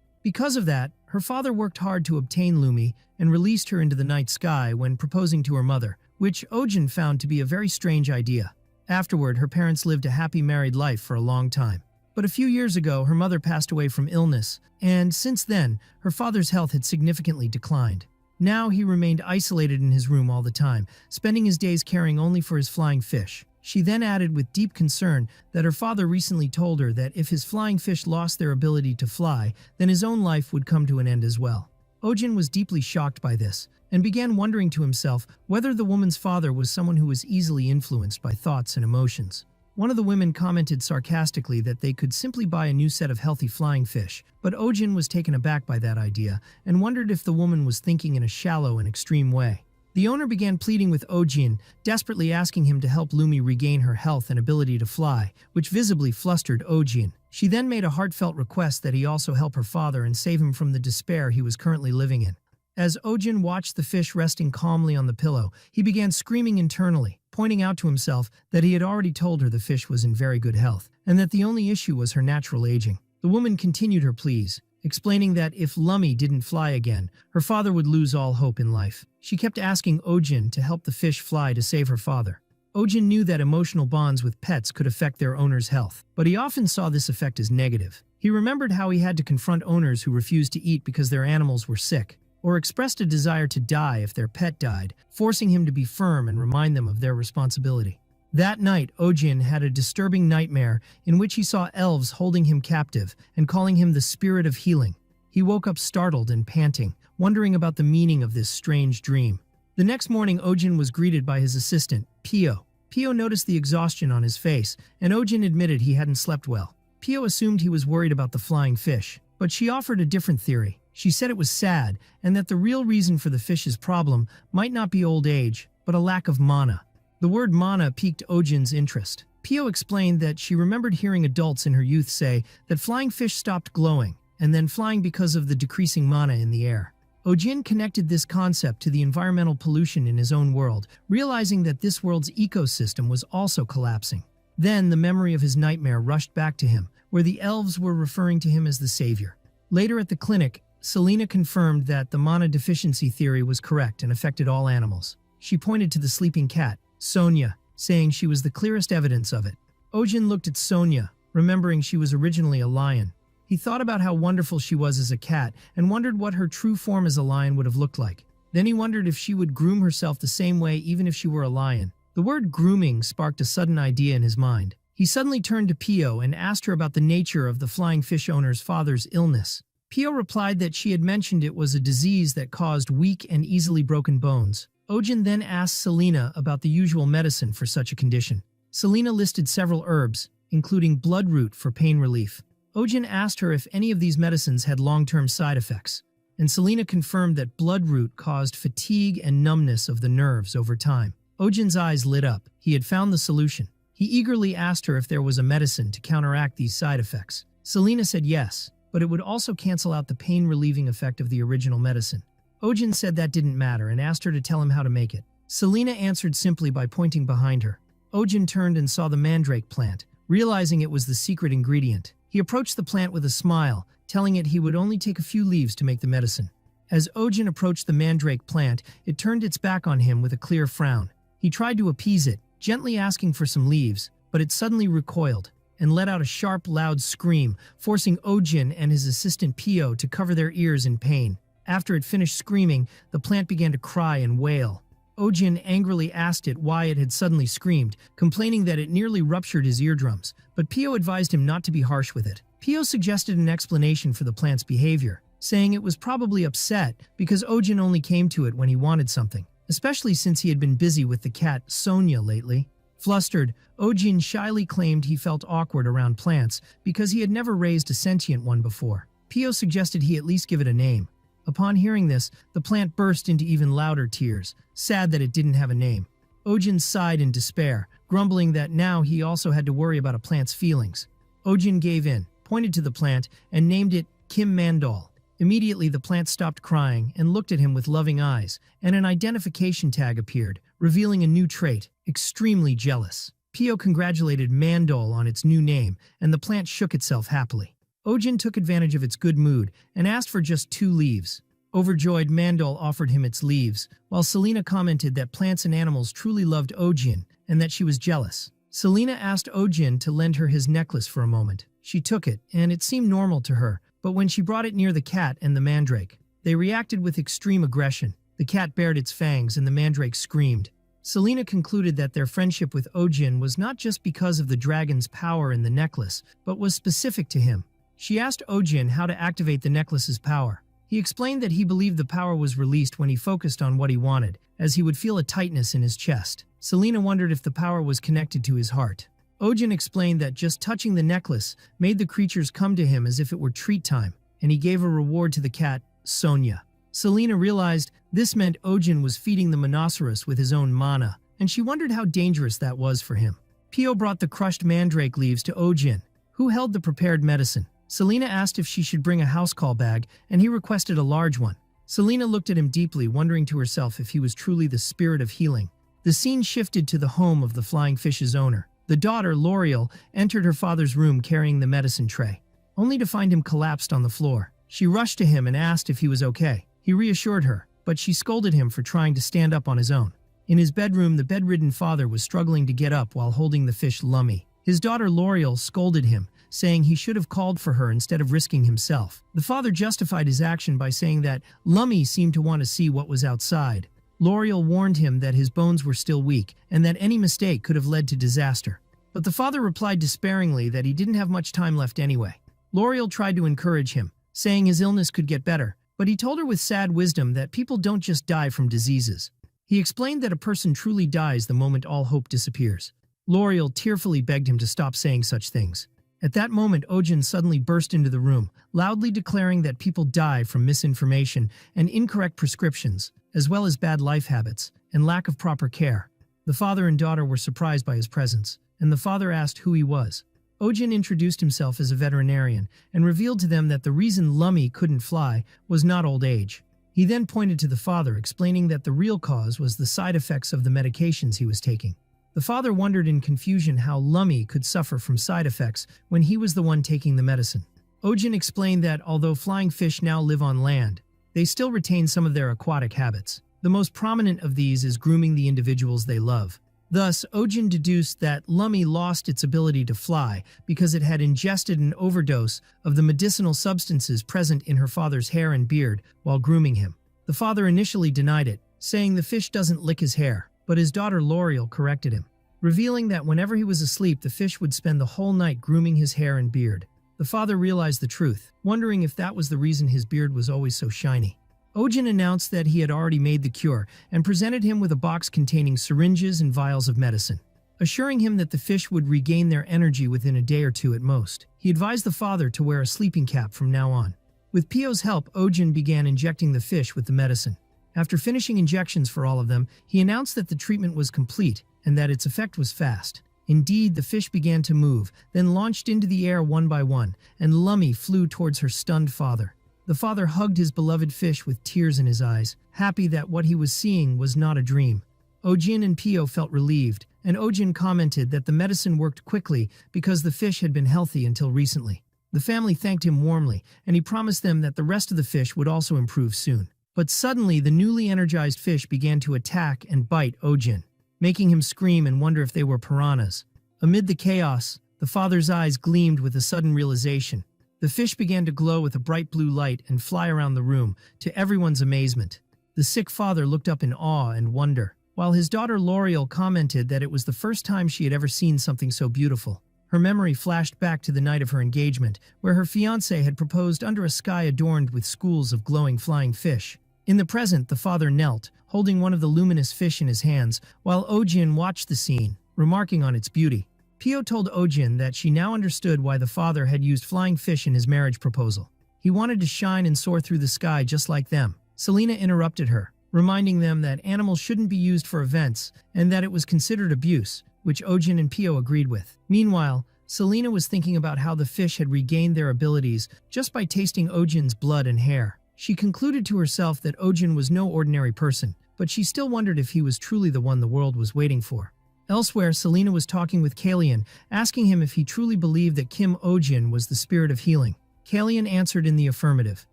Because of that, her father worked hard to obtain Lumi and released her into the night sky when proposing to her mother, which Ohjin found to be a very strange idea. Afterward, her parents lived a happy married life for a long time. But a few years ago, her mother passed away from illness, and since then, her father's health had significantly declined. Now he remained isolated in his room all the time, spending his days caring only for his flying fish. She then added with deep concern that her father recently told her that if his flying fish lost their ability to fly, then his own life would come to an end as well. Ohjin was deeply shocked by this, and began wondering to himself whether the woman's father was someone who was easily influenced by thoughts and emotions. One of the women commented sarcastically that they could simply buy a new set of healthy flying fish, but Ohjin was taken aback by that idea and wondered if the woman was thinking in a shallow and extreme way. The owner began pleading with Ohjin, desperately asking him to help Lumi regain her health and ability to fly, which visibly flustered Ohjin. She then made a heartfelt request that he also help her father and save him from the despair he was currently living in. As Ohjin watched the fish resting calmly on the pillow, he began screaming internally, pointing out to himself that he had already told her the fish was in very good health, and that the only issue was her natural aging. The woman continued her pleas, explaining that if Lumi didn't fly again, her father would lose all hope in life. She kept asking Ohjin to help the fish fly to save her father. Ohjin knew that emotional bonds with pets could affect their owner's health, but he often saw this effect as negative. He remembered how he had to confront owners who refused to eat because their animals were sick, or expressed a desire to die if their pet died, forcing him to be firm and remind them of their responsibility. That night, Ohjin had a disturbing nightmare in which he saw elves holding him captive and calling him the spirit of healing. He woke up startled and panting, wondering about the meaning of this strange dream. The next morning, Ohjin was greeted by his assistant, Pio. Pio noticed the exhaustion on his face, and Ohjin admitted he hadn't slept well. Pio assumed he was worried about the flying fish, but she offered a different theory. She said it was sad, and that the real reason for the fish's problem might not be old age, but a lack of mana. The word mana piqued Ohjin's interest. Pio explained that she remembered hearing adults in her youth say that flying fish stopped glowing, and then flying because of the decreasing mana in the air. Ohjin connected this concept to the environmental pollution in his own world, realizing that this world's ecosystem was also collapsing. Then the memory of his nightmare rushed back to him, where the elves were referring to him as the savior. Later at the clinic, Selena confirmed that the mana deficiency theory was correct and affected all animals. She pointed to the sleeping cat, Sonia, saying she was the clearest evidence of it. Ohjin looked at Sonia, remembering she was originally a lion. He thought about how wonderful she was as a cat and wondered what her true form as a lion would have looked like. Then he wondered if she would groom herself the same way even if she were a lion. The word grooming sparked a sudden idea in his mind. He suddenly turned to Pio and asked her about the nature of the flying fish owner's father's illness. Pio replied that she had mentioned it was a disease that caused weak and easily broken bones. Ohjin then asked Selena about the usual medicine for such a condition. Selena listed several herbs, including bloodroot for pain relief. Ohjin asked her if any of these medicines had long-term side effects, and Selena confirmed that bloodroot caused fatigue and numbness of the nerves over time. Ohjin's eyes lit up. He had found the solution. He eagerly asked her if there was a medicine to counteract these side effects. Selena said yes, but it would also cancel out the pain-relieving effect of the original medicine. Ohjin said that didn't matter and asked her to tell him how to make it. Selena answered simply by pointing behind her. Ohjin turned and saw the mandrake plant, realizing it was the secret ingredient. He approached the plant with a smile, telling it he would only take a few leaves to make the medicine. As Ohjin approached the mandrake plant, it turned its back on him with a clear frown. He tried to appease it, gently asking for some leaves, but it suddenly recoiled and let out a sharp, loud scream, forcing Ohjin and his assistant Pio to cover their ears in pain. After it finished screaming, the plant began to cry and wail. Ohjin angrily asked it why it had suddenly screamed, complaining that it nearly ruptured his eardrums, but Pio advised him not to be harsh with it. Pio suggested an explanation for the plant's behavior, saying it was probably upset because Ohjin only came to it when he wanted something, especially since he had been busy with the cat Sonia lately. Flustered, Ohjin shyly claimed he felt awkward around plants because he had never raised a sentient one before. Pio suggested he at least give it a name. Upon hearing this, the plant burst into even louder tears, sad that it didn't have a name. Ohjin sighed in despair, grumbling that now he also had to worry about a plant's feelings. Ohjin gave in, pointed to the plant, and named it Kim Mandal. Immediately, the plant stopped crying and looked at him with loving eyes, and an identification tag appeared, revealing a new trait, extremely jealous. Pio congratulated Mandal on its new name, and the plant shook itself happily. Ohjin took advantage of its good mood and asked for just 2 leaves. Overjoyed, Mandal offered him its leaves, while Selena commented that plants and animals truly loved Ohjin and that she was jealous. Selena asked Ohjin to lend her his necklace for a moment. She took it, and it seemed normal to her, but when she brought it near the cat and the mandrake, they reacted with extreme aggression. The cat bared its fangs and the mandrake screamed. Selena concluded that their friendship with Ohjin was not just because of the dragon's power in the necklace, but was specific to him. She asked Ohjin how to activate the necklace's power. He explained that he believed the power was released when he focused on what he wanted, as he would feel a tightness in his chest. Selena wondered if the power was connected to his heart. Ohjin explained that just touching the necklace made the creatures come to him as if it were treat time, and he gave a reward to the cat, Sonia. Selena realized this meant Ohjin was feeding the Monoceros with his own mana, and she wondered how dangerous that was for him. Pio brought the crushed mandrake leaves to Ohjin, who held the prepared medicine. Selena asked if she should bring a housecall bag, and he requested a large one. Selena looked at him deeply, wondering to herself if he was truly the spirit of healing. The scene shifted to the home of the flying fish's owner. The daughter, L'Oreal, entered her father's room carrying the medicine tray, only to find him collapsed on the floor. She rushed to him and asked if he was okay. He reassured her, but she scolded him for trying to stand up on his own. In his bedroom, the bedridden father was struggling to get up while holding the fish Lummy. His daughter, L'Oreal, scolded him, saying he should have called for her instead of risking himself. The father justified his action by saying that Lummy seemed to want to see what was outside. L'Oreal warned him that his bones were still weak and that any mistake could have led to disaster. But the father replied despairingly that he didn't have much time left anyway. L'Oreal tried to encourage him, saying his illness could get better, but he told her with sad wisdom that people don't just die from diseases. He explained that a person truly dies the moment all hope disappears. L'Oreal tearfully begged him to stop saying such things. At that moment, Ohjin suddenly burst into the room, loudly declaring that people die from misinformation and incorrect prescriptions, as well as bad life habits and lack of proper care. The father and daughter were surprised by his presence, and the father asked who he was. Ohjin introduced himself as a veterinarian and revealed to them that the reason Lummy couldn't fly was not old age. He then pointed to the father, explaining that the real cause was the side effects of the medications he was taking. The father wondered in confusion how Lummy could suffer from side effects when he was the one taking the medicine. Ohjin explained that although flying fish now live on land, they still retain some of their aquatic habits. The most prominent of these is grooming the individuals they love. Thus, Ohjin deduced that Lummy lost its ability to fly because it had ingested an overdose of the medicinal substances present in her father's hair and beard while grooming him. The father initially denied it, saying the fish doesn't lick his hair, but his daughter L'Oreal corrected him, revealing that whenever he was asleep, the fish would spend the whole night grooming his hair and beard. The father realized the truth, wondering if that was the reason his beard was always so shiny. Ohjin announced that he had already made the cure and presented him with a box containing syringes and vials of medicine, assuring him that the fish would regain their energy within a day or two at most. He advised the father to wear a sleeping cap from now on. With Pio's help, Ohjin began injecting the fish with the medicine. After finishing injections for all of them, he announced that the treatment was complete and that its effect was fast. Indeed, the fish began to move, then launched into the air one by one, and Lummy flew towards her stunned father. The father hugged his beloved fish with tears in his eyes, happy that what he was seeing was not a dream. Ohjin and Pio felt relieved, and Ohjin commented that the medicine worked quickly because the fish had been healthy until recently. The family thanked him warmly, and he promised them that the rest of the fish would also improve soon. But suddenly, the newly energized fish began to attack and bite Ohjin, making him scream and wonder if they were piranhas. Amid the chaos, the father's eyes gleamed with a sudden realization. The fish began to glow with a bright blue light and fly around the room, to everyone's amazement. The sick father looked up in awe and wonder, while his daughter L'Oreal commented that it was the first time she had ever seen something so beautiful. Her memory flashed back to the night of her engagement, where her fiancé had proposed under a sky adorned with schools of glowing flying fish. In the present, the father knelt, holding one of the luminous fish in his hands, while Ohjin watched the scene, remarking on its beauty. Pio told Ohjin that she now understood why the father had used flying fish in his marriage proposal. He wanted to shine and soar through the sky just like them. Selena interrupted her, reminding them that animals shouldn't be used for events and that it was considered abuse, which Ohjin and Pio agreed with. Meanwhile, Selena was thinking about how the fish had regained their abilities just by tasting Ohjin's blood and hair. She concluded to herself that Ohjin was no ordinary person, but she still wondered if he was truly the one the world was waiting for. Elsewhere, Selena was talking with Kalian, asking him if he truly believed that Kim Ohjin was the spirit of healing. Kalian answered in the affirmative,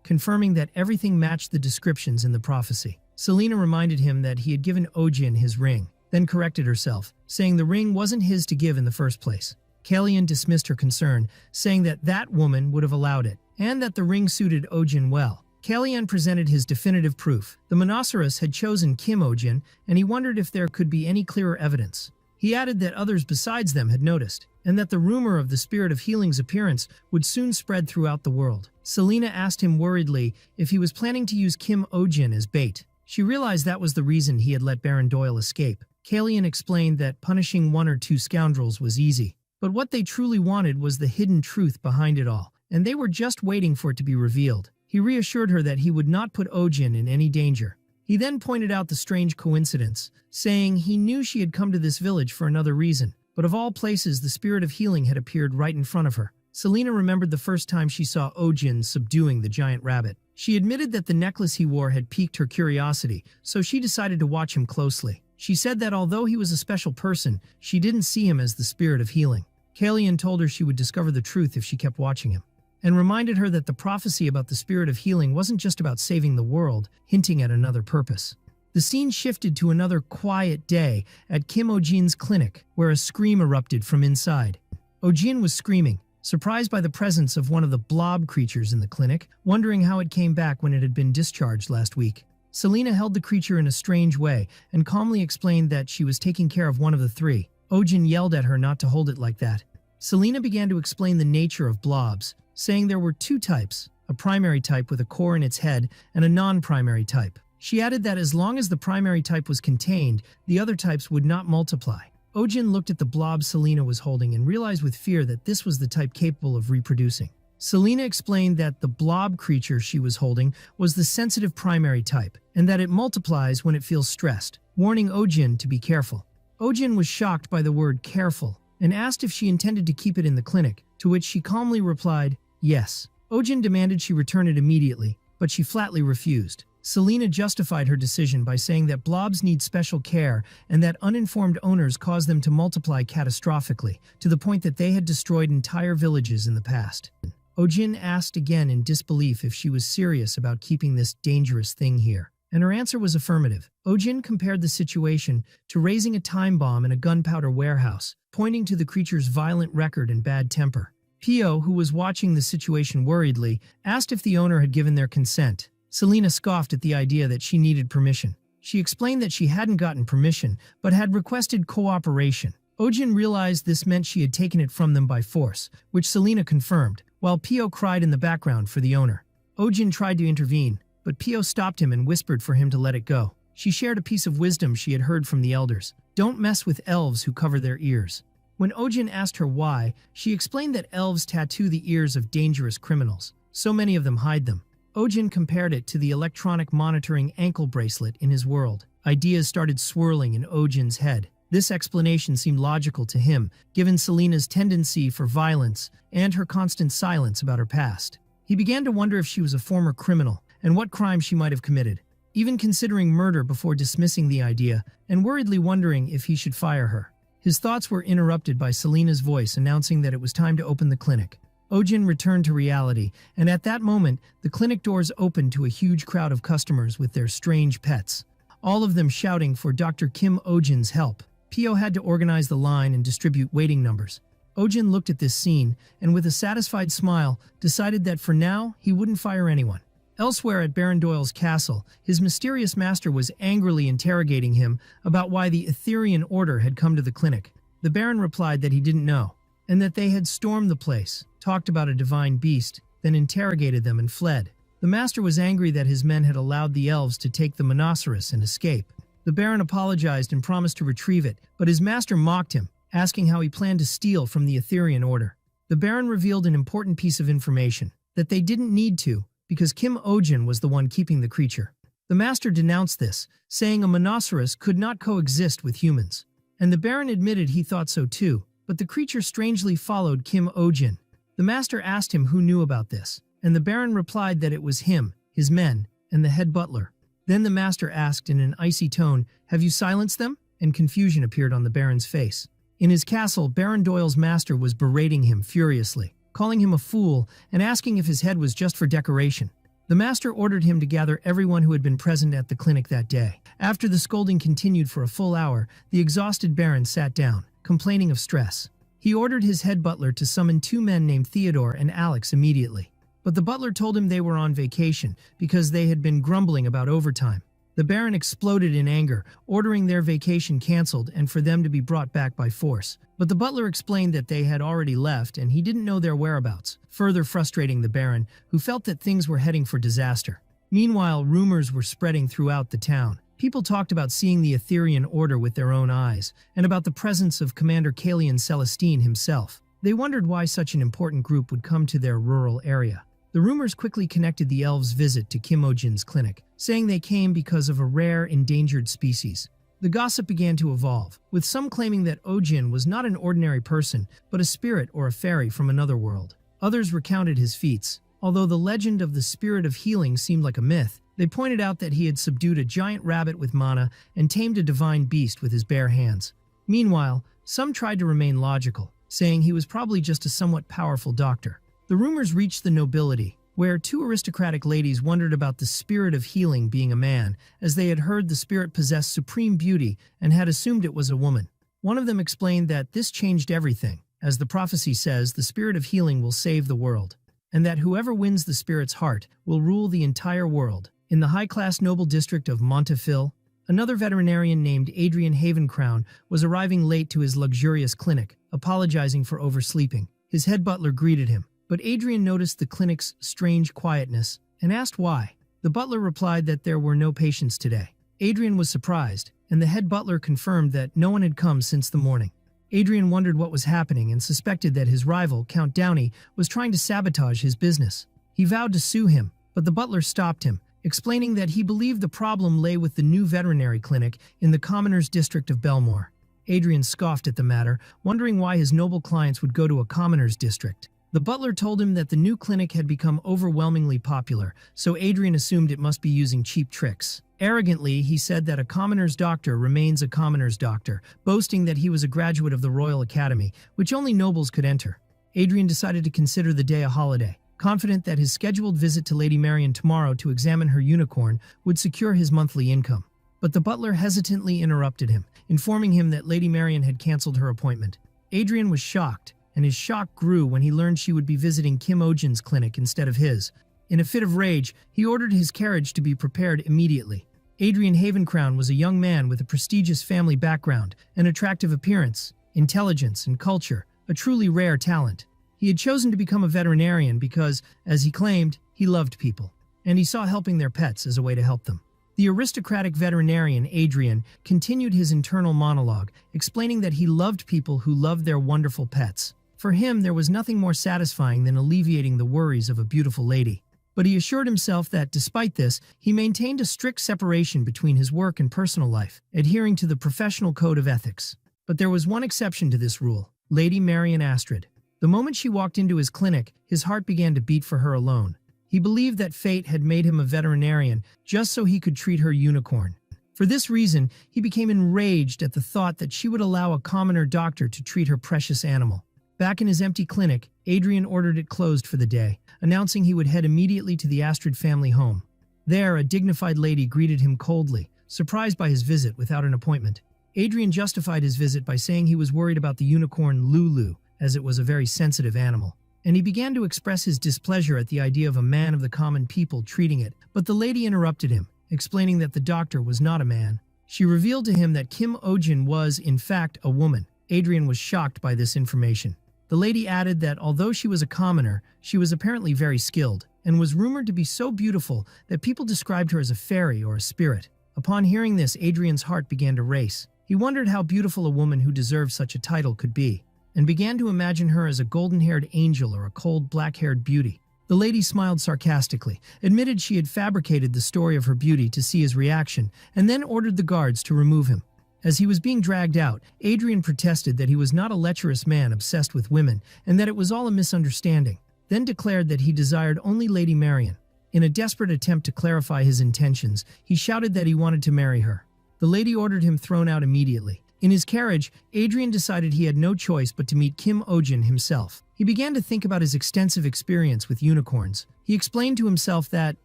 confirming that everything matched the descriptions in the prophecy. Selena reminded him that he had given Ohjin his ring, then corrected herself, saying the ring wasn't his to give in the first place. Kalian dismissed her concern, saying that that woman would have allowed it, and that the ring suited Ohjin well. Kalian presented his definitive proof. The Monoceros had chosen Kim Ohjin, and he wondered if there could be any clearer evidence. He added that others besides them had noticed, and that the rumor of the spirit of healing's appearance would soon spread throughout the world. Selena asked him worriedly if he was planning to use Kim Ohjin as bait. She realized that was the reason he had let Baron Doyle escape. Kalian explained that punishing one or two scoundrels was easy, but what they truly wanted was the hidden truth behind it all, and they were just waiting for it to be revealed. He reassured her that he would not put Ohjin in any danger. He then pointed out the strange coincidence, saying he knew she had come to this village for another reason, but of all places the spirit of healing had appeared right in front of her. Selena remembered the first time she saw Ohjin subduing the giant rabbit. She admitted that the necklace he wore had piqued her curiosity, so she decided to watch him closely. She said that although he was a special person, she didn't see him as the spirit of healing. Kalian told her she would discover the truth if she kept watching him, and reminded her that the prophecy about the spirit of healing wasn't just about saving the world, hinting at another purpose. The scene shifted to another quiet day at Kim Ohjin's clinic, where a scream erupted from inside. Ohjin was screaming, surprised by the presence of one of the blob creatures in the clinic, wondering how it came back when it had been discharged last week. Selena held the creature in a strange way and calmly explained that she was taking care of one of the three. Ohjin yelled at her not to hold it like that. Selena began to explain the nature of blobs, saying there were two types, a primary type with a core in its head and a non-primary type. She added that as long as the primary type was contained, the other types would not multiply. Ohjin looked at the blob Selena was holding and realized with fear that this was the type capable of reproducing. Selena explained that the blob creature she was holding was the sensitive primary type, and that it multiplies when it feels stressed, warning Ohjin to be careful. Ohjin was shocked by the word careful and asked if she intended to keep it in the clinic, to which she calmly replied, yes. Ohjin demanded she return it immediately, but she flatly refused. Selena justified her decision by saying that blobs need special care and that uninformed owners cause them to multiply catastrophically, to the point that they had destroyed entire villages in the past. Ohjin asked again in disbelief if she was serious about keeping this dangerous thing here, and her answer was affirmative. Ohjin compared the situation to raising a time bomb in a gunpowder warehouse, pointing to the creature's violent record and bad temper. Pio, who was watching the situation worriedly, asked if the owner had given their consent. Selena scoffed at the idea that she needed permission. She explained that she hadn't gotten permission, but had requested cooperation. Ohjin realized this meant she had taken it from them by force, which Selena confirmed, while Pio cried in the background for the owner. Ohjin tried to intervene, but Pio stopped him and whispered for him to let it go. She shared a piece of wisdom she had heard from the elders. Don't mess with elves who cover their ears. When Ohjin asked her why, she explained that elves tattoo the ears of dangerous criminals. So many of them hide them. Ohjin compared it to the electronic monitoring ankle bracelet in his world. Ideas started swirling in Ohjin's head. This explanation seemed logical to him, given Selena's tendency for violence and her constant silence about her past. He began to wonder if she was a former criminal and what crime she might have committed, even considering murder before dismissing the idea and worriedly wondering if he should fire her. His thoughts were interrupted by Selena's voice announcing that it was time to open the clinic. Ohjin returned to reality, and at that moment, the clinic doors opened to a huge crowd of customers with their strange pets, all of them shouting for Dr. Kim Ohjin's help. Pio had to organize the line and distribute waiting numbers. Ohjin looked at this scene, and with a satisfied smile, decided that for now, he wouldn't fire anyone. Elsewhere at Baron Doyle's castle, his mysterious master was angrily interrogating him about why the Etherean Order had come to the clinic. The Baron replied that he didn't know, and that they had stormed the place, talked about a divine beast, then interrogated them and fled. The master was angry that his men had allowed the elves to take the Monoceros and escape. The Baron apologized and promised to retrieve it, but his master mocked him, asking how he planned to steal from the Etherean Order. The Baron revealed an important piece of information, that they didn't need to, because Kim Ohjin was the one keeping the creature. The master denounced this, saying a Monoceros could not coexist with humans. And the Baron admitted he thought so too, but the creature strangely followed Kim Ohjin. The master asked him who knew about this, and the Baron replied that it was him, his men, and the head butler. Then the master asked in an icy tone, "Have you silenced them?" And confusion appeared on the Baron's face. In his castle, Baron Doyle's master was berating him furiously, calling him a fool and asking if his head was just for decoration. The master ordered him to gather everyone who had been present at the clinic that day. After the scolding continued for a full hour, the exhausted Baron sat down, complaining of stress. He ordered his head butler to summon 2 men named Theodore and Alex immediately. But the butler told him they were on vacation because they had been grumbling about overtime. The Baron exploded in anger, ordering their vacation canceled and for them to be brought back by force. But the butler explained that they had already left and he didn't know their whereabouts, further frustrating the Baron, who felt that things were heading for disaster. Meanwhile, rumors were spreading throughout the town. People talked about seeing the Etherean Order with their own eyes, and about the presence of Commander Kalian Celestine himself. They wondered why such an important group would come to their rural area. The rumors quickly connected the elves' visit to Kim Ohjin's clinic, saying they came because of a rare, endangered species. The gossip began to evolve, with some claiming that Ohjin was not an ordinary person, but a spirit or a fairy from another world. Others recounted his feats. Although the legend of the spirit of healing seemed like a myth, they pointed out that he had subdued a giant rabbit with mana and tamed a divine beast with his bare hands. Meanwhile, some tried to remain logical, saying he was probably just a somewhat powerful doctor. The rumors reached the nobility, where 2 aristocratic ladies wondered about the spirit of healing being a man, as they had heard the spirit possessed supreme beauty and had assumed it was a woman. One of them explained that this changed everything, as the prophecy says the spirit of healing will save the world, and that whoever wins the spirit's heart will rule the entire world. In the high-class noble district of Montefiore, another veterinarian named Adrian Havencrown was arriving late to his luxurious clinic, apologizing for oversleeping. His head butler greeted him, but Adrian noticed the clinic's strange quietness and asked why. The butler replied that there were no patients today. Adrian was surprised, and the head butler confirmed that no one had come since the morning. Adrian wondered what was happening and suspected that his rival, Count Downey, was trying to sabotage his business. He vowed to sue him, but the butler stopped him, explaining that he believed the problem lay with the new veterinary clinic in the commoners' district of Belmore. Adrian scoffed at the matter, wondering why his noble clients would go to a commoners' district. The butler told him that the new clinic had become overwhelmingly popular, so Adrian assumed it must be using cheap tricks. Arrogantly, he said that a commoner's doctor remains a commoner's doctor, boasting that he was a graduate of the Royal Academy, which only nobles could enter. Adrian decided to consider the day a holiday, confident that his scheduled visit to Lady Marian tomorrow to examine her unicorn would secure his monthly income. But the butler hesitantly interrupted him, informing him that Lady Marian had canceled her appointment. Adrian was shocked, and his shock grew when he learned she would be visiting Kim Ohjin's clinic instead of his. In a fit of rage, he ordered his carriage to be prepared immediately. Adrian Havencrown was a young man with a prestigious family background, an attractive appearance, intelligence, and culture, a truly rare talent. He had chosen to become a veterinarian because, as he claimed, he loved people, and he saw helping their pets as a way to help them. The aristocratic veterinarian, Adrian, continued his internal monologue, explaining that he loved people who loved their wonderful pets. For him, there was nothing more satisfying than alleviating the worries of a beautiful lady. But he assured himself that, despite this, he maintained a strict separation between his work and personal life, adhering to the professional code of ethics. But there was one exception to this rule: Lady Marian Astrid. The moment she walked into his clinic, his heart began to beat for her alone. He believed that fate had made him a veterinarian just so he could treat her unicorn. For this reason, he became enraged at the thought that she would allow a commoner doctor to treat her precious animal. Back in his empty clinic, Adrian ordered it closed for the day, announcing he would head immediately to the Astrid family home. There, a dignified lady greeted him coldly, surprised by his visit without an appointment. Adrian justified his visit by saying he was worried about the unicorn Lulu, as it was a very sensitive animal. And he began to express his displeasure at the idea of a man of the common people treating it, but the lady interrupted him, explaining that the doctor was not a man. She revealed to him that Kim Ohjin was, in fact, a woman. Adrian was shocked by this information. The lady added that although she was a commoner, she was apparently very skilled, and was rumored to be so beautiful that people described her as a fairy or a spirit. Upon hearing this, Adrian's heart began to race. He wondered how beautiful a woman who deserved such a title could be, and began to imagine her as a golden-haired angel or a cold, black-haired beauty. The lady smiled sarcastically, admitted she had fabricated the story of her beauty to see his reaction, and then ordered the guards to remove him. As he was being dragged out, Adrian protested that he was not a lecherous man obsessed with women, and that it was all a misunderstanding, then declared that he desired only Lady Marian. In a desperate attempt to clarify his intentions, he shouted that he wanted to marry her. The lady ordered him thrown out immediately. In his carriage, Adrian decided he had no choice but to meet Kim Ohjin himself. He began to think about his extensive experience with unicorns. He explained to himself that,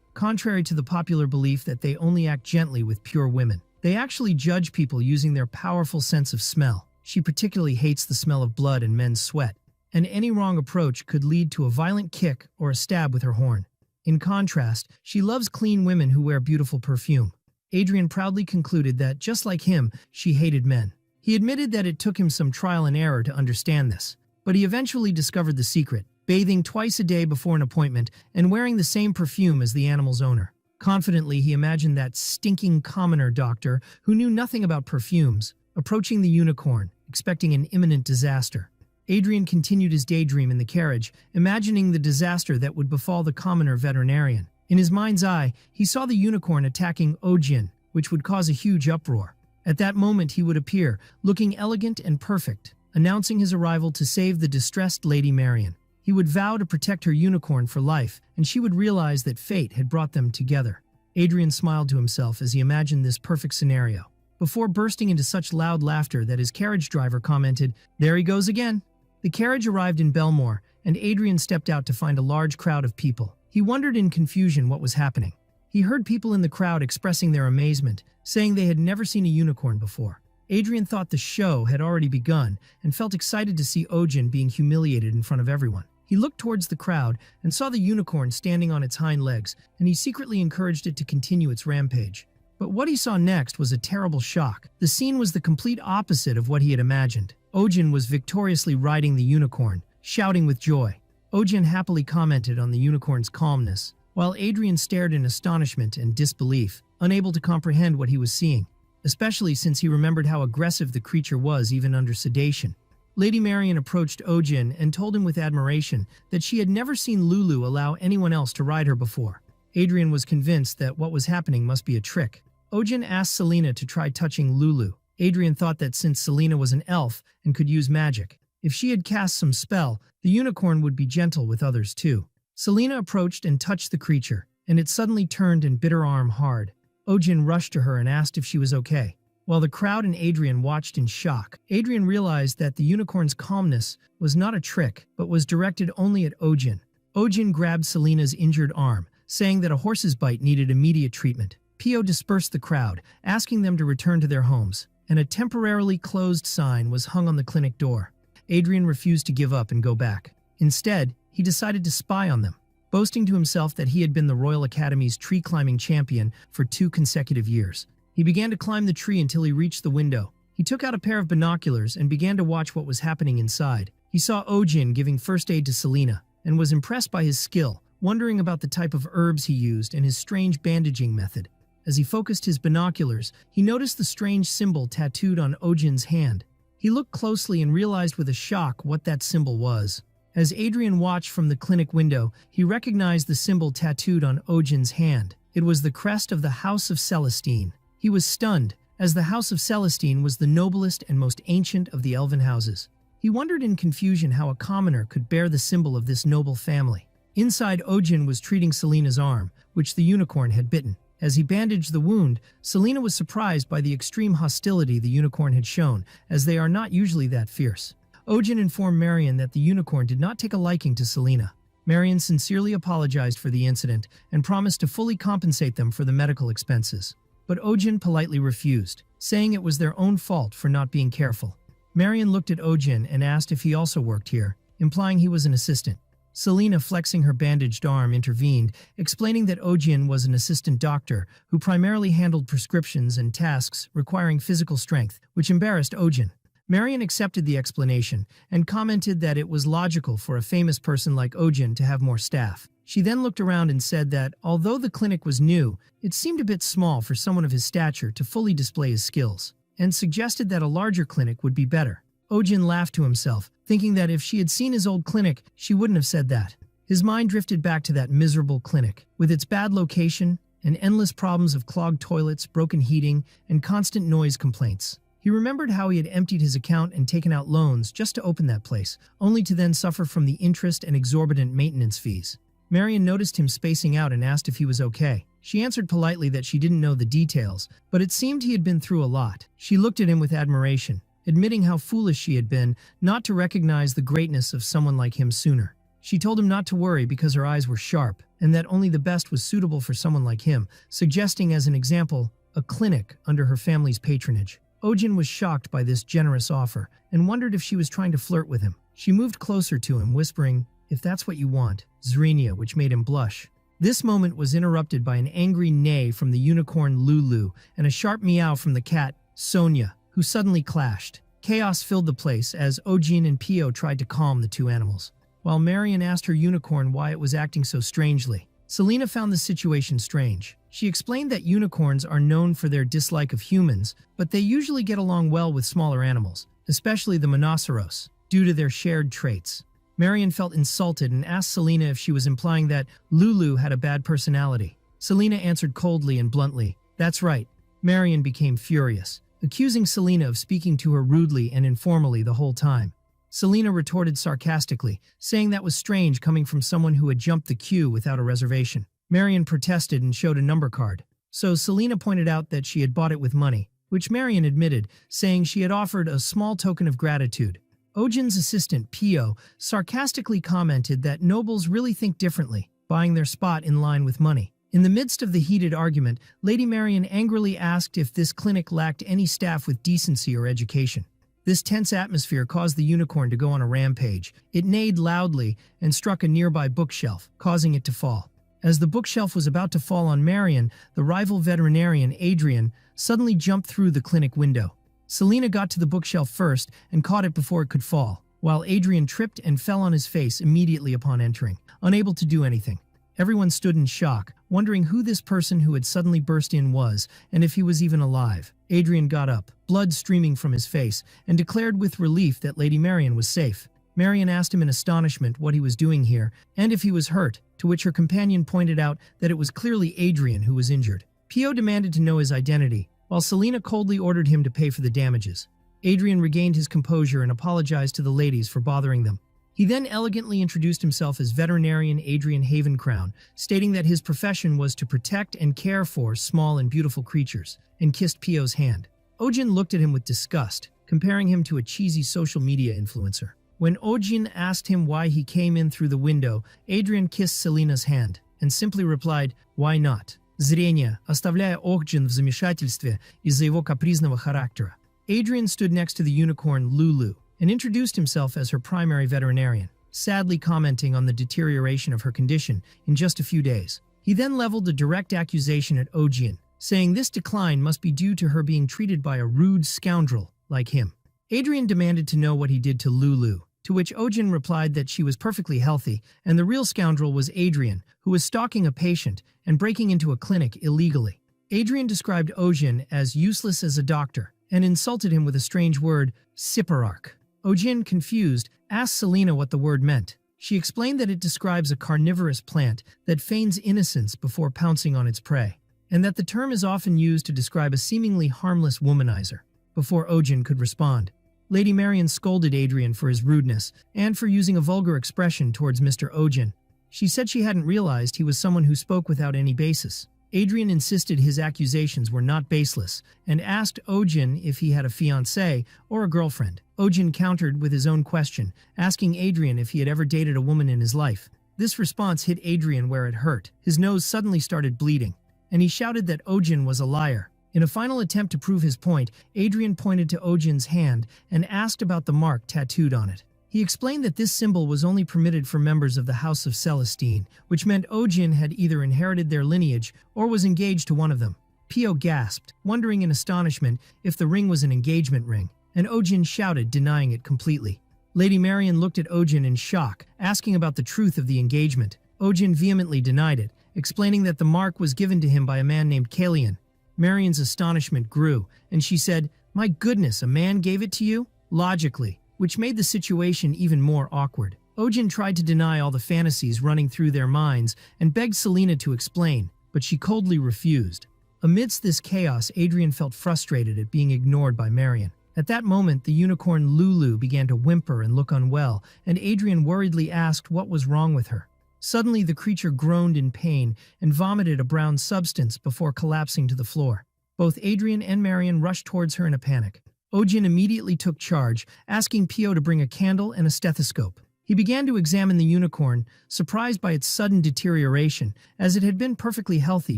contrary to the popular belief that they only act gently with pure women, they actually judge people using their powerful sense of smell. She particularly hates the smell of blood and men's sweat, and any wrong approach could lead to a violent kick or a stab with her horn. In contrast, she loves clean women who wear beautiful perfume. Adrian proudly concluded that, just like him, she hated men. He admitted that it took him some trial and error to understand this, but he eventually discovered the secret, bathing twice a day before an appointment and wearing the same perfume as the animal's owner. Confidently, he imagined that stinking commoner doctor, who knew nothing about perfumes, approaching the unicorn, expecting an imminent disaster. Adrian continued his daydream in the carriage, imagining the disaster that would befall the commoner veterinarian. In his mind's eye, he saw the unicorn attacking Ohjin, which would cause a huge uproar. At that moment he would appear, looking elegant and perfect, announcing his arrival to save the distressed Lady Marian. He would vow to protect her unicorn for life, and she would realize that fate had brought them together. Adrian smiled to himself as he imagined this perfect scenario, before bursting into such loud laughter that his carriage driver commented, "There he goes again." The carriage arrived in Belmore, and Adrian stepped out to find a large crowd of people. He wondered in confusion what was happening. He heard people in the crowd expressing their amazement, saying they had never seen a unicorn before. Adrian thought the show had already begun and felt excited to see Ohjin being humiliated in front of everyone. He looked towards the crowd and saw the unicorn standing on its hind legs, and he secretly encouraged it to continue its rampage. But what he saw next was a terrible shock. The scene was the complete opposite of what he had imagined. Ohjin was victoriously riding the unicorn, shouting with joy. Ohjin happily commented on the unicorn's calmness, while Adrian stared in astonishment and disbelief, unable to comprehend what he was seeing, especially since he remembered how aggressive the creature was even under sedation. Lady Marian approached Ohjin and told him with admiration that she had never seen Lulu allow anyone else to ride her before. Adrian was convinced that what was happening must be a trick. Ohjin asked Selena to try touching Lulu. Adrian thought that since Selena was an elf and could use magic, if she had cast some spell, the unicorn would be gentle with others too. Selena approached and touched the creature, and it suddenly turned and bit her arm hard. Ohjin rushed to her and asked if she was okay. While the crowd and Adrian watched in shock, Adrian realized that the unicorn's calmness was not a trick, but was directed only at Ohjin. Ohjin grabbed Selena's injured arm, saying that a horse's bite needed immediate treatment. Pio dispersed the crowd, asking them to return to their homes, and a temporarily closed sign was hung on the clinic door. Adrian refused to give up and go back. Instead, he decided to spy on them, boasting to himself that he had been the Royal Academy's tree-climbing champion for 2 consecutive years. He began to climb the tree until he reached the window. He took out a pair of binoculars and began to watch what was happening inside. He saw Ohjin giving first aid to Selena and was impressed by his skill, wondering about the type of herbs he used and his strange bandaging method. As he focused his binoculars, he noticed the strange symbol tattooed on Ohjin's hand. He looked closely and realized with a shock what that symbol was. As Adrian watched from the clinic window, he recognized the symbol tattooed on Ohjin's hand. It was the crest of the House of Celestine. He was stunned, as the House of Celestine was the noblest and most ancient of the elven houses. He wondered in confusion how a commoner could bear the symbol of this noble family. Inside, Ohjin was treating Selena's arm, which the unicorn had bitten. As he bandaged the wound, Selena was surprised by the extreme hostility the unicorn had shown, as they are not usually that fierce. Ohjin informed Marion that the unicorn did not take a liking to Selena. Marion sincerely apologized for the incident and promised to fully compensate them for the medical expenses. But Ohjin politely refused, saying it was their own fault for not being careful. Marion looked at Ohjin and asked if he also worked here, implying he was an assistant. Selena, flexing her bandaged arm, intervened, explaining that Ohjin was an assistant doctor who primarily handled prescriptions and tasks requiring physical strength, which embarrassed Ohjin. Marion accepted the explanation and commented that it was logical for a famous person like Ohjin to have more staff. She then looked around and said that, although the clinic was new, it seemed a bit small for someone of his stature to fully display his skills, and suggested that a larger clinic would be better. Ohjin laughed to himself, thinking that if she had seen his old clinic, she wouldn't have said that. His mind drifted back to that miserable clinic, with its bad location and endless problems of clogged toilets, broken heating, and constant noise complaints. He remembered how he had emptied his account and taken out loans just to open that place, only to then suffer from the interest and exorbitant maintenance fees. Marion noticed him spacing out and asked if he was okay. She answered politely that she didn't know the details, but it seemed he had been through a lot. She looked at him with admiration, admitting how foolish she had been not to recognize the greatness of someone like him sooner. She told him not to worry because her eyes were sharp, and that only the best was suitable for someone like him, suggesting as an example, a clinic under her family's patronage. Ohjin was shocked by this generous offer and wondered if she was trying to flirt with him. She moved closer to him, whispering, "If that's what you want," Zrenia, which made him blush. This moment was interrupted by an angry neigh from the unicorn Lulu and a sharp meow from the cat, Sonia, who suddenly clashed. Chaos filled the place as Ohjin and Pio tried to calm the two animals, while Marion asked her unicorn why it was acting so strangely. Selena found the situation strange. She explained that unicorns are known for their dislike of humans, but they usually get along well with smaller animals, especially the rhinoceros, due to their shared traits. Marion felt insulted and asked Selena if she was implying that Lulu had a bad personality. Selena answered coldly and bluntly, "That's right." Marion became furious, accusing Selena of speaking to her rudely and informally the whole time. Selena retorted sarcastically, saying that was strange coming from someone who had jumped the queue without a reservation. Marion protested and showed a number card. So Selena pointed out that she had bought it with money, which Marion admitted, saying she had offered a small token of gratitude. Ohjin's assistant, Pio, sarcastically commented that nobles really think differently, buying their spot in line with money. In the midst of the heated argument, Lady Marion angrily asked if this clinic lacked any staff with decency or education. This tense atmosphere caused the unicorn to go on a rampage. It neighed loudly and struck a nearby bookshelf, causing it to fall. As the bookshelf was about to fall on Marion, the rival veterinarian, Adrian, suddenly jumped through the clinic window. Selena got to the bookshelf first and caught it before it could fall, while Adrian tripped and fell on his face immediately upon entering, unable to do anything. Everyone stood in shock, wondering who this person who had suddenly burst in was, and if he was even alive. Adrian got up, blood streaming from his face, and declared with relief that Lady Marion was safe. Marion asked him in astonishment what he was doing here, and if he was hurt, to which her companion pointed out that it was clearly Adrian who was injured. Pio demanded to know his identity, while Selena coldly ordered him to pay for the damages. Adrian regained his composure and apologized to the ladies for bothering them. He then elegantly introduced himself as Veterinarian Adrian Havencrown, stating that his profession was to protect and care for small and beautiful creatures, and kissed Pio's hand. Ohjin looked at him with disgust, comparing him to a cheesy social media influencer. When Ohjin asked him why he came in through the window, Adrian kissed Selena's hand, and simply replied, "Why not?" Зрение, оставляя Ohjin в замешательстве из-за его капризного характера. Adrian stood next to the unicorn Lulu and introduced himself as her primary veterinarian, sadly commenting on the deterioration of her condition in just a few days. He then leveled a direct accusation at Ohjin, saying this decline must be due to her being treated by a rude scoundrel like him. Adrian demanded to know what he did to Lulu, to which Ohjin replied that she was perfectly healthy, and the real scoundrel was Adrian, who was stalking a patient and breaking into a clinic illegally. Adrian described Ohjin as useless as a doctor, and insulted him with a strange word, Sippararch. Ohjin, confused, asked Selena what the word meant. She explained that it describes a carnivorous plant that feigns innocence before pouncing on its prey, and that the term is often used to describe a seemingly harmless womanizer. Before Ohjin could respond, Lady Marion scolded Adrian for his rudeness and for using a vulgar expression towards Mr. Ohjin. She said she hadn't realized he was someone who spoke without any basis. Adrian insisted his accusations were not baseless and asked Ohjin if he had a fiancée or a girlfriend. Ohjin countered with his own question, asking Adrian if he had ever dated a woman in his life. This response hit Adrian where it hurt. His nose suddenly started bleeding, and he shouted that Ohjin was a liar. In a final attempt to prove his point, Adrian pointed to Ohjin's hand and asked about the mark tattooed on it. He explained that this symbol was only permitted for members of the House of Celestine, which meant Ohjin had either inherited their lineage or was engaged to one of them. Pio gasped, wondering in astonishment if the ring was an engagement ring, and Ohjin shouted, denying it completely. Lady Marian looked at Ohjin in shock, asking about the truth of the engagement. Ohjin vehemently denied it, explaining that the mark was given to him by a man named Kalian. Marian's astonishment grew, and she said, "My goodness, a man gave it to you?" Logically, which made the situation even more awkward. Ohjin tried to deny all the fantasies running through their minds and begged Selena to explain, but she coldly refused. Amidst this chaos, Adrian felt frustrated at being ignored by Marian. At that moment, the unicorn Lulu began to whimper and look unwell, and Adrian worriedly asked what was wrong with her. Suddenly, the creature groaned in pain and vomited a brown substance before collapsing to the floor. Both Adrian and Marian rushed towards her in a panic. Ohjin immediately took charge, asking Pio to bring a candle and a stethoscope. He began to examine the unicorn, surprised by its sudden deterioration, as it had been perfectly healthy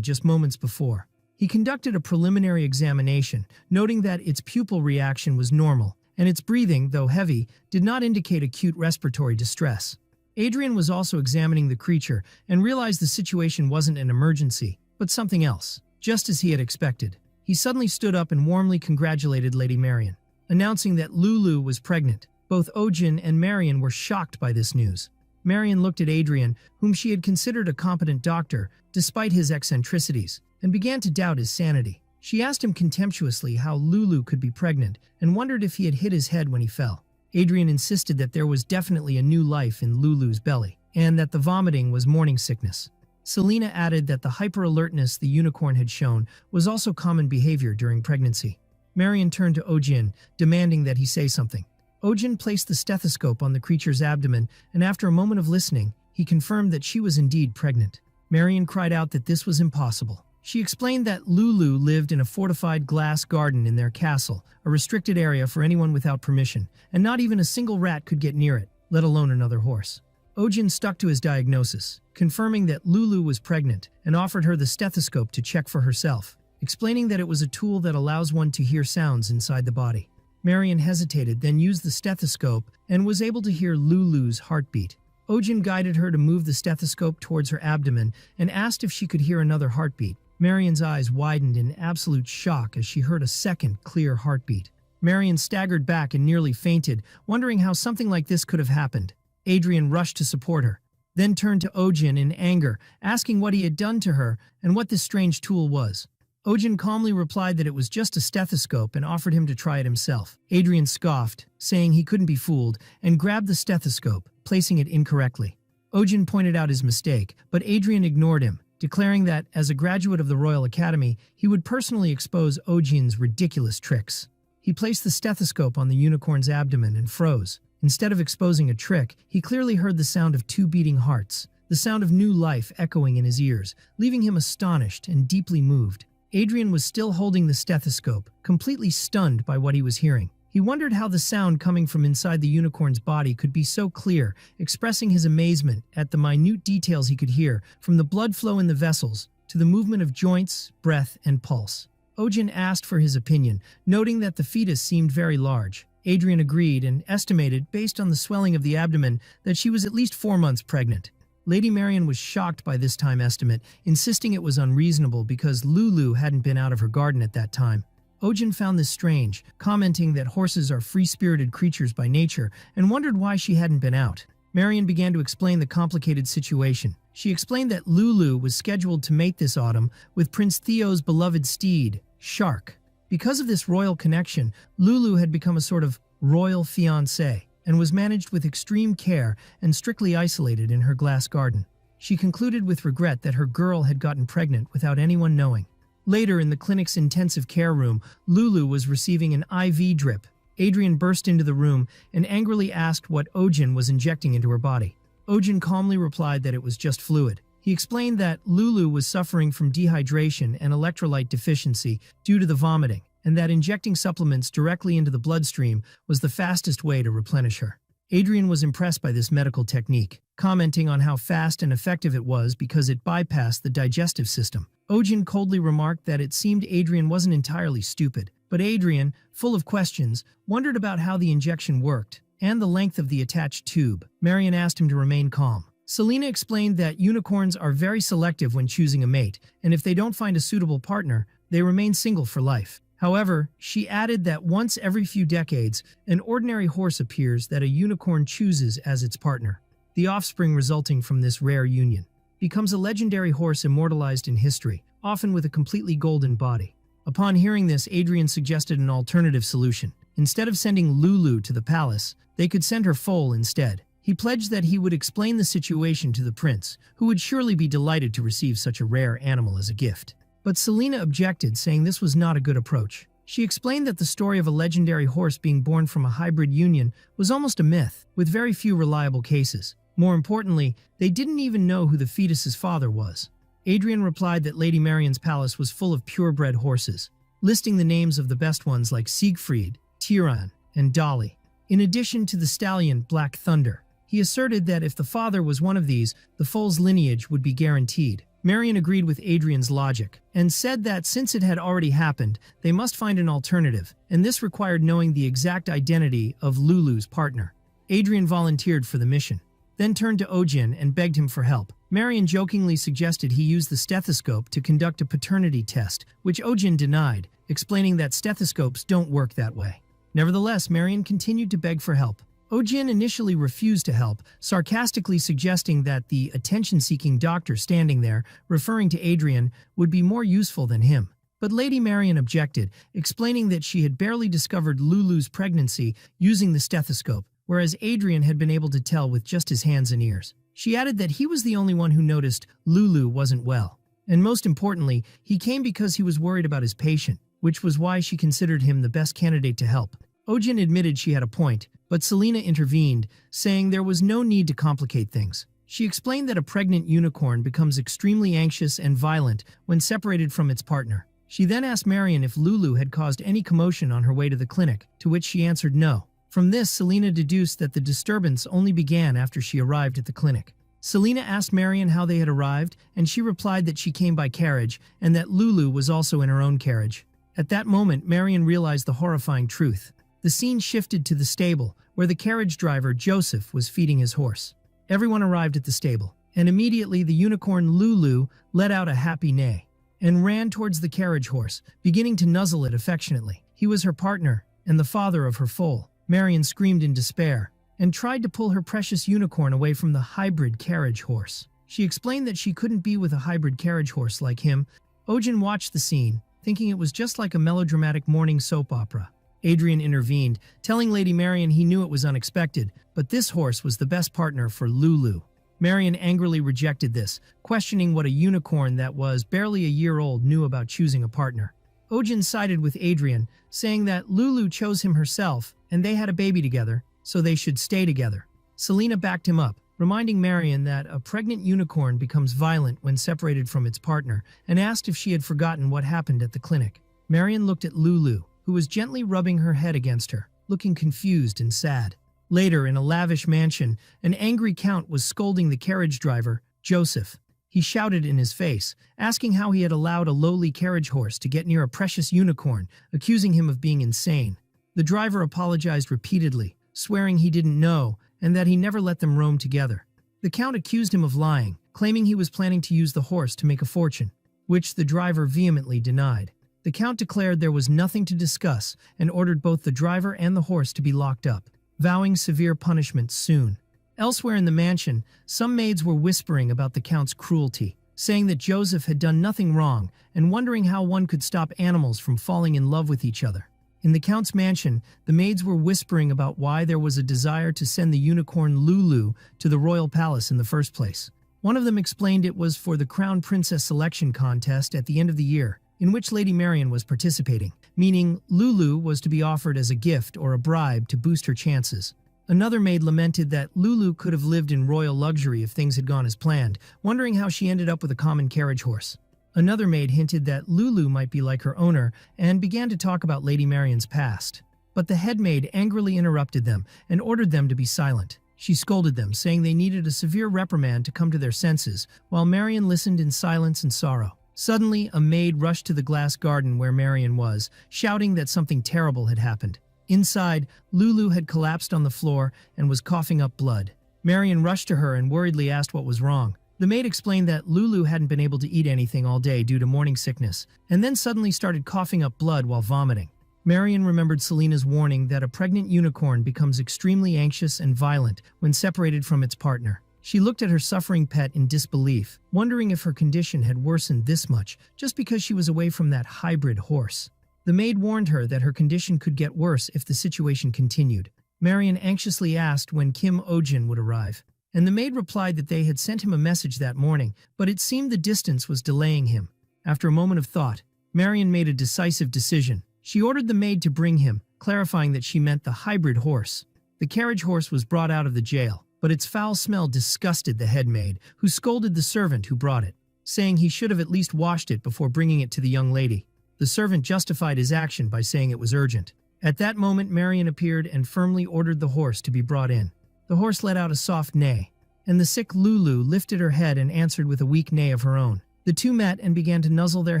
just moments before. He conducted a preliminary examination, noting that its pupil reaction was normal, and its breathing, though heavy, did not indicate acute respiratory distress. Adrian was also examining the creature and realized the situation wasn't an emergency, but something else, just as he had expected. He suddenly stood up and warmly congratulated Lady Marian, announcing that Lulu was pregnant. Both Ohjin and Marian were shocked by this news. Marian looked at Adrian, whom she had considered a competent doctor, despite his eccentricities, and began to doubt his sanity. She asked him contemptuously how Lulu could be pregnant and wondered if he had hit his head when he fell. Adrian insisted that there was definitely a new life in Lulu's belly, and that the vomiting was morning sickness. Selena added that the hyper-alertness the unicorn had shown was also common behavior during pregnancy. Marian turned to Ohjin, demanding that he say something. Ohjin placed the stethoscope on the creature's abdomen, and after a moment of listening, he confirmed that she was indeed pregnant. Marian cried out that this was impossible. She explained that Lulu lived in a fortified glass garden in their castle, a restricted area for anyone without permission, and not even a single rat could get near it, let alone another horse. Ohjin stuck to his diagnosis, confirming that Lulu was pregnant, and offered her the stethoscope to check for herself, explaining that it was a tool that allows one to hear sounds inside the body. Marian hesitated, then used the stethoscope and was able to hear Lulu's heartbeat. Ohjin guided her to move the stethoscope towards her abdomen and asked if she could hear another heartbeat. Marian's eyes widened in absolute shock as she heard a second, clear heartbeat. Marian staggered back and nearly fainted, wondering how something like this could have happened. Adrian rushed to support her, then turned to Ohjin in anger, asking what he had done to her and what this strange tool was. Ohjin calmly replied that it was just a stethoscope and offered him to try it himself. Adrian scoffed, saying he couldn't be fooled, and grabbed the stethoscope, placing it incorrectly. Ohjin pointed out his mistake, but Adrian ignored him, declaring that, as a graduate of the Royal Academy, he would personally expose Ohjin's ridiculous tricks. He placed the stethoscope on the unicorn's abdomen and froze. Instead of exposing a trick, he clearly heard the sound of 2 beating hearts, the sound of new life echoing in his ears, leaving him astonished and deeply moved. Adrian was still holding the stethoscope, completely stunned by what he was hearing. He wondered how the sound coming from inside the unicorn's body could be so clear, expressing his amazement at the minute details he could hear, from the blood flow in the vessels to the movement of joints, breath, and pulse. Ohjin asked for his opinion, noting that the fetus seemed very large. Adrian agreed and estimated, based on the swelling of the abdomen, that she was at least 4 months pregnant. Lady Marian was shocked by this time estimate, insisting it was unreasonable because Lulu hadn't been out of her garden at that time. Ohjin found this strange, commenting that horses are free-spirited creatures by nature, and wondered why she hadn't been out. Marian began to explain the complicated situation. She explained that Lulu was scheduled to mate this autumn with Prince Theo's beloved steed, Shark. Because of this royal connection, Lulu had become a sort of royal fiancée and was managed with extreme care and strictly isolated in her glass garden. She concluded with regret that her girl had gotten pregnant without anyone knowing. Later, in the clinic's intensive care room, Lulu was receiving an IV drip. Adrian burst into the room and angrily asked what Ohjin was injecting into her body. Ohjin calmly replied that it was just fluid. He explained that Lulu was suffering from dehydration and electrolyte deficiency due to the vomiting, and that injecting supplements directly into the bloodstream was the fastest way to replenish her. Adrian was impressed by this medical technique, commenting on how fast and effective it was because it bypassed the digestive system. Ohjin coldly remarked that it seemed Adrian wasn't entirely stupid, but Adrian, full of questions, wondered about how the injection worked and the length of the attached tube. Marion asked him to remain calm. Selena explained that unicorns are very selective when choosing a mate, and if they don't find a suitable partner, they remain single for life. However, she added that once every few decades, an ordinary horse appears that a unicorn chooses as its partner. The offspring resulting from this rare union becomes a legendary horse immortalized in history, often with a completely golden body. Upon hearing this, Adrian suggested an alternative solution. Instead of sending Lulu to the palace, they could send her foal instead. He pledged that he would explain the situation to the prince, who would surely be delighted to receive such a rare animal as a gift. But Selena objected, saying this was not a good approach. She explained that the story of a legendary horse being born from a hybrid union was almost a myth, with very few reliable cases. More importantly, they didn't even know who the fetus's father was. Adrian replied that Lady Marion's palace was full of purebred horses, listing the names of the best ones like Siegfried, Tyran, and Dolly. In addition to the stallion Black Thunder, he asserted that if the father was one of these, the foal's lineage would be guaranteed. Marion agreed with Adrian's logic and said that since it had already happened, they must find an alternative, and this required knowing the exact identity of Lulu's partner. Adrian volunteered for the mission, then turned to Ohjin and begged him for help. Marion jokingly suggested he use the stethoscope to conduct a paternity test, which Ohjin denied, explaining that stethoscopes don't work that way. Nevertheless, Marion continued to beg for help. Ohjin initially refused to help, sarcastically suggesting that the attention-seeking doctor standing there, referring to Adrian, would be more useful than him. But Lady Marion objected, explaining that she had barely discovered Lulu's pregnancy using the stethoscope, whereas Adrian had been able to tell with just his hands and ears. She added that he was the only one who noticed Lulu wasn't well. And most importantly, he came because he was worried about his patient, which was why she considered him the best candidate to help. Ohjin admitted she had a point, but Selena intervened, saying there was no need to complicate things. She explained that a pregnant unicorn becomes extremely anxious and violent when separated from its partner. She then asked Marion if Lulu had caused any commotion on her way to the clinic, to which she answered no. From this, Selena deduced that the disturbance only began after she arrived at the clinic. Selena asked Marion how they had arrived, and she replied that she came by carriage and that Lulu was also in her own carriage. At that moment, Marion realized the horrifying truth. The scene shifted to the stable, where the carriage driver, Joseph, was feeding his horse. Everyone arrived at the stable, and immediately the unicorn Lulu let out a happy neigh and ran towards the carriage horse, beginning to nuzzle it affectionately. He was her partner and the father of her foal. Marion screamed in despair and tried to pull her precious unicorn away from the hybrid carriage horse. She explained that she couldn't be with a hybrid carriage horse like him. Ohjin watched the scene, thinking it was just like a melodramatic morning soap opera. Adrian intervened, telling Lady Marion he knew it was unexpected, but this horse was the best partner for Lulu. Marion angrily rejected this, questioning what a unicorn that was barely a year old knew about choosing a partner. Ohjin sided with Adrian, saying that Lulu chose him herself and they had a baby together, so they should stay together. Selena backed him up, reminding Marion that a pregnant unicorn becomes violent when separated from its partner, and asked if she had forgotten what happened at the clinic. Marion looked at Lulu, who was gently rubbing her head against her, looking confused and sad. Later, in a lavish mansion, an angry count was scolding the carriage driver, Joseph. He shouted in his face, asking how he had allowed a lowly carriage horse to get near a precious unicorn, accusing him of being insane. The driver apologized repeatedly, swearing he didn't know and that he never let them roam together. The count accused him of lying, claiming he was planning to use the horse to make a fortune, which the driver vehemently denied. The count declared there was nothing to discuss and ordered both the driver and the horse to be locked up, vowing severe punishment soon. Elsewhere in the mansion, some maids were whispering about the count's cruelty, saying that Joseph had done nothing wrong and wondering how one could stop animals from falling in love with each other. In the count's mansion, the maids were whispering about why there was a desire to send the unicorn Lulu to the royal palace in the first place. One of them explained it was for the crown princess selection contest at the end of the year, in which Lady Marion was participating, meaning Lulu was to be offered as a gift or a bribe to boost her chances. Another maid lamented that Lulu could have lived in royal luxury if things had gone as planned, wondering how she ended up with a common carriage horse. Another maid hinted that Lulu might be like her owner and began to talk about Lady Marion's past. But the head maid angrily interrupted them and ordered them to be silent. She scolded them, saying they needed a severe reprimand to come to their senses, while Marion listened in silence and sorrow. Suddenly, a maid rushed to the glass garden where Marion was, shouting that something terrible had happened. Inside, Lulu had collapsed on the floor and was coughing up blood. Marion rushed to her and worriedly asked what was wrong. The maid explained that Lulu hadn't been able to eat anything all day due to morning sickness, and then suddenly started coughing up blood while vomiting. Marion remembered Selena's warning that a pregnant unicorn becomes extremely anxious and violent when separated from its partner. She looked at her suffering pet in disbelief, wondering if her condition had worsened this much just because she was away from that hybrid horse. The maid warned her that her condition could get worse if the situation continued. Marion anxiously asked when Kim Ohjin would arrive, and the maid replied that they had sent him a message that morning, but it seemed the distance was delaying him. After a moment of thought, Marion made a decisive decision. She ordered the maid to bring him, clarifying that she meant the hybrid horse. The carriage horse was brought out of the jail, but its foul smell disgusted the head maid, who scolded the servant who brought it, saying he should have at least washed it before bringing it to the young lady. The servant justified his action by saying it was urgent. At that moment, Marion appeared and firmly ordered the horse to be brought in. The horse let out a soft neigh, and the sick Lulu lifted her head and answered with a weak neigh of her own. The two met and began to nuzzle their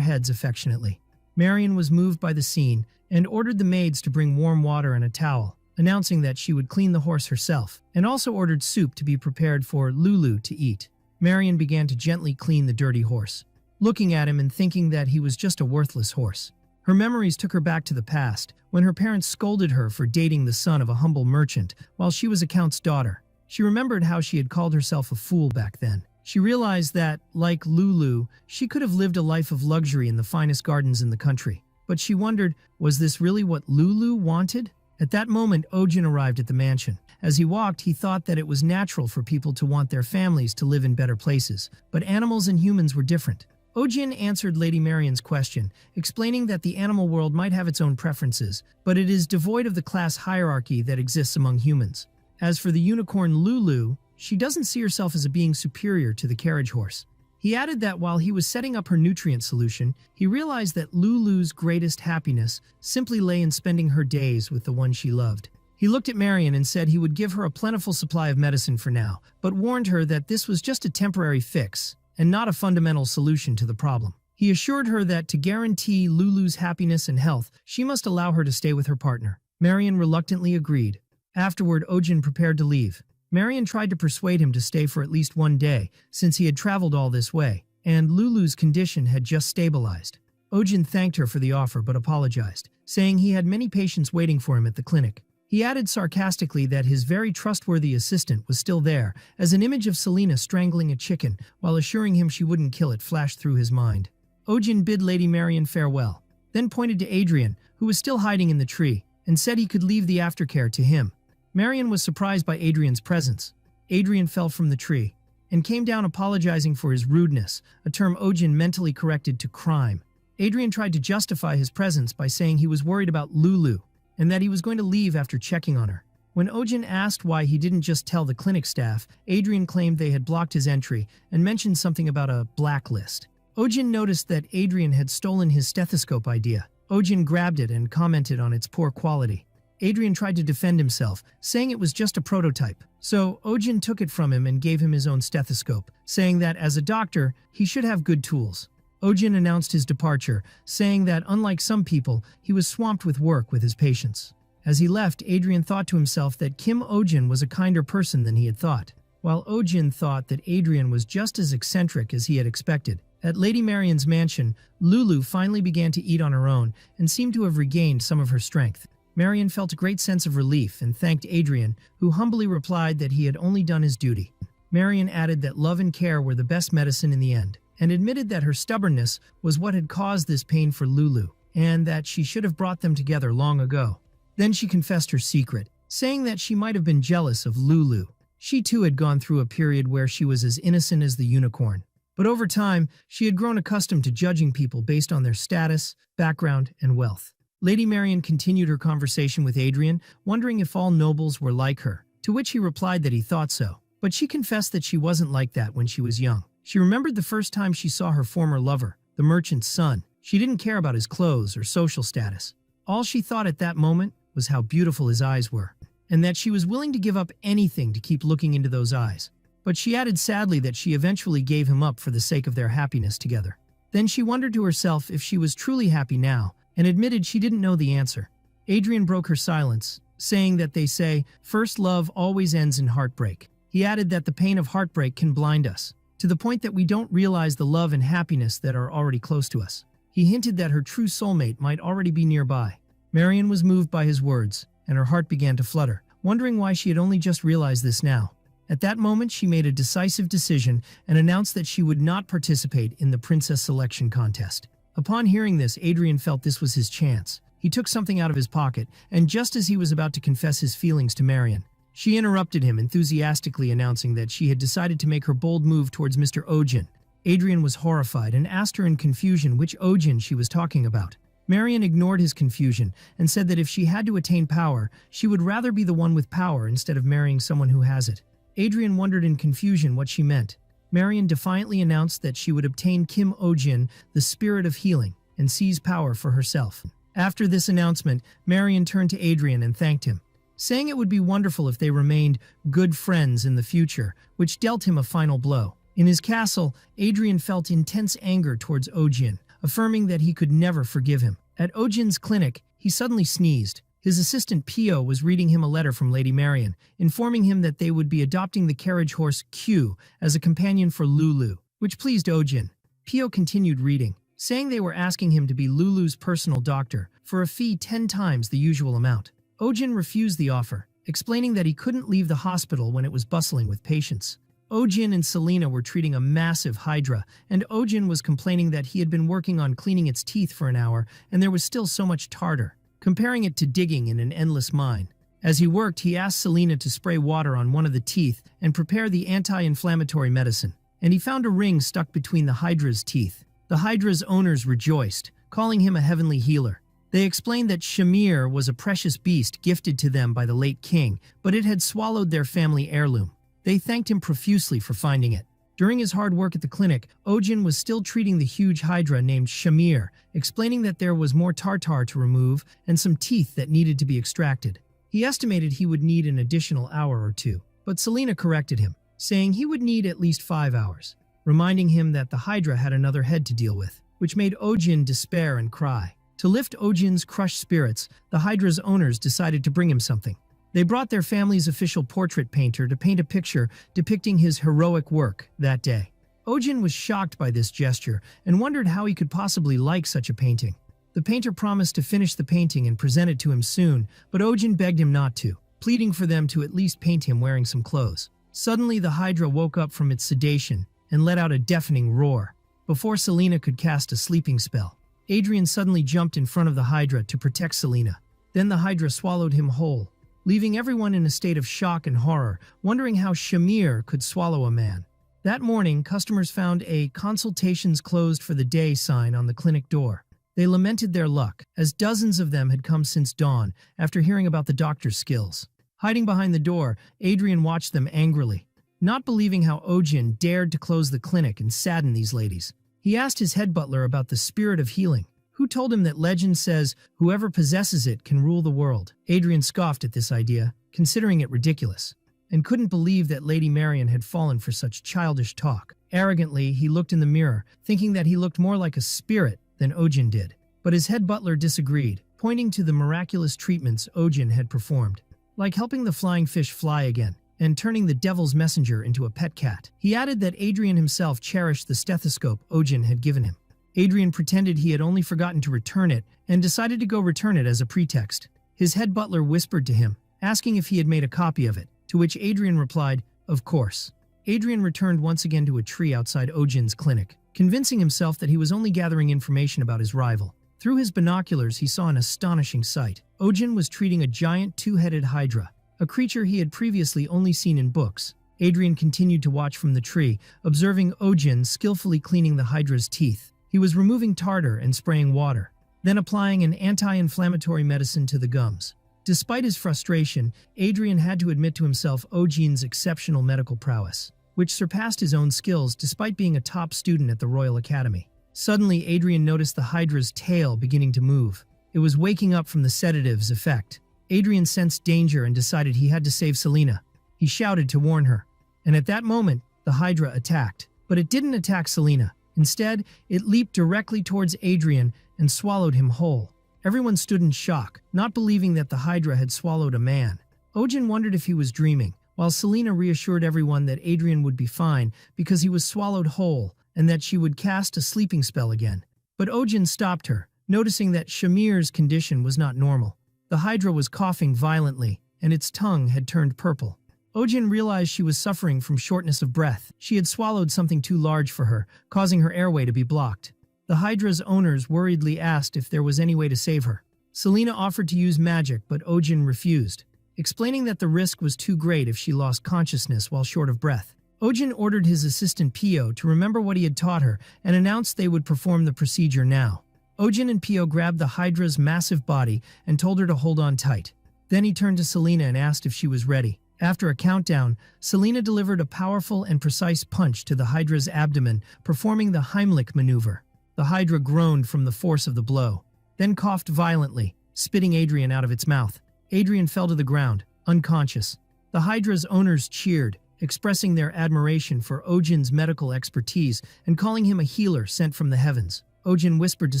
heads affectionately. Marion was moved by the scene and ordered the maids to bring warm water and a towel, announcing that she would clean the horse herself, and also ordered soup to be prepared for Lulu to eat. Marion began to gently clean the dirty horse, looking at him and thinking that he was just a worthless horse. Her memories took her back to the past, when her parents scolded her for dating the son of a humble merchant while she was a count's daughter. She remembered how she had called herself a fool back then. She realized that, like Lulu, she could have lived a life of luxury in the finest gardens in the country. But she wondered, was this really what Lulu wanted? At that moment, Ohjin arrived at the mansion. As he walked, he thought that it was natural for people to want their families to live in better places, but animals and humans were different. Ohjin answered Lady Marion's question, explaining that the animal world might have its own preferences, but it is devoid of the class hierarchy that exists among humans. As for the unicorn Lulu, she doesn't see herself as a being superior to the carriage horse. He added that while he was setting up her nutrient solution, he realized that Lulu's greatest happiness simply lay in spending her days with the one she loved. He looked at Marion and said he would give her a plentiful supply of medicine for now, but warned her that this was just a temporary fix and not a fundamental solution to the problem. He assured her that to guarantee Lulu's happiness and health, she must allow her to stay with her partner. Marion reluctantly agreed. Afterward, Ohjin prepared to leave. Marion tried to persuade him to stay for at least one day, since he had traveled all this way, and Lulu's condition had just stabilized. Ohjin thanked her for the offer but apologized, saying he had many patients waiting for him at the clinic. He added sarcastically that his very trustworthy assistant was still there, as an image of Selena strangling a chicken while assuring him she wouldn't kill it flashed through his mind. Ohjin bid Lady Marion farewell, then pointed to Adrian, who was still hiding in the tree, and said he could leave the aftercare to him. Marion was surprised by Adrian's presence. Adrian fell from the tree and came down apologizing for his rudeness, a term Ohjin mentally corrected to crime. Adrian tried to justify his presence by saying he was worried about Lulu and that he was going to leave after checking on her. When Ohjin asked why he didn't just tell the clinic staff, Adrian claimed they had blocked his entry and mentioned something about a blacklist. Ohjin noticed that Adrian had stolen his stethoscope idea. Ohjin grabbed it and commented on its poor quality. Adrian tried to defend himself, saying it was just a prototype. So Ohjin took it from him and gave him his own stethoscope, saying that as a doctor, he should have good tools. Ohjin announced his departure, saying that unlike some people, he was swamped with work with his patients. As he left, Adrian thought to himself that Kim Ohjin was a kinder person than he had thought, while Ohjin thought that Adrian was just as eccentric as he had expected. At Lady Marion's mansion, Lulu finally began to eat on her own and seemed to have regained some of her strength. Marion felt a great sense of relief and thanked Adrian, who humbly replied that he had only done his duty. Marion added that love and care were the best medicine in the end, and admitted that her stubbornness was what had caused this pain for Lulu, and that she should have brought them together long ago. Then she confessed her secret, saying that she might have been jealous of Lulu. She too had gone through a period where she was as innocent as the unicorn. But over time, she had grown accustomed to judging people based on their status, background, and wealth. Lady Marion continued her conversation with Adrian, wondering if all nobles were like her. to which he replied that he thought so. But she confessed that she wasn't like that when she was young. She remembered the first time she saw her former lover, the merchant's son. She didn't care about his clothes or social status. All she thought at that moment was how beautiful his eyes were, and that she was willing to give up anything to keep looking into those eyes. But she added sadly that she eventually gave him up for the sake of their happiness together. Then she wondered to herself if she was truly happy now, and admitted she didn't know the answer. Adrian broke her silence, saying that they say, "First love always ends in heartbreak." He added that the pain of heartbreak can blind us, to the point that we don't realize the love and happiness that are already close to us. He hinted that her true soulmate might already be nearby. Marion was moved by his words, and her heart began to flutter, wondering why she had only just realized this now. At that moment, she made a decisive decision and announced that she would not participate in the princess selection contest. Upon hearing this, Adrian felt this was his chance. He took something out of his pocket, and just as he was about to confess his feelings to Marion, she interrupted him, enthusiastically announcing that she had decided to make her bold move towards Mr. Ohjin. Adrian was horrified and asked her in confusion which Ohjin she was talking about. Marion ignored his confusion and said that if she had to attain power, she would rather be the one with power instead of marrying someone who has it. Adrian wondered in confusion what she meant. Marion defiantly announced that she would obtain Kim Ohjin, the spirit of healing, and seize power for herself. After this announcement, Marion turned to Adrian and thanked him, saying it would be wonderful if they remained good friends in the future, which dealt him a final blow. In his castle, Adrian felt intense anger towards Ohjin, affirming that he could never forgive him. At Ohjin's clinic, he suddenly sneezed. His assistant Pio was reading him a letter from Lady Marion, informing him that they would be adopting the carriage horse Q as a companion for Lulu, which pleased Ohjin. Pio continued reading, saying they were asking him to be Lulu's personal doctor for a fee 10 times the usual amount. Ohjin refused the offer, explaining that he couldn't leave the hospital when it was bustling with patients. Ohjin and Selina were treating a massive hydra, and Ohjin was complaining that he had been working on cleaning its teeth for an hour and there was still so much tartar, comparing it to digging in an endless mine. As he worked, he asked Selina to spray water on one of the teeth and prepare the anti-inflammatory medicine, and he found a ring stuck between the hydra's teeth. The hydra's owners rejoiced, calling him a heavenly healer. They explained that Shamir was a precious beast gifted to them by the late king, but it had swallowed their family heirloom. They thanked him profusely for finding it. During his hard work at the clinic, Ohjin was still treating the huge hydra named Shamir, explaining that there was more tartar to remove and some teeth that needed to be extracted. He estimated he would need an additional hour or two, but Selina corrected him, saying he would need at least 5 hours, reminding him that the hydra had another head to deal with, which made Ohjin despair and cry. To lift Ohjin's crushed spirits, the hydra's owners decided to bring him something. They brought their family's official portrait painter to paint a picture depicting his heroic work that day. Ohjin was shocked by this gesture and wondered how he could possibly like such a painting. The painter promised to finish the painting and present it to him soon, but Ohjin begged him not to, pleading for them to at least paint him wearing some clothes. Suddenly, the hydra woke up from its sedation and let out a deafening roar. Before Selina could cast a sleeping spell, Adrian suddenly jumped in front of the hydra to protect Selina. Then the hydra swallowed him whole, leaving everyone in a state of shock and horror, wondering how Shamir could swallow a man. That morning, customers found a "consultations closed for the day" sign on the clinic door. They lamented their luck, as dozens of them had come since dawn after hearing about the doctor's skills. Hiding behind the door, Adrian watched them angrily, not believing how Ohjin dared to close the clinic and sadden these ladies. He asked his head butler about the spirit of healing, who told him that legend says whoever possesses it can rule the world. Adrian scoffed at this idea, considering it ridiculous, and couldn't believe that Lady Marion had fallen for such childish talk. Arrogantly, he looked in the mirror, thinking that he looked more like a spirit than Ohjin did. But his head butler disagreed, pointing to the miraculous treatments Ohjin had performed, like helping the flying fish fly again and turning the devil's messenger into a pet cat. He added that Adrian himself cherished the stethoscope Ohjin had given him. Adrian pretended he had only forgotten to return it and decided to go return it as a pretext. His head butler whispered to him, asking if he had made a copy of it, to which Adrian replied, "Of course." Adrian returned once again to a tree outside Ohjin's clinic, convincing himself that he was only gathering information about his rival. Through his binoculars, he saw an astonishing sight. Ohjin was treating a giant two-headed hydra, a creature he had previously only seen in books. Adrian continued to watch from the tree, observing Ohjin skillfully cleaning the hydra's teeth. He was removing tartar and spraying water, then applying an anti-inflammatory medicine to the gums. Despite his frustration, Adrian had to admit to himself Ohjin's exceptional medical prowess, which surpassed his own skills despite being a top student at the Royal Academy. Suddenly, Adrian noticed the Hydra's tail beginning to move. It was waking up from the sedative's effect. Adrian sensed danger and decided he had to save Selena. He shouted to warn her. And at that moment, the Hydra attacked. But it didn't attack Selena. Instead, it leaped directly towards Adrian and swallowed him whole. Everyone stood in shock, not believing that the Hydra had swallowed a man. Ohjin wondered if he was dreaming, while Selena reassured everyone that Adrian would be fine because he was swallowed whole and that she would cast a sleeping spell again. But Ohjin stopped her, noticing that Shamir's condition was not normal. The Hydra was coughing violently, and its tongue had turned purple. Ohjin realized she was suffering from shortness of breath. She had swallowed something too large for her, causing her airway to be blocked. The Hydra's owners worriedly asked if there was any way to save her. Selena offered to use magic, but Ohjin refused, explaining that the risk was too great if she lost consciousness while short of breath. Ohjin ordered his assistant Pio to remember what he had taught her and announced they would perform the procedure now. Ohjin and Pio grabbed the Hydra's massive body and told her to hold on tight. Then he turned to Selena and asked if she was ready. After a countdown, Selena delivered a powerful and precise punch to the Hydra's abdomen, performing the Heimlich maneuver. The Hydra groaned from the force of the blow, then coughed violently, spitting Adrian out of its mouth. Adrian fell to the ground, unconscious. The Hydra's owners cheered, expressing their admiration for Ohjin's medical expertise and calling him a healer sent from the heavens. Ohjin whispered to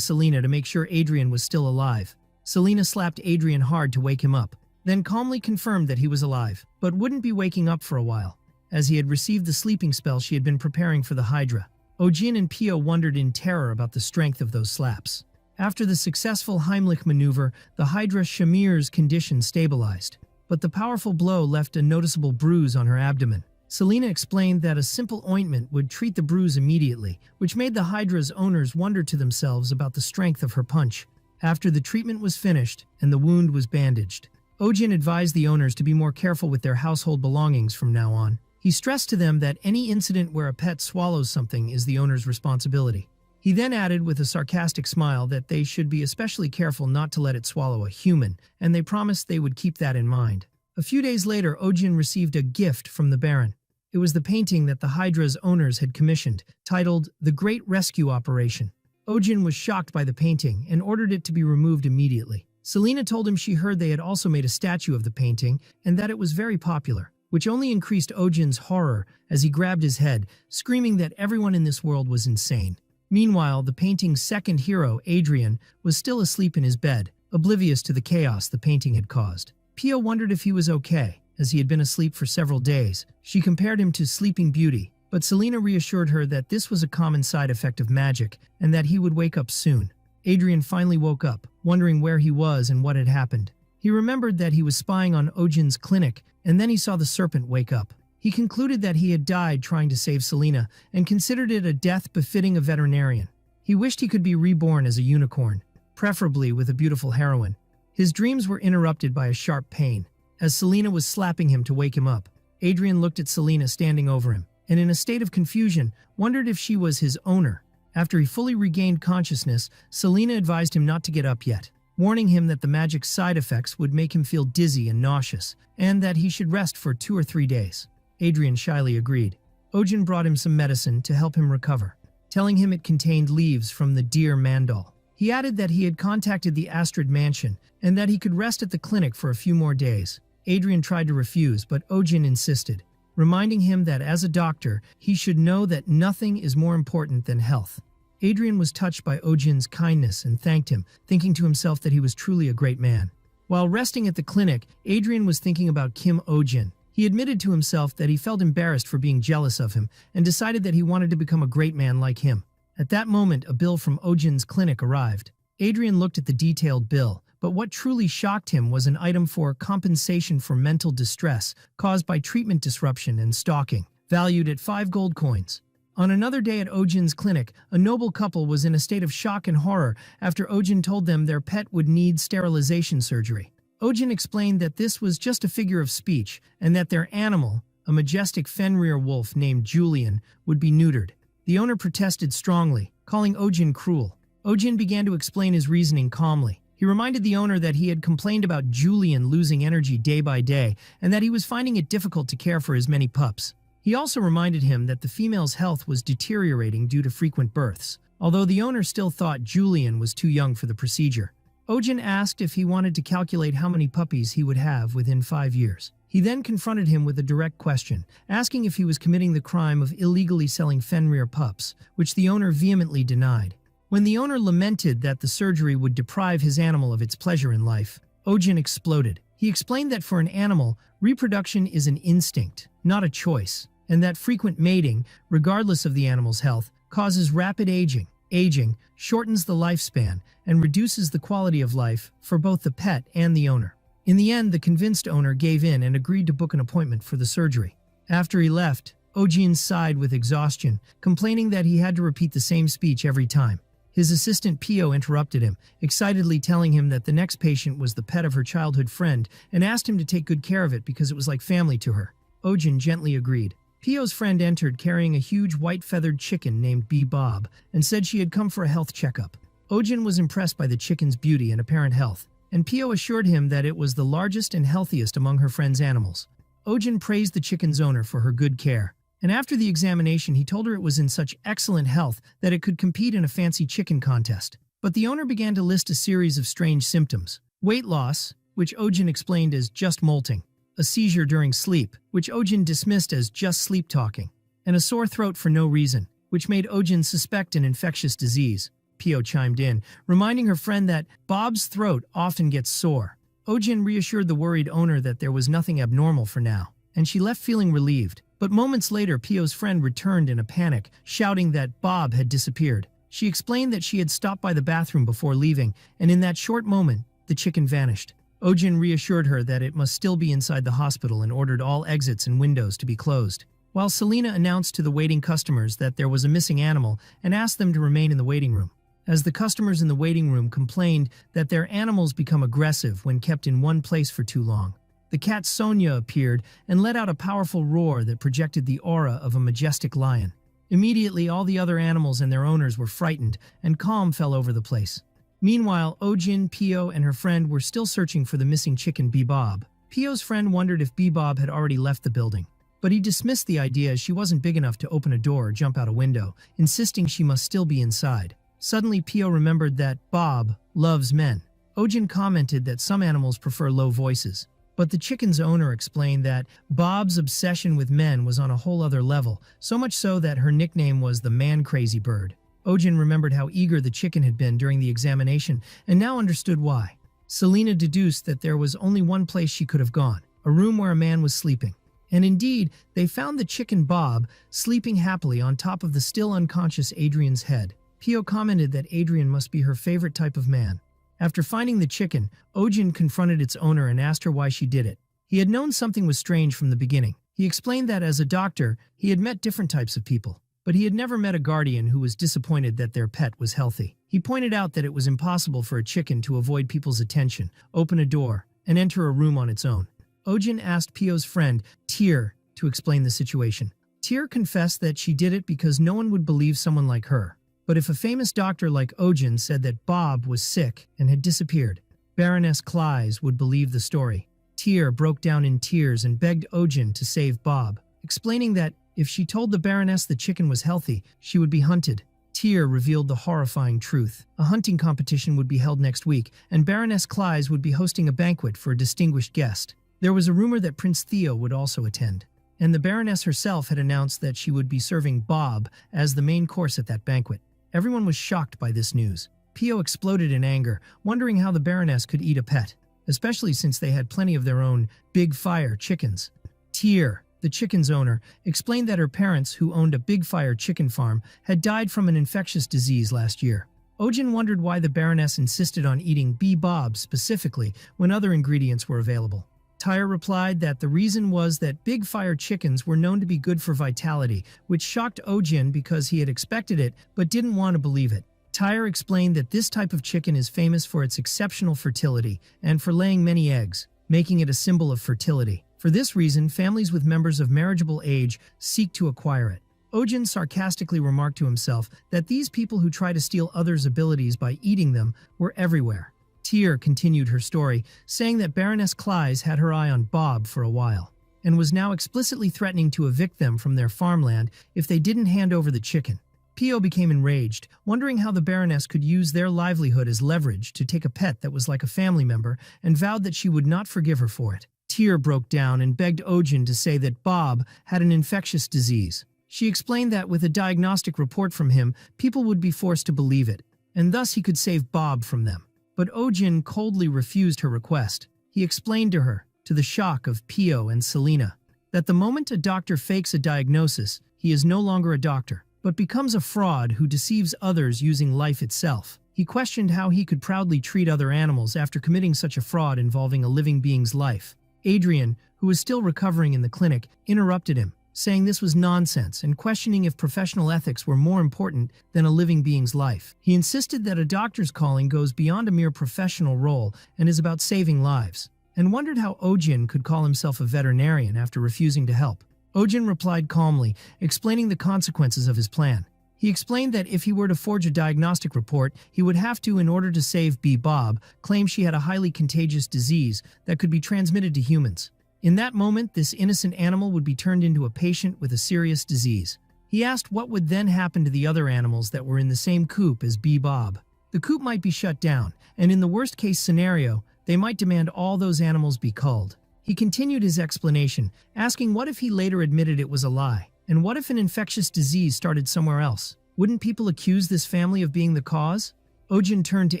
Selena to make sure Adrian was still alive. Selena slapped Adrian hard to wake him up, then calmly confirmed that he was alive, but wouldn't be waking up for a while, as he had received the sleeping spell she had been preparing for the Hydra. Ohjin and Pio wondered in terror about the strength of those slaps. After the successful Heimlich maneuver, the Hydra Shamir's condition stabilized, but the powerful blow left a noticeable bruise on her abdomen. Selena explained that a simple ointment would treat the bruise immediately, which made the Hydra's owners wonder to themselves about the strength of her punch. After the treatment was finished and the wound was bandaged, Ohjin advised the owners to be more careful with their household belongings from now on. He stressed to them that any incident where a pet swallows something is the owner's responsibility. He then added with a sarcastic smile that they should be especially careful not to let it swallow a human, and they promised they would keep that in mind. A few days later, Ohjin received a gift from the Baron. It was the painting that the Hydra's owners had commissioned, titled The Great Rescue Operation. Ohjin was shocked by the painting and ordered it to be removed immediately. Selena told him she heard they had also made a statue of the painting and that it was very popular, which only increased Ohjin's horror as he grabbed his head, screaming that everyone in this world was insane. Meanwhile, the painting's second hero, Adrian, was still asleep in his bed, oblivious to the chaos the painting had caused. Pio wondered if he was okay, as he had been asleep for several days. She compared him to Sleeping Beauty, but Selena reassured her that this was a common side effect of magic and that he would wake up soon. Adrian finally woke up, wondering where he was and what had happened. He remembered that he was spying on Ohjin's clinic, and then he saw the serpent wake up. He concluded that he had died trying to save Selena and considered it a death befitting a veterinarian. He wished he could be reborn as a unicorn, preferably with a beautiful heroine. His dreams were interrupted by a sharp pain. As Selena was slapping him to wake him up, Adrian looked at Selena standing over him, and in a state of confusion, wondered if she was his owner. After he fully regained consciousness, Selena advised him not to get up yet, warning him that the magic's side effects would make him feel dizzy and nauseous, and that he should rest for 2 or 3 days. Adrian shyly agreed. Ohjin brought him some medicine to help him recover, telling him it contained leaves from the deer mandal. He added that he had contacted the Astrid mansion and that he could rest at the clinic for a few more days. Adrian tried to refuse, but Ohjin insisted, reminding him that as a doctor, he should know that nothing is more important than health. Adrian was touched by Ohjin's kindness and thanked him, thinking to himself that he was truly a great man. While resting at the clinic, Adrian was thinking about Kim Ohjin. He admitted to himself that he felt embarrassed for being jealous of him and decided that he wanted to become a great man like him. At that moment, a bill from Ohjin's clinic arrived. Adrian looked at the detailed bill, but what truly shocked him was an item for compensation for mental distress caused by treatment disruption and stalking, valued at 5 gold coins. On another day at Ohjin's clinic, a noble couple was in a state of shock and horror after Ohjin told them their pet would need sterilization surgery. Ohjin explained that this was just a figure of speech and that their animal, a majestic Fenrir wolf named Julian, would be neutered. The owner protested strongly, calling Ohjin cruel. Ohjin began to explain his reasoning calmly. He reminded the owner that he had complained about Julian losing energy day by day and that he was finding it difficult to care for his many pups. He also reminded him that the female's health was deteriorating due to frequent births, although the owner still thought Julian was too young for the procedure. Ohjin asked if he wanted to calculate how many puppies he would have within 5 years. He then confronted him with a direct question, asking if he was committing the crime of illegally selling Fenrir pups, which the owner vehemently denied. When the owner lamented that the surgery would deprive his animal of its pleasure in life, Ohjin exploded. He explained that for an animal, reproduction is an instinct, not a choice, and that frequent mating, regardless of the animal's health, causes rapid aging. Aging shortens the lifespan and reduces the quality of life for both the pet and the owner. In the end, the convinced owner gave in and agreed to book an appointment for the surgery. After he left, Ohjin sighed with exhaustion, complaining that he had to repeat the same speech every time. His assistant Pio interrupted him, excitedly telling him that the next patient was the pet of her childhood friend and asked him to take good care of it because it was like family to her. Ohjin gently agreed. Pio's friend entered carrying a huge white-feathered chicken named Bob and said she had come for a health checkup. Ohjin was impressed by the chicken's beauty and apparent health, and Pio assured him that it was the largest and healthiest among her friend's animals. Ohjin praised the chicken's owner for her good care, and after the examination he told her it was in such excellent health that it could compete in a fancy chicken contest. But the owner began to list a series of strange symptoms. Weight loss, which Ohjin explained as just molting, a seizure during sleep, which Ohjin dismissed as just sleep talking, and a sore throat for no reason, which made Ohjin suspect an infectious disease. Pio chimed in, reminding her friend that Bob's throat often gets sore. Ohjin reassured the worried owner that there was nothing abnormal for now, and she left feeling relieved. But moments later, Pio's friend returned in a panic, shouting that Bob had disappeared. She explained that she had stopped by the bathroom before leaving, and in that short moment, the chicken vanished. Ohjin reassured her that it must still be inside the hospital and ordered all exits and windows to be closed, while Selena announced to the waiting customers that there was a missing animal and asked them to remain in the waiting room. As the customers in the waiting room complained that their animals become aggressive when kept in one place for too long, the cat Sonia appeared and let out a powerful roar that projected the aura of a majestic lion. Immediately, all the other animals and their owners were frightened, and calm fell over the place. Meanwhile, Ohjin, Pio, and her friend were still searching for the missing chicken Bob. Pio's friend wondered if Bob had already left the building, but he dismissed the idea as she wasn't big enough to open a door or jump out a window, insisting she must still be inside. Suddenly, Pio remembered that Bob loves men. Ohjin commented that some animals prefer low voices, but the chicken's owner explained that Bob's obsession with men was on a whole other level, so much so that her nickname was the man-crazy bird. Ohjin remembered how eager the chicken had been during the examination and now understood why. Selena deduced that there was only one place she could have gone, a room where a man was sleeping. And indeed, they found the chicken Bob sleeping happily on top of the still unconscious Adrian's head. Pio commented that Adrian must be her favorite type of man. After finding the chicken, Ohjin confronted its owner and asked her why she did it. He had known something was strange from the beginning. He explained that as a doctor, he had met different types of people, but he had never met a guardian who was disappointed that their pet was healthy. He pointed out that it was impossible for a chicken to avoid people's attention, open a door, and enter a room on its own. Ohjin asked Pio's friend, Tyr, to explain the situation. Tyr confessed that she did it because no one would believe someone like her. But if a famous doctor like Ohjin said that Bob was sick and had disappeared, Baroness Kleis would believe the story. Tyr broke down in tears and begged Ohjin to save Bob, explaining that if she told the Baroness the chicken was healthy, she would be hunted. Tyr revealed the horrifying truth. A hunting competition would be held next week, and Baroness Kleis would be hosting a banquet for a distinguished guest. There was a rumor that Prince Theo would also attend, and the Baroness herself had announced that she would be serving Bob as the main course at that banquet. Everyone was shocked by this news. Pio exploded in anger, wondering how the Baroness could eat a pet, especially since they had plenty of their own Big Fire chickens. Tyr, the chicken's owner, explained that her parents, who owned a Big Fire chicken farm, had died from an infectious disease last year. Ohjin wondered why the Baroness insisted on eating Bob specifically when other ingredients were available. Tyr replied that the reason was that Big Fire chickens were known to be good for vitality, which shocked Ohjin because he had expected it but didn't want to believe it. Tyr explained that this type of chicken is famous for its exceptional fertility and for laying many eggs, making it a symbol of fertility. For this reason, families with members of marriageable age seek to acquire it. Ohjin sarcastically remarked to himself that these people who try to steal others' abilities by eating them were everywhere. Tyr continued her story, saying that Baroness Clys had her eye on Bob for a while, and was now explicitly threatening to evict them from their farmland if they didn't hand over the chicken. Pio became enraged, wondering how the Baroness could use their livelihood as leverage to take a pet that was like a family member, and vowed that she would not forgive her for it. Tyr broke down and begged Ohjin to say that Bob had an infectious disease. She explained that with a diagnostic report from him, people would be forced to believe it, and thus he could save Bob from them. But Ohjin coldly refused her request. He explained to her, to the shock of Pio and Selena, that the moment a doctor fakes a diagnosis, he is no longer a doctor, but becomes a fraud who deceives others using life itself. He questioned how he could proudly treat other animals after committing such a fraud involving a living being's life. Adrian, who was still recovering in the clinic, interrupted him, saying this was nonsense and questioning if professional ethics were more important than a living being's life. He insisted that a doctor's calling goes beyond a mere professional role and is about saving lives, and wondered how Ohjin could call himself a veterinarian after refusing to help. Ohjin replied calmly, explaining the consequences of his plan. He explained that if he were to forge a diagnostic report, he would have to, in order to save Bob, claim she had a highly contagious disease that could be transmitted to humans. In that moment, this innocent animal would be turned into a patient with a serious disease. He asked what would then happen to the other animals that were in the same coop as Bob. The coop might be shut down, and in the worst-case scenario, they might demand all those animals be culled. He continued his explanation, asking what if he later admitted it was a lie, and what if an infectious disease started somewhere else? Wouldn't people accuse this family of being the cause? Ohjin turned to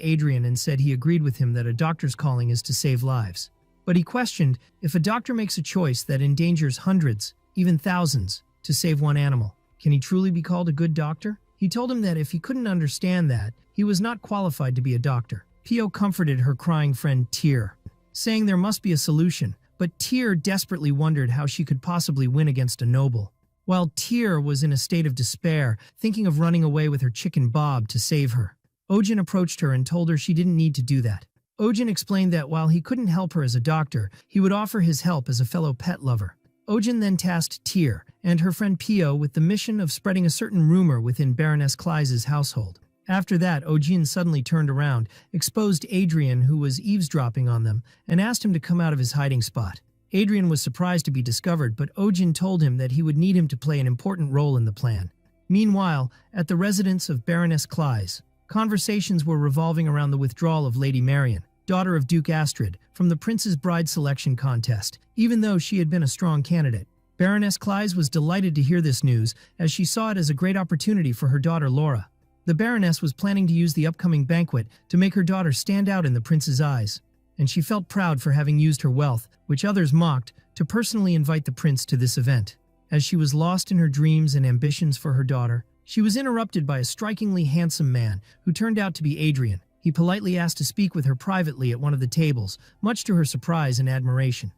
Adrian and said he agreed with him that a doctor's calling is to save lives. But he questioned, if a doctor makes a choice that endangers hundreds, even thousands, to save one animal, can he truly be called a good doctor? He told him that if he couldn't understand that, he was not qualified to be a doctor. Pio comforted her crying friend Tyr, saying there must be a solution, but Tyr desperately wondered how she could possibly win against a noble. While Tyr was in a state of despair, thinking of running away with her chicken Bob to save her, Ohjin approached her and told her she didn't need to do that. Ohjin explained that while he couldn't help her as a doctor, he would offer his help as a fellow pet lover. Ohjin then tasked Tyr and her friend Pio with the mission of spreading a certain rumor within Baroness Clys's household. After that, Ohjin suddenly turned around, exposed Adrian, who was eavesdropping on them, and asked him to come out of his hiding spot. Adrian was surprised to be discovered, but Ohjin told him that he would need him to play an important role in the plan. Meanwhile, at the residence of Baroness Clys, conversations were revolving around the withdrawal of Lady Marian, daughter of Duke Astrid, from the Prince's Bride selection contest, even though she had been a strong candidate. Baroness Clys was delighted to hear this news, as she saw it as a great opportunity for her daughter Laura. The Baroness was planning to use the upcoming banquet to make her daughter stand out in the Prince's eyes, and she felt proud for having used her wealth, which others mocked, to personally invite the Prince to this event. As she was lost in her dreams and ambitions for her daughter, she was interrupted by a strikingly handsome man who turned out to be Adrian. He politely asked to speak with her privately at one of the tables, much to her surprise and admiration.